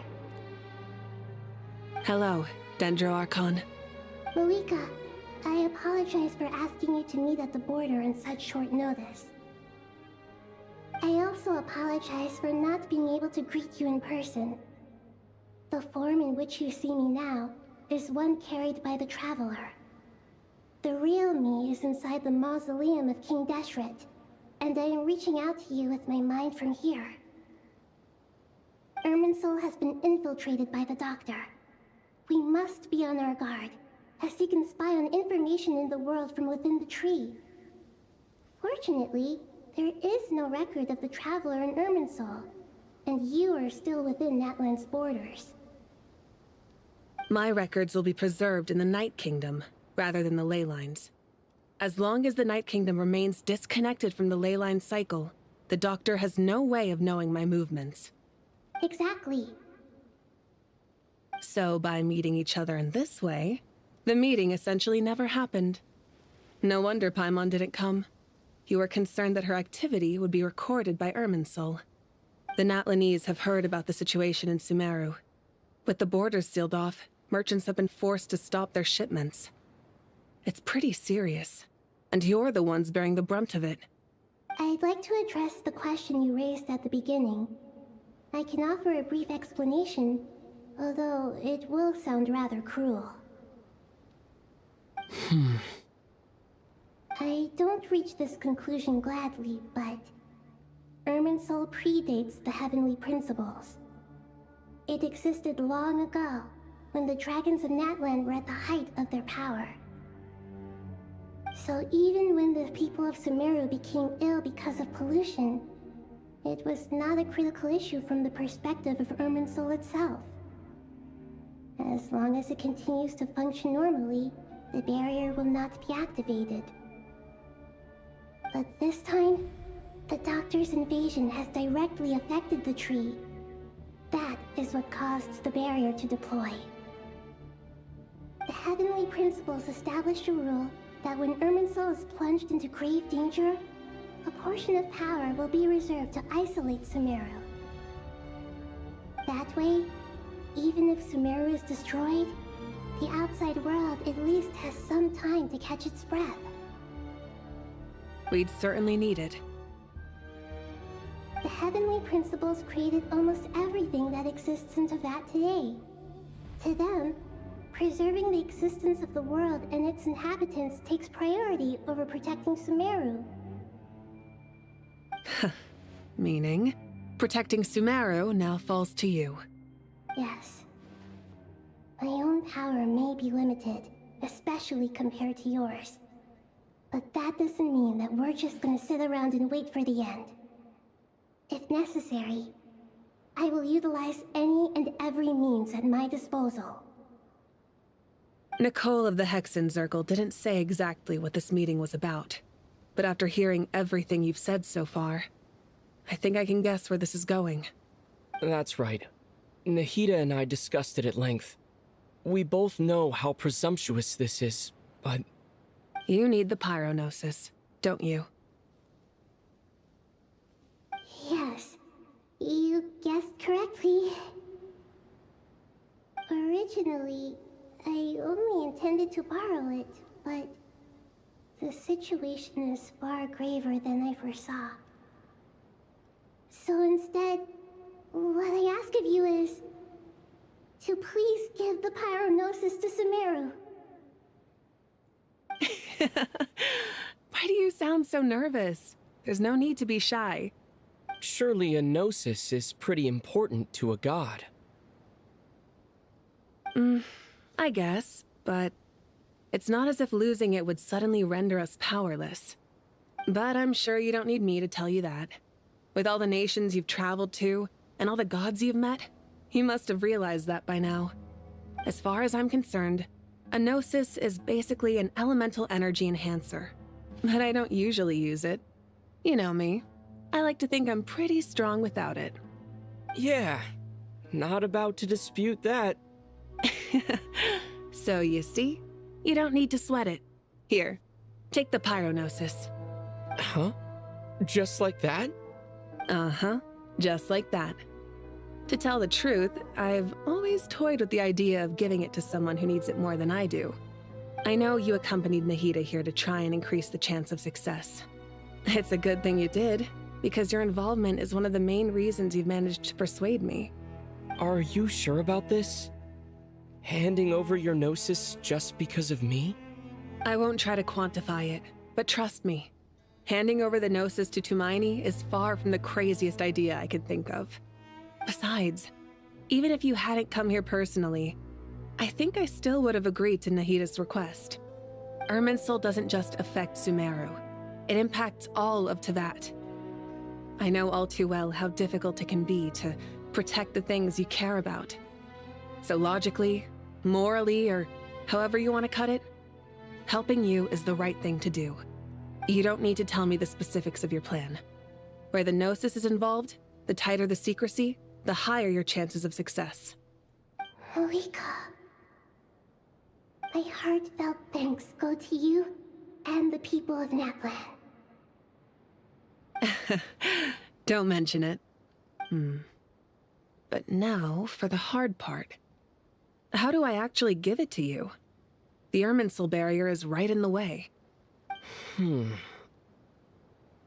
S9: Hello, Dendro Archon.
S2: Malika, I apologize for asking you to meet at the border on such short notice. I also apologize for not being able to greet you in person. The form in which you see me now is one carried by the Traveler. The real me is inside the mausoleum of King Deshret, and I am reaching out to you with my mind from here. Irminsul has been infiltrated by the Doctor. We must be on our guard, as he can spy on information in the world from within the tree. Fortunately, there is no record of the Traveler in Irminsul, and you are still within Natlan's borders.
S9: My records will be preserved in the Night Kingdom, rather than the ley lines. As long as the Night Kingdom remains disconnected from the ley line cycle, the Doctor has no way of knowing my movements.
S2: Exactly.
S9: So by meeting each other in this way, the meeting essentially never happened. No wonder Paimon didn't come. You were concerned that her activity would be recorded by Irminsul. The Natlanese have heard about the situation in Sumeru. With the borders sealed off, merchants have been forced to stop their shipments. It's pretty serious, and you're the ones bearing the brunt of it.
S2: I'd like to address the question you raised at the beginning. I can offer a brief explanation, although it will sound rather cruel. I don't reach this conclusion gladly, but Irminsul predates the Heavenly Principles. It existed long ago, when the dragons of Natlan were at the height of their power. So even when the people of Sumeru became ill because of pollution, it was not a critical issue from the perspective of Irminsul itself. As long as it continues to function normally, the barrier will not be activated. But this time, the Doctor's invasion has directly affected the tree. That is what caused the barrier to deploy. The Heavenly Principles established a rule that when Irminsul is plunged into grave danger, a portion of power will be reserved to isolate Sumeru. That way, even if Sumeru is destroyed, the outside world at least has some time to catch its breath.
S9: We'd certainly need it.
S2: The Heavenly Principles created almost everything that exists in Teyvat today. To them, preserving the existence of the world and its inhabitants takes priority over protecting Sumeru.
S9: Meaning, protecting Sumeru now falls to you.
S2: Yes. My own power may be limited, especially compared to yours. But that doesn't mean that we're just gonna sit around and wait for the end. If necessary, I will utilize any and every means at my disposal.
S9: Nicole of the Hexen Circle didn't say exactly what this meeting was about. But after hearing everything you've said so far, I think I can guess where this is going.
S11: That's right. Nahida and I discussed it at length. We both know how presumptuous this is, but...
S9: You need the pyronosis, don't you?
S2: Yes, you guessed correctly. Originally, I only intended to borrow it, but the situation is far graver than I foresaw. So instead, what I ask of you is to please give the pyronosis to Sumeru.
S9: Why do you sound so nervous? There's no need to be shy.
S11: Surely a gnosis is pretty important to a god.
S9: I guess, but it's not as if losing it would suddenly render us powerless. But I'm sure you don't need me to tell you that. With all the nations you've traveled to, and all the gods you've met, you must have realized that by now. As far as I'm concerned, a gnosis is basically an elemental energy enhancer. But I don't usually use it. You know me. I like to think I'm pretty strong without it.
S11: Yeah, not about to dispute that.
S9: So you see, you don't need to sweat it. Here, take the pyronosis.
S11: Huh? Just like that?
S9: Uh-huh, just like that. To tell the truth, I've always toyed with the idea of giving it to someone who needs it more than I do. I know you accompanied Nahida here to try and increase the chance of success. It's a good thing you did, because your involvement is one of the main reasons you've managed to persuade me.
S11: Are you sure about this? Handing over your gnosis just because of me?
S9: I won't try to quantify it, but trust me. Handing over the gnosis to Tumaini is far from the craziest idea I could think of. Besides, even if you hadn't come here personally, I think I still would have agreed to Nahida's request. Irminsul doesn't just affect Sumeru. It impacts all of Teyvat. I know all too well how difficult it can be to protect the things you care about. So logically, morally, or however you want to cut it, helping you is the right thing to do. You don't need to tell me the specifics of your plan. Where the gnosis is involved, the tighter the secrecy, the higher your chances of success.
S2: Malika, my heartfelt thanks go to you and the people of Natlan.
S9: Don't mention it. But now for the hard part. How do I actually give it to you? The Irminsul barrier is right in the way.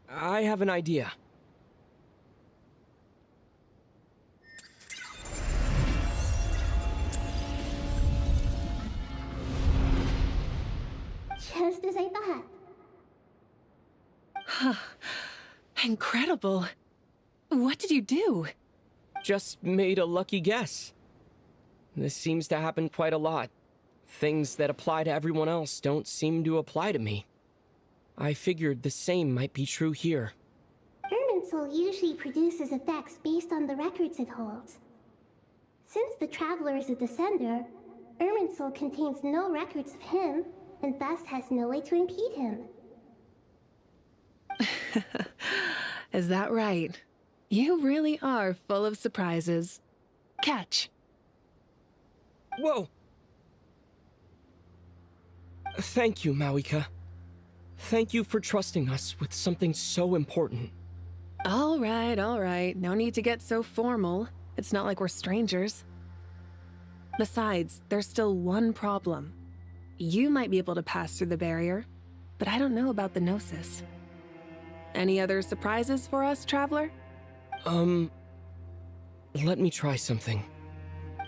S11: I have an idea.
S2: Just as I thought.
S9: Incredible. What did you do?
S11: Just made a lucky guess. This seems to happen quite a lot. Things that apply to everyone else don't seem to apply to me. I figured the same might be true here.
S2: Irminsul usually produces effects based on the records it holds. Since the Traveler is a Descender, Irminsul contains no records of him, and thus has no way to impede him.
S9: Is that right? You really are full of surprises. Catch.
S11: Whoa! Thank you, Mawika. Thank you for trusting us with something so important.
S9: All right. No need to get so formal. It's not like we're strangers. Besides, there's still one problem. You might be able to pass through the barrier, but I don't know about the Gnosis. Any other surprises for us, Traveler?
S11: Let me try something.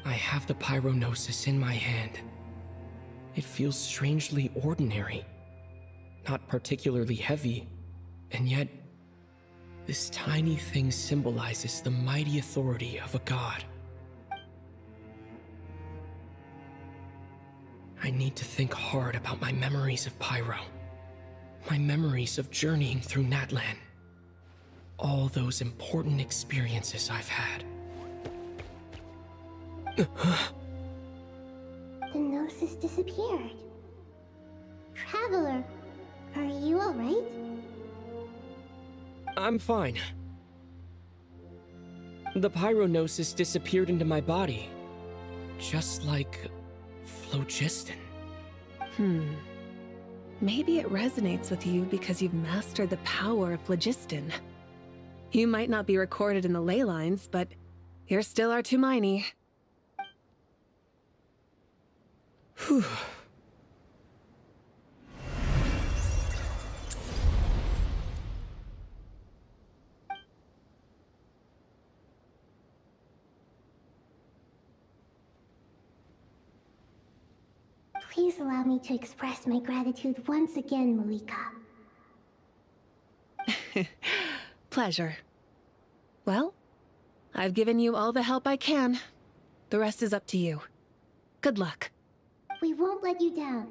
S11: I have the Pyronosis in my hand. It feels strangely ordinary. Not particularly heavy, and yet this tiny thing symbolizes the mighty authority of a god. I need to think hard about my memories of Pyro. My memories of journeying through Natlan. All those important experiences I've had.
S2: The Gnosis disappeared. Traveler, are you alright?
S11: I'm fine. The Pyronosis disappeared into my body. Just like phlogiston.
S9: Maybe it resonates with you because you've mastered the power of phlogiston. You might not be recorded in the ley lines, but you're still our Tumaini.
S11: Whew.
S2: Please allow me to express my gratitude once again, Malika.
S9: Pleasure. Well, I've given you all the help I can. The rest is up to you. Good luck.
S2: We won't let you down.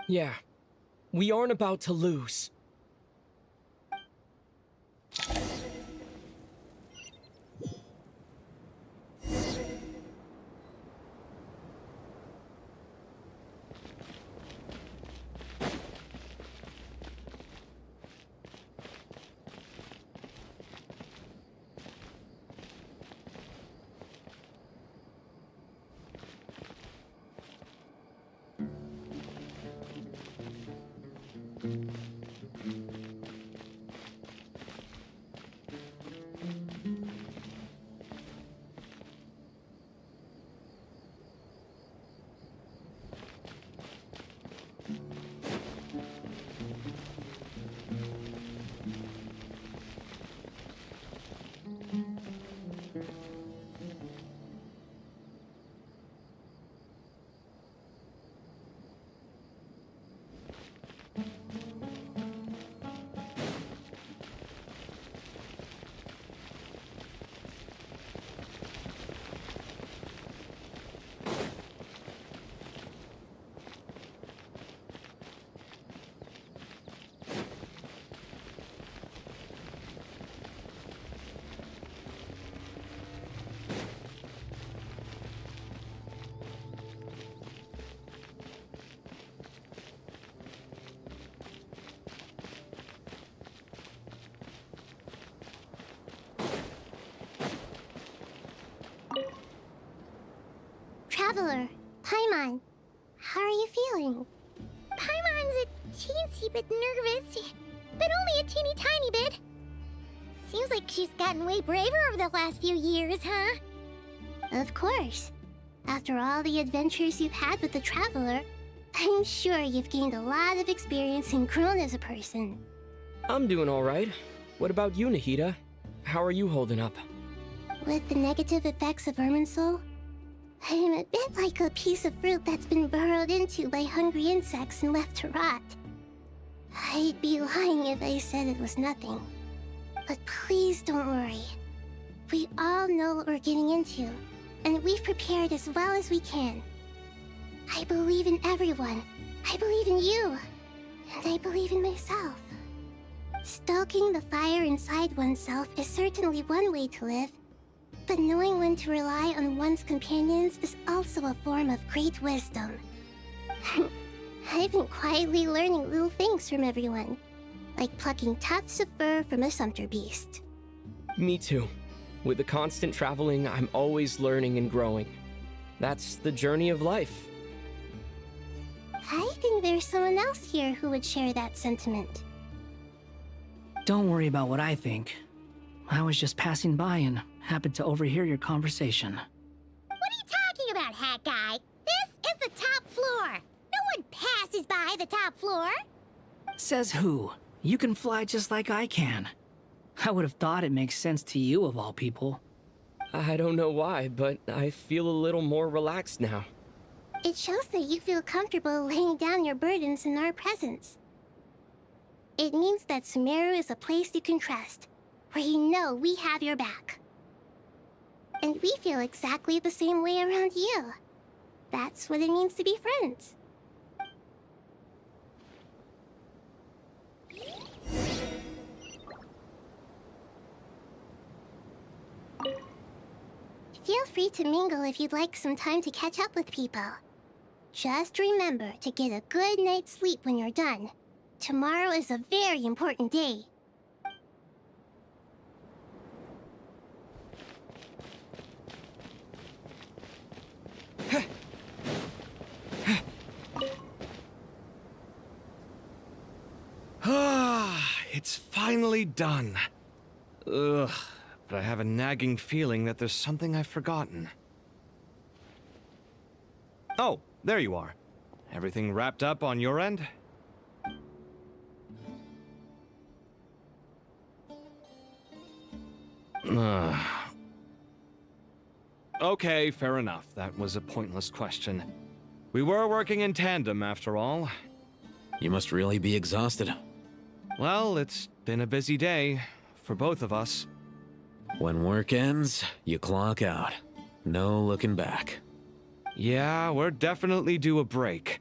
S11: Yeah, we aren't about to lose.
S2: Traveler, Paimon, how are you feeling? Paimon's a teensy bit nervous, but only a teeny tiny bit. Seems like she's gotten way braver over the last few years, huh? Of course. After all the adventures you've had with the Traveler, I'm sure you've gained a lot of experience and grown as a person.
S11: I'm doing all right. What about you, Nahida? How are you holding up?
S2: With the negative effects of Irminsul, I'm a bit like a piece of fruit that's been burrowed into by hungry insects and left to rot. I'd be lying if I said it was nothing. But please don't worry. We all know what we're getting into, and we've prepared as well as we can. I believe in everyone. I believe in you. And I believe in myself. Stoking the fire inside oneself is certainly one way to live. But knowing when to rely on one's companions is also a form of great wisdom. I've been quietly learning little things from everyone, like plucking tufts of fur from a sumpter beast.
S11: Me too. With the constant traveling, I'm always learning and growing. That's the journey of life.
S2: I think there's someone else here who would share that sentiment.
S17: Don't worry about what I think. I was just passing by and happened to overhear your conversation.
S2: What are you talking about, Hat Guy? This is the top floor. No one passes by the top floor.
S17: Says who? You can fly just like I can. I would have thought it makes sense to you of all people.
S11: I don't know why, but I feel a little more relaxed now.
S2: It shows that you feel comfortable laying down your burdens in our presence. It means that Sumeru is a place you can trust, where you know we have your back. And we feel exactly the same way around you. That's what it means to be friends. Feel free to mingle if you'd like some time to catch up with people. Just remember to get a good night's sleep when you're done. Tomorrow is a very important day.
S3: It's finally done. Ugh, but I have a nagging feeling that there's something I've forgotten. Oh, there you are. Everything wrapped up on your end? Okay, fair enough. That was a pointless question. We were working in tandem, after all.
S4: You must really be exhausted.
S3: Well, it's been a busy day for both of us.
S4: When work ends, you clock out. No looking back.
S3: Yeah, we're definitely due a break.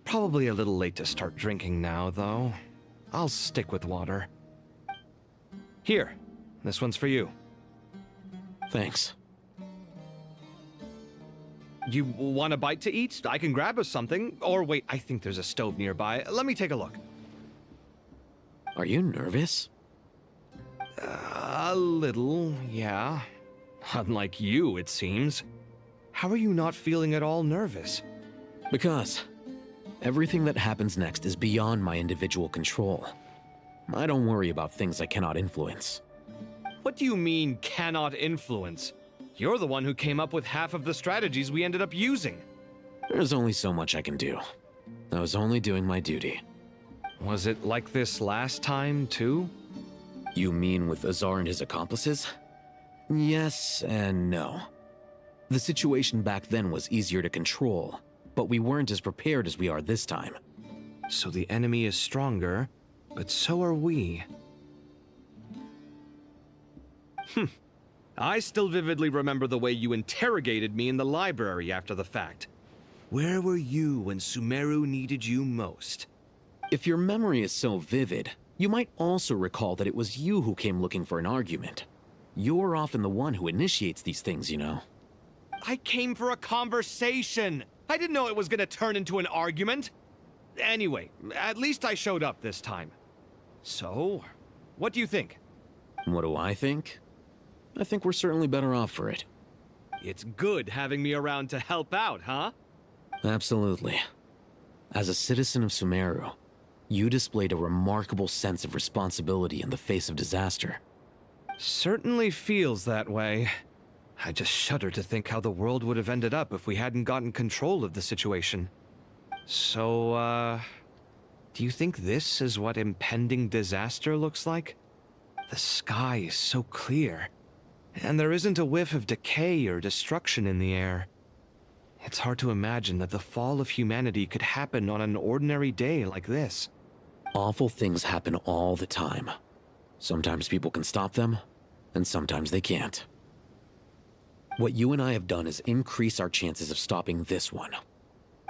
S3: Probably a little late to start drinking now, though. I'll stick with water. Here, this one's for you.
S4: Thanks.
S3: You want a bite to eat? I can grab us something. Or wait, I think there's a stove nearby. Let me take a look.
S4: Are you nervous?
S3: A little, yeah. Unlike you, it seems. How are you not feeling at all nervous?
S4: Because everything that happens next is beyond my individual control. I don't worry about things I cannot influence.
S3: What do you mean, cannot influence? You're the one who came up with half of the strategies we ended up using.
S4: There's only so much I can do. I was only doing my duty.
S3: Was it like this last time, too?
S4: You mean with Azar and his accomplices? Yes and no. The situation back then was easier to control, but we weren't as prepared as we are this time.
S3: So the enemy is stronger, but so are we. I still vividly remember the way you interrogated me in the library after the fact. Where were you when Sumeru needed you most?
S4: If your memory is so vivid, you might also recall that it was you who came looking for an argument. You're often the one who initiates these things, you know.
S3: I came for a conversation. I didn't know it was gonna turn into an argument. Anyway, at least I showed up this time. So, what do you think?
S4: What do I think? I think we're certainly better off for it.
S3: It's good having me around to help out, huh?
S4: Absolutely. As a citizen of Sumeru, you displayed a remarkable sense of responsibility in the face of disaster.
S3: Certainly feels that way. I just shudder to think how the world would have ended up if we hadn't gotten control of the situation. So, do you think this is what impending disaster looks like? The sky is so clear, and there isn't a whiff of decay or destruction in the air. It's hard to imagine that the fall of humanity could happen on an ordinary day like this.
S4: Awful things happen all the time. Sometimes people can stop them, and sometimes they can't. What you and I have done is increase our chances of stopping this one.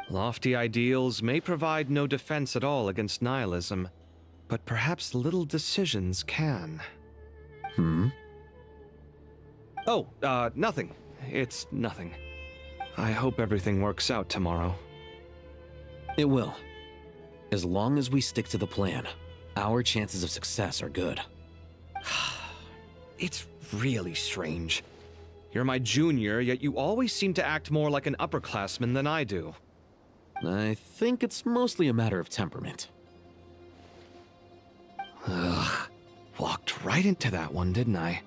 S3: Lofty ideals may provide no defense at all against nihilism, but perhaps little decisions can. Oh, nothing. It's nothing. I hope everything works out tomorrow.
S4: It will. As long as we stick to the plan, our chances of success are good.
S3: It's really strange. You're my junior, yet you always seem to act more like an upperclassman than I do.
S4: I think it's mostly a matter of temperament.
S3: Ugh. Walked right into that one, didn't I?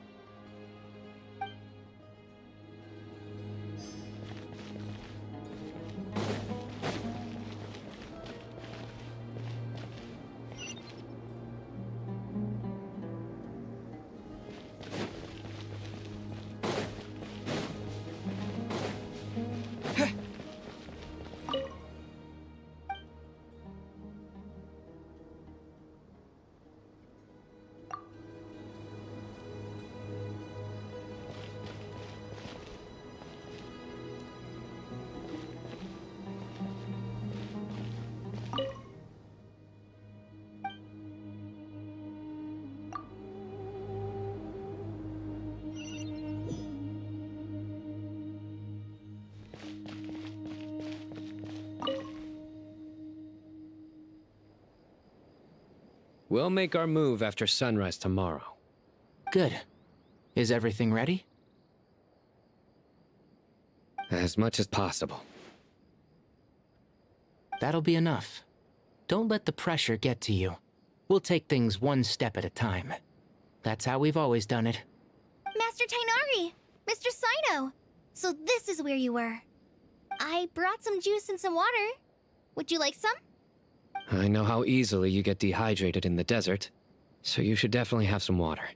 S14: We'll make our move after sunrise tomorrow.
S10: Good. Is everything ready?
S14: As much as possible.
S10: That'll be enough. Don't let the pressure get to you. We'll take things one step at a time. That's how we've always done it.
S1: Master Tainari! Mr. Sino! So this is where you were. I brought some juice and some water. Would you like some?
S14: I know how easily you get dehydrated in the desert, so you should definitely have some water.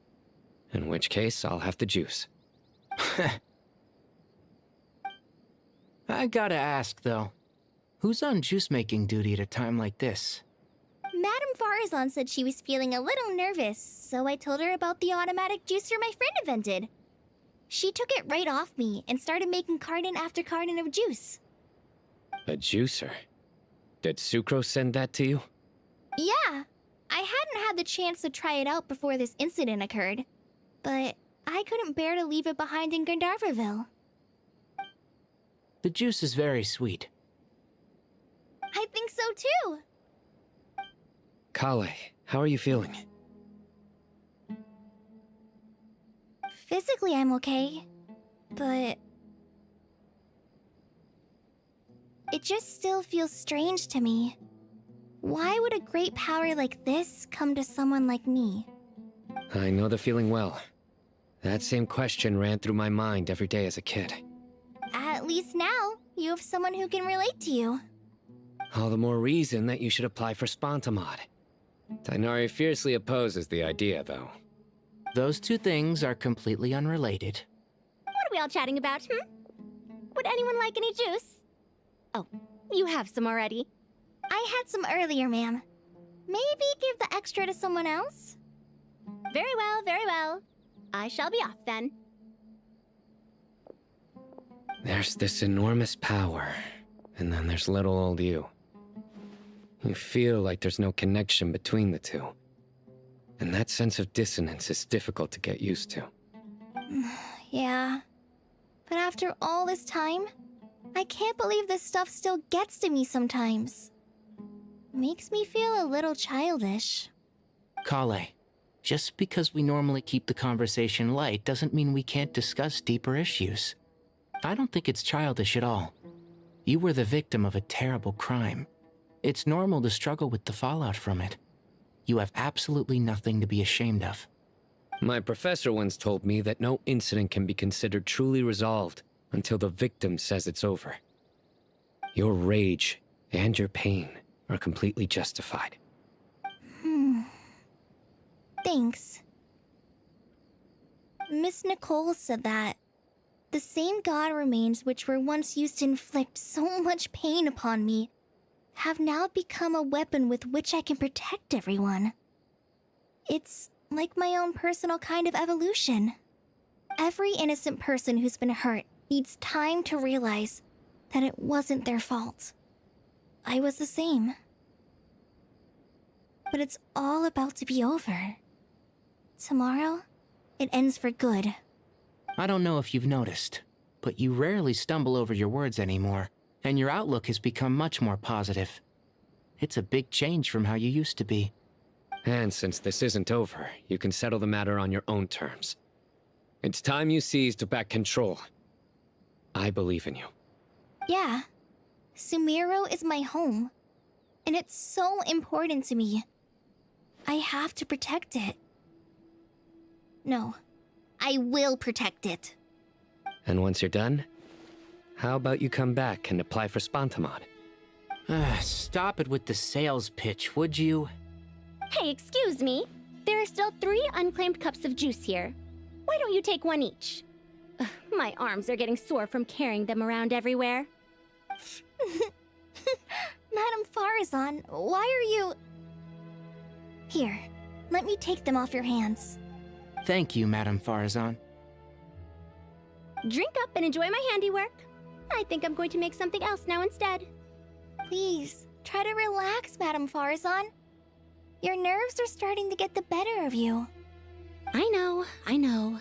S14: In which case, I'll have the juice.
S10: I gotta ask, though. Who's on juice-making duty at a time like this?
S1: Madame Farr Farazan said she was feeling a little nervous, so I told her about the automatic juicer my friend invented. She took it right off me and started making carton after carton of juice.
S14: A juicer? Did Sucrose send that to you?
S1: Yeah, I hadn't had the chance to try it out before this incident occurred, but I couldn't bear to leave it behind in Gandharvaville.
S10: The juice is very sweet.
S1: I think so too.
S14: Kale, how are you feeling?
S1: Physically, I'm okay, but it just still feels strange to me. Why would a great power like this come to someone like me?
S14: I know the feeling well. That same question ran through my mind every day as a kid.
S1: At least now, you have someone who can relate to you.
S14: All the more reason that you should apply for Spontamod. Tighnari fiercely opposes the idea, though.
S10: Those two things are completely unrelated.
S8: What are we all chatting about, Would anyone like any juice? Oh, you have some already.
S1: I had some earlier, ma'am. Maybe give the extra to someone else?
S8: Very well, very well. I shall be off then.
S14: There's this enormous power, and then there's little old you. You feel like there's no connection between the two. And that sense of dissonance is difficult to get used to.
S1: Yeah. But after all this time, I can't believe this stuff still gets to me sometimes. Makes me feel a little childish.
S10: Kale, just because we normally keep the conversation light doesn't mean we can't discuss deeper issues. I don't think it's childish at all. You were the victim of a terrible crime. It's normal to struggle with the fallout from it. You have absolutely nothing to be ashamed of.
S14: My professor once told me that no incident can be considered truly resolved until the victim says it's over. Your rage and your pain are completely justified.
S1: Thanks. Miss Nicole said that the same god remains which were once used to inflict so much pain upon me have now become a weapon with which I can protect everyone. It's like my own personal kind of evolution. Every innocent person who's been hurt needs time to realize that it wasn't their fault. I was the same. But it's all about to be over. Tomorrow, it ends for good.
S10: I don't know if you've noticed, but you rarely stumble over your words anymore, and your outlook has become much more positive. It's a big change from how you used to be.
S14: And since this isn't over, you can settle the matter on your own terms. It's time you seized back control. I believe in you.
S1: Yeah. Sumeru is my home. And it's so important to me. I have to protect it. No. I will protect it.
S14: And once you're done, how about you come back and apply for Spontamod?
S10: Stop it with the sales pitch, would you?
S8: Hey, excuse me. There are still 3 unclaimed cups of juice here. Why don't you take one each? Ugh, my arms are getting sore from carrying them around everywhere.
S1: Madame Farazan, why are you... Here, let me take them off your hands.
S10: Thank you, Madame Farazan.
S8: Drink up and enjoy my handiwork. I think I'm going to make something else now instead.
S1: Please, try to relax, Madame Farazan. Your nerves are starting to get the better of you.
S8: I know, I know.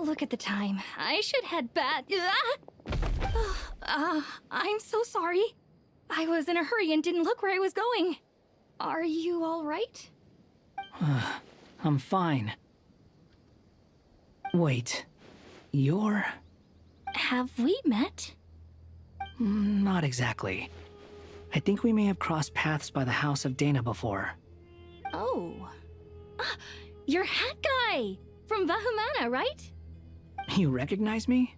S12: Look at the time. I should head back. I'm so sorry. I was in a hurry and didn't look where I was going. Are you all right?
S17: I'm fine. Wait, you're...
S12: Have we met?
S17: Not exactly. I think we may have crossed paths by the house of Dana before.
S12: Oh. Ah, you're Hat Guy! From Vahumana, right?
S17: You recognize me?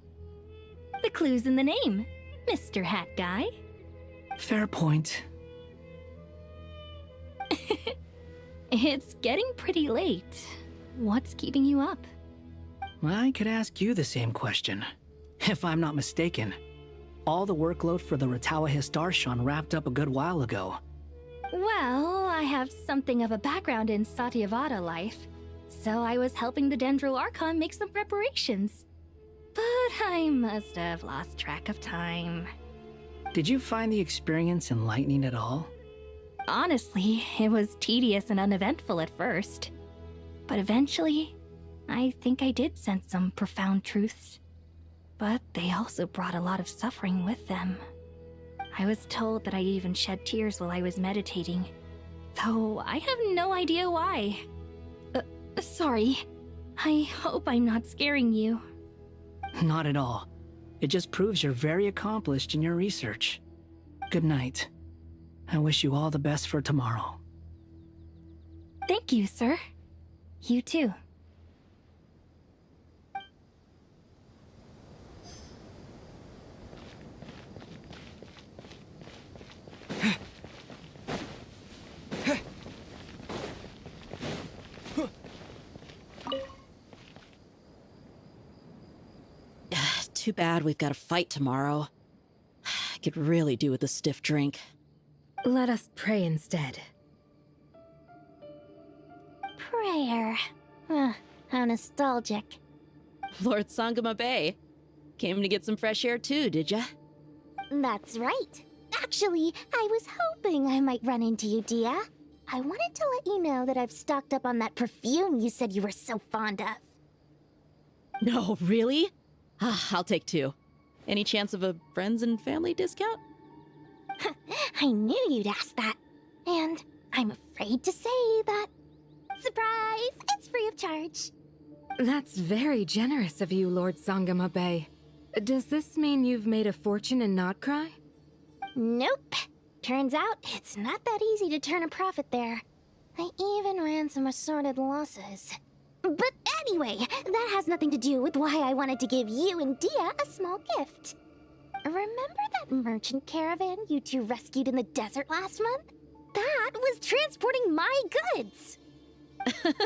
S12: The clue's in the name. Mr. Hat Guy.
S17: Fair point.
S12: It's getting pretty late. What's keeping you up?
S17: I could ask you the same question. If I'm not mistaken, all the workload for the Ratawa Histarshan wrapped up a good while ago.
S12: Well, I have something of a background in Satyavada life, so I was helping the Dendro Archon make some preparations. But I must have lost track of time.
S17: Did you find the experience enlightening at all?
S12: Honestly, it was tedious and uneventful at first. But eventually, I think I did sense some profound truths. But they also brought a lot of suffering with them. I was told that I even shed tears while I was meditating, though I have no idea why. Sorry. I hope I'm not scaring you.
S17: Not at all. It just proves you're very accomplished in your research. Good night. I wish you all the best for tomorrow.
S12: Thank you, sir. You too.
S21: Too bad we've got a fight tomorrow. I could really do with a stiff drink.
S18: Let us pray instead.
S2: Prayer. How nostalgic.
S21: Lord Sangama Bay. Came to get some fresh air too, did ya?
S2: That's right. Actually, I was hoping I might run into you, Dia. I wanted to let you know that I've stocked up on that perfume you said you were so fond of.
S21: No, really? I'll take 2. Any chance of a friends and family discount?
S2: I knew you'd ask that. And I'm afraid to say that... Surprise! It's free of charge.
S18: That's very generous of you, Lord Sangama Bay. Does this mean you've made a fortune in Notcry?
S2: Nope. Turns out it's not that easy to turn a profit there. I even ran some assorted losses. But anyway, that has nothing to do with why I wanted to give you and Dia a small gift. Remember that merchant caravan you two rescued in the desert last month? That was transporting my goods!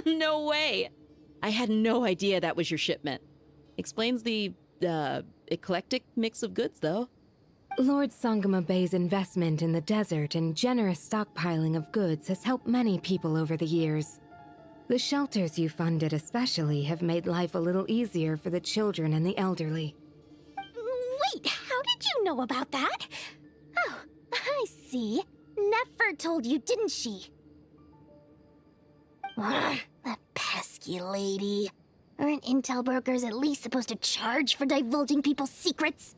S21: No way! I had no idea that was your shipment. Explains the, eclectic mix of goods, though.
S18: Lord Sangama Bay's investment in the desert and generous stockpiling of goods has helped many people over the years. The shelters you funded especially have made life a little easier for the children and the elderly.
S2: Wait, how did you know about that? Oh, I see. Nefer told you, didn't she? That pesky lady. Aren't intel brokers at least supposed to charge for divulging people's secrets?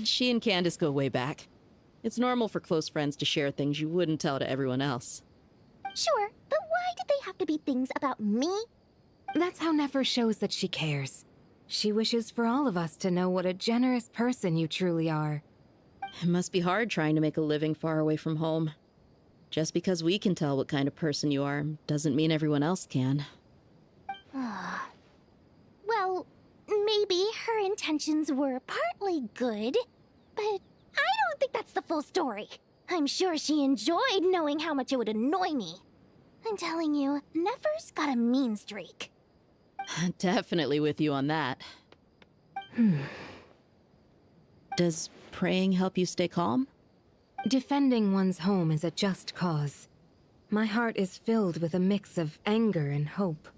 S21: She and Candace go way back. It's normal for close friends to share things you wouldn't tell to everyone else.
S2: Sure, but why did they have to be things about me?
S18: That's how Nefer shows that she cares. She wishes for all of us to know what a generous person you truly are.
S21: It must be hard trying to make a living far away from home. Just because we can tell what kind of person you are doesn't mean everyone else can.
S2: Well, maybe her intentions were partly good, but I don't think that's the full story. I'm sure she enjoyed knowing how much it would annoy me. I'm telling you, Nefer's got a mean streak.
S21: Definitely with you on that. Does praying help you stay calm?
S18: Defending one's home is a just cause. My heart is filled with a mix of anger and hope.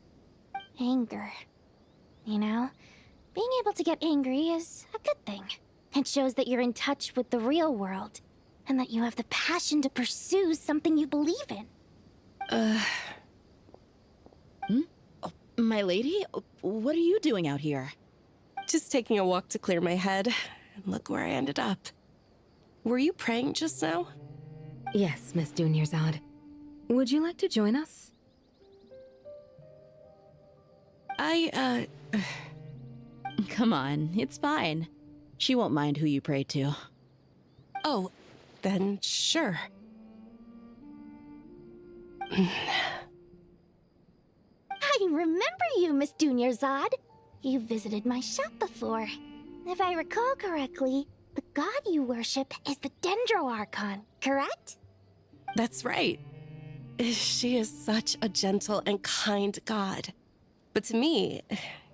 S2: Anger. You know, being able to get angry is a good thing. It shows that you're in touch with the real world, and that you have the passion to pursue something you believe in.
S21: Oh, My lady, what are you doing out here?
S16: Just taking a walk to clear my head. And look where I ended up. Were you praying just now?
S22: Yes, Miss Dunyarzad. Would you like to join us?
S21: Come on, it's fine. She won't mind who you pray to.
S16: Oh, then sure.
S2: I remember you, Miss Dunyarzad. You visited my shop before. If I recall correctly, the god you worship is the Dendro Archon, correct?
S16: That's right. She is such a gentle and kind god. But to me,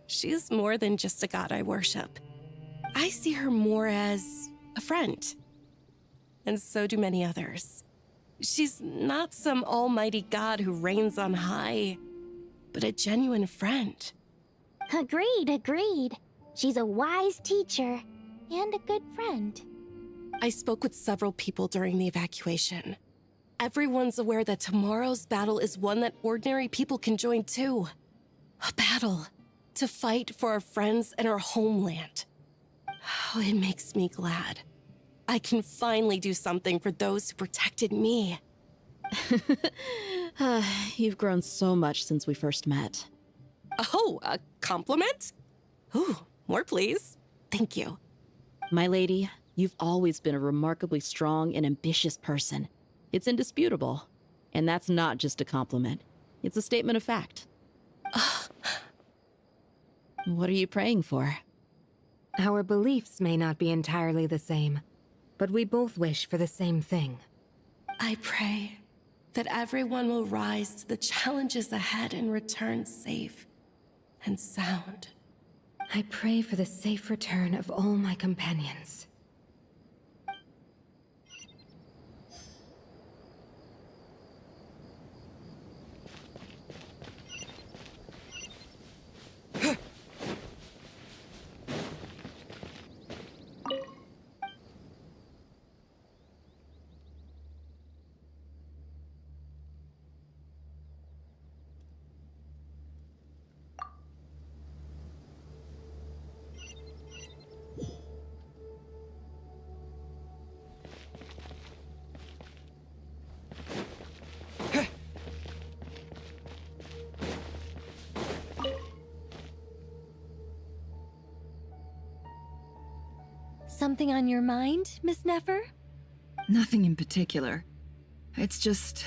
S16: she's more than just a god I worship. I see her more as a friend. And so do many others. She's not some almighty god who reigns on high, but a genuine friend.
S2: Agreed. She's a wise teacher and a good friend.
S16: I spoke with several people during the evacuation. Everyone's aware that tomorrow's battle is one that ordinary people can join too. A battle to fight for our friends and our homeland. Oh, it makes me glad. I can finally do something for those who protected me.
S21: You've grown so much since we first met.
S16: Oh, a compliment? Ooh, more please. Thank you.
S21: My lady, you've always been a remarkably strong and ambitious person. It's indisputable. And that's not just a compliment. It's a statement of fact. What are you praying for?
S22: Our beliefs may not be entirely the same, but we both wish for the same thing.
S16: I pray that everyone will rise to the challenges ahead and return safe and sound.
S22: I pray for the safe return of all my companions.
S18: Something on your mind, Miss Nefer?
S15: Nothing in particular. It's just...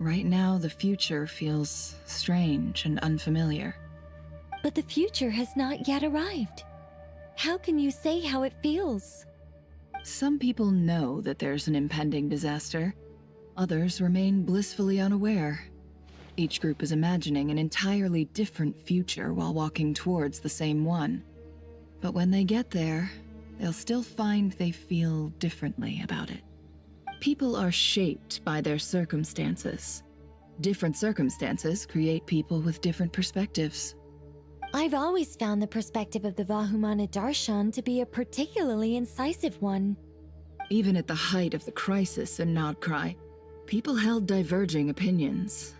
S15: right now, the future feels strange and unfamiliar.
S18: But the future has not yet arrived. How can you say how it feels?
S15: Some people know that there's an impending disaster. Others remain blissfully unaware. Each group is imagining an entirely different future while walking towards the same one. But when they get there, they'll still find they feel differently about it. People are shaped by their circumstances. Different circumstances create people with different perspectives.
S18: I've always found the perspective of the Vahumana Darshan to be a particularly incisive one.
S15: Even at the height of the crisis in Nodcry, people held diverging opinions.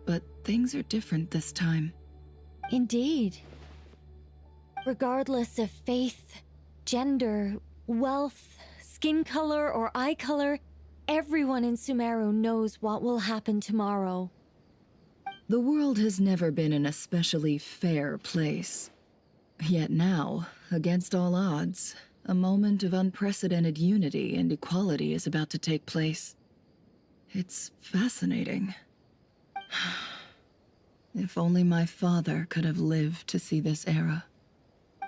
S15: But things are different this time.
S18: Indeed. Regardless of faith, gender, wealth, skin color, or eye color, everyone in Sumeru knows what will happen tomorrow.
S15: The world has never been an especially fair place. Yet now, against all odds, a moment of unprecedented unity and equality is about to take place. It's fascinating. If only my father could have lived to see this era.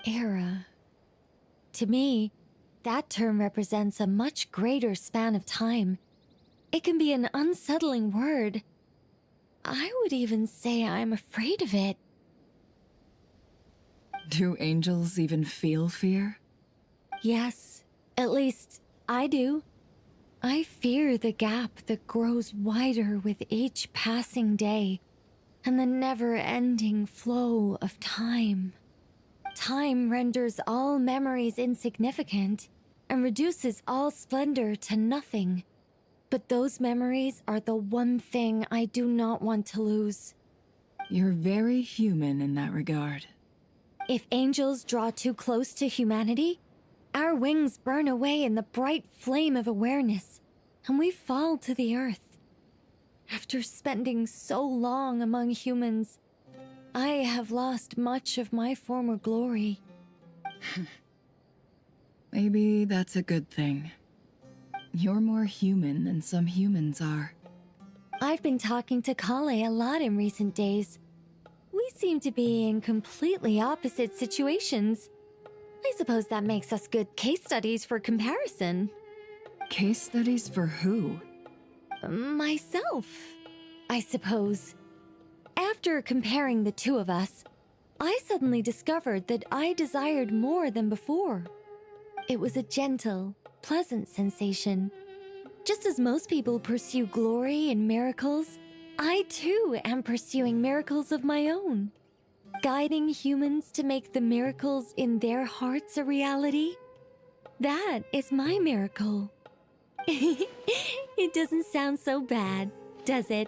S18: Era. To me, that term represents a much greater span of time. It can be an unsettling word. I would even say I'm afraid of it.
S15: Do angels even feel fear?
S18: Yes, at least I do. I fear the gap that grows wider with each passing day, and the never-ending flow of time. Time renders all memories insignificant, and reduces all splendor to nothing. But those memories are the one thing I do not want to lose.
S15: You're very human in that regard.
S18: If angels draw too close to humanity, our wings burn away in the bright flame of awareness, and we fall to the earth. After spending so long among humans, I have lost much of my former glory.
S15: Maybe that's a good thing. You're more human than some humans are.
S18: I've been talking to Kale a lot in recent days. We seem to be in completely opposite situations. I suppose that makes us good case studies for comparison.
S15: Case studies for who?
S18: Myself, I suppose. After comparing the two of us, I suddenly discovered that I desired more than before. It was a gentle, pleasant sensation. Just as most people pursue glory and miracles, I too am pursuing miracles of my own. Guiding humans to make the miracles in their hearts a reality. That is my miracle. It doesn't sound so bad, does it?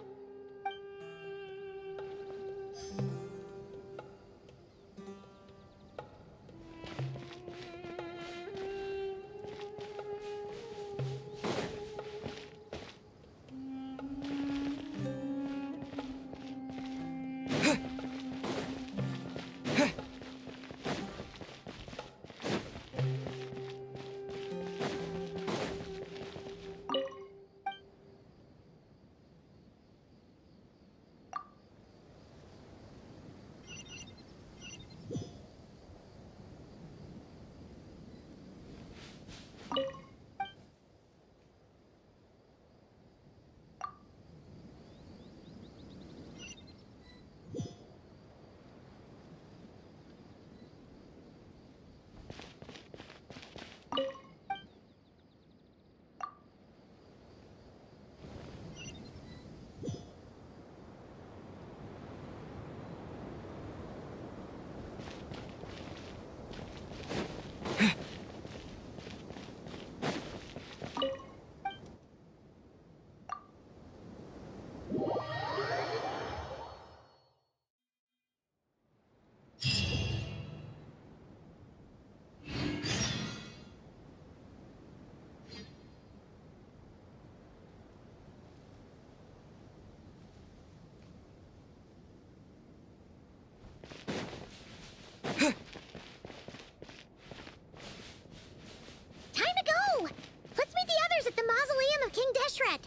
S2: Time to go! Let's meet the others at the mausoleum of King Deshret.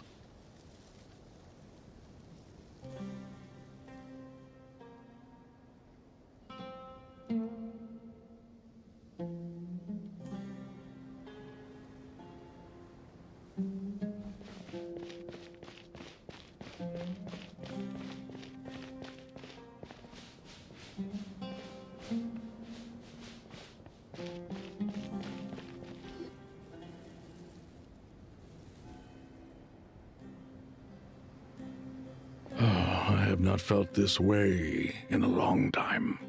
S5: I have not felt this way in a long time.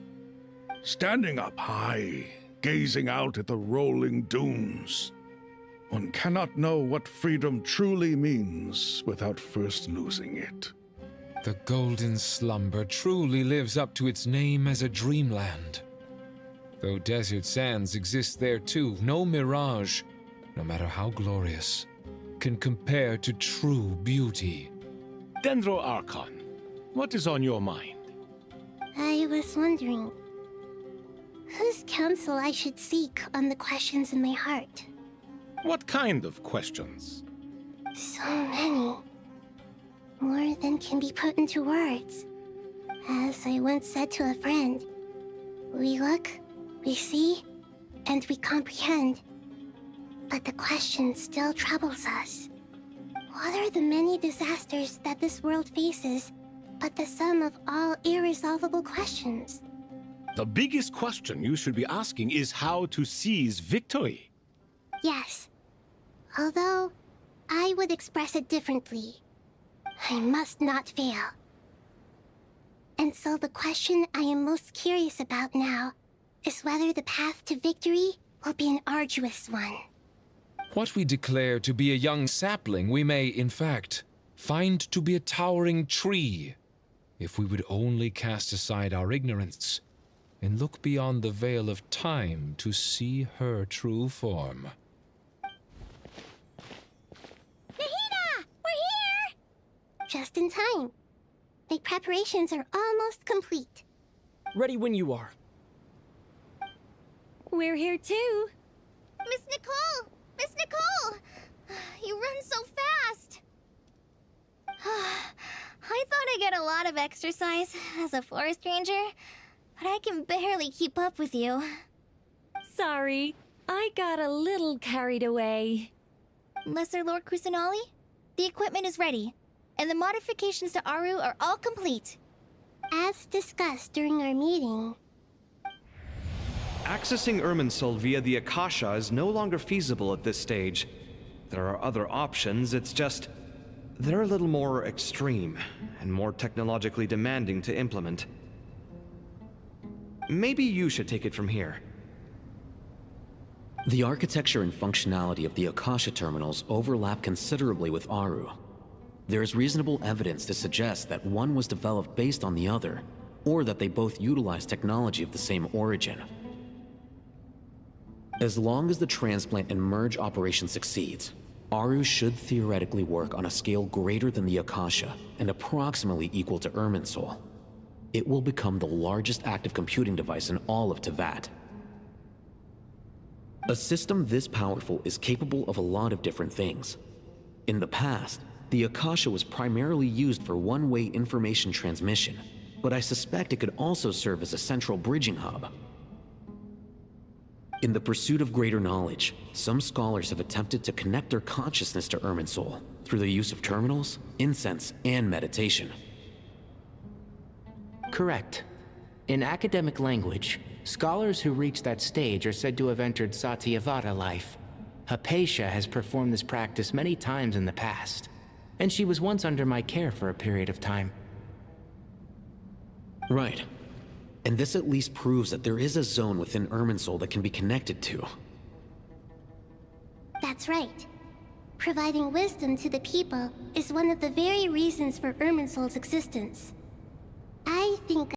S5: Standing up high, gazing out at the rolling dunes. One cannot know what freedom truly means without first losing it.
S7: The golden slumber truly lives up to its name as a dreamland. Though desert sands exist there too, no mirage, no matter how glorious, can compare to true beauty.
S6: Dendro Archon, what is on your mind?
S2: I was wondering whose counsel I should seek on the questions in my heart.
S6: What kind of questions?
S2: So many. More than can be put into words. As I once said to a friend, we look, we see, and we comprehend. But the question still troubles us. What are the many disasters that this world faces, but the sum of all irresolvable questions?
S6: The biggest question you should be asking is how to seize victory.
S2: Yes. Although, I would express it differently. I must not fail. And so the question I am most curious about now is whether the path to victory will be an arduous one.
S7: What we declare to be a young sapling, we may, in fact, find to be a towering tree. If we would only cast aside our ignorance and look beyond the veil of time to see her true form.
S2: Nahida! We're here! Just in time. The preparations are almost complete.
S11: Ready when you are.
S8: We're here too.
S1: Miss Nicole! Miss Nicole! You run so fast! I thought I'd get a lot of exercise as a forest ranger, but I can barely keep up with you.
S18: Sorry, I got a little carried away.
S1: Lesser Lord Kusanali, the equipment is ready, and the modifications to Aru are all complete.
S2: As discussed during our meeting.
S3: Accessing Irminsul via the Akasha is no longer feasible at this stage. There are other options, it's just... they're a little more extreme, and more technologically demanding to implement. Maybe you should take it from here.
S4: The architecture and functionality of the Akasha terminals overlap considerably with Aru. There is reasonable evidence to suggest that one was developed based on the other, or that they both utilize technology of the same origin. As long as the transplant and merge operation succeeds, Aru should theoretically work on a scale greater than the Akasha and approximately equal to Irminsul. It will become the largest active computing device in all of Teyvat. A system this powerful is capable of a lot of different things. In the past, the Akasha was primarily used for one-way information transmission, but I suspect it could also serve as a central bridging hub. In the pursuit of greater knowledge, some scholars have attempted to connect their consciousness to Irminsul through the use of terminals, incense, and meditation.
S10: Correct. In academic language, scholars who reach that stage are said to have entered Satyavada life. Hypatia has performed this practice many times in the past, and she was once under my care for a period of time.
S4: Right. And this at least proves that there is a zone within Irminsul that can be connected to.
S2: That's right. Providing wisdom to the people is one of the very reasons for Irminsul's existence. I think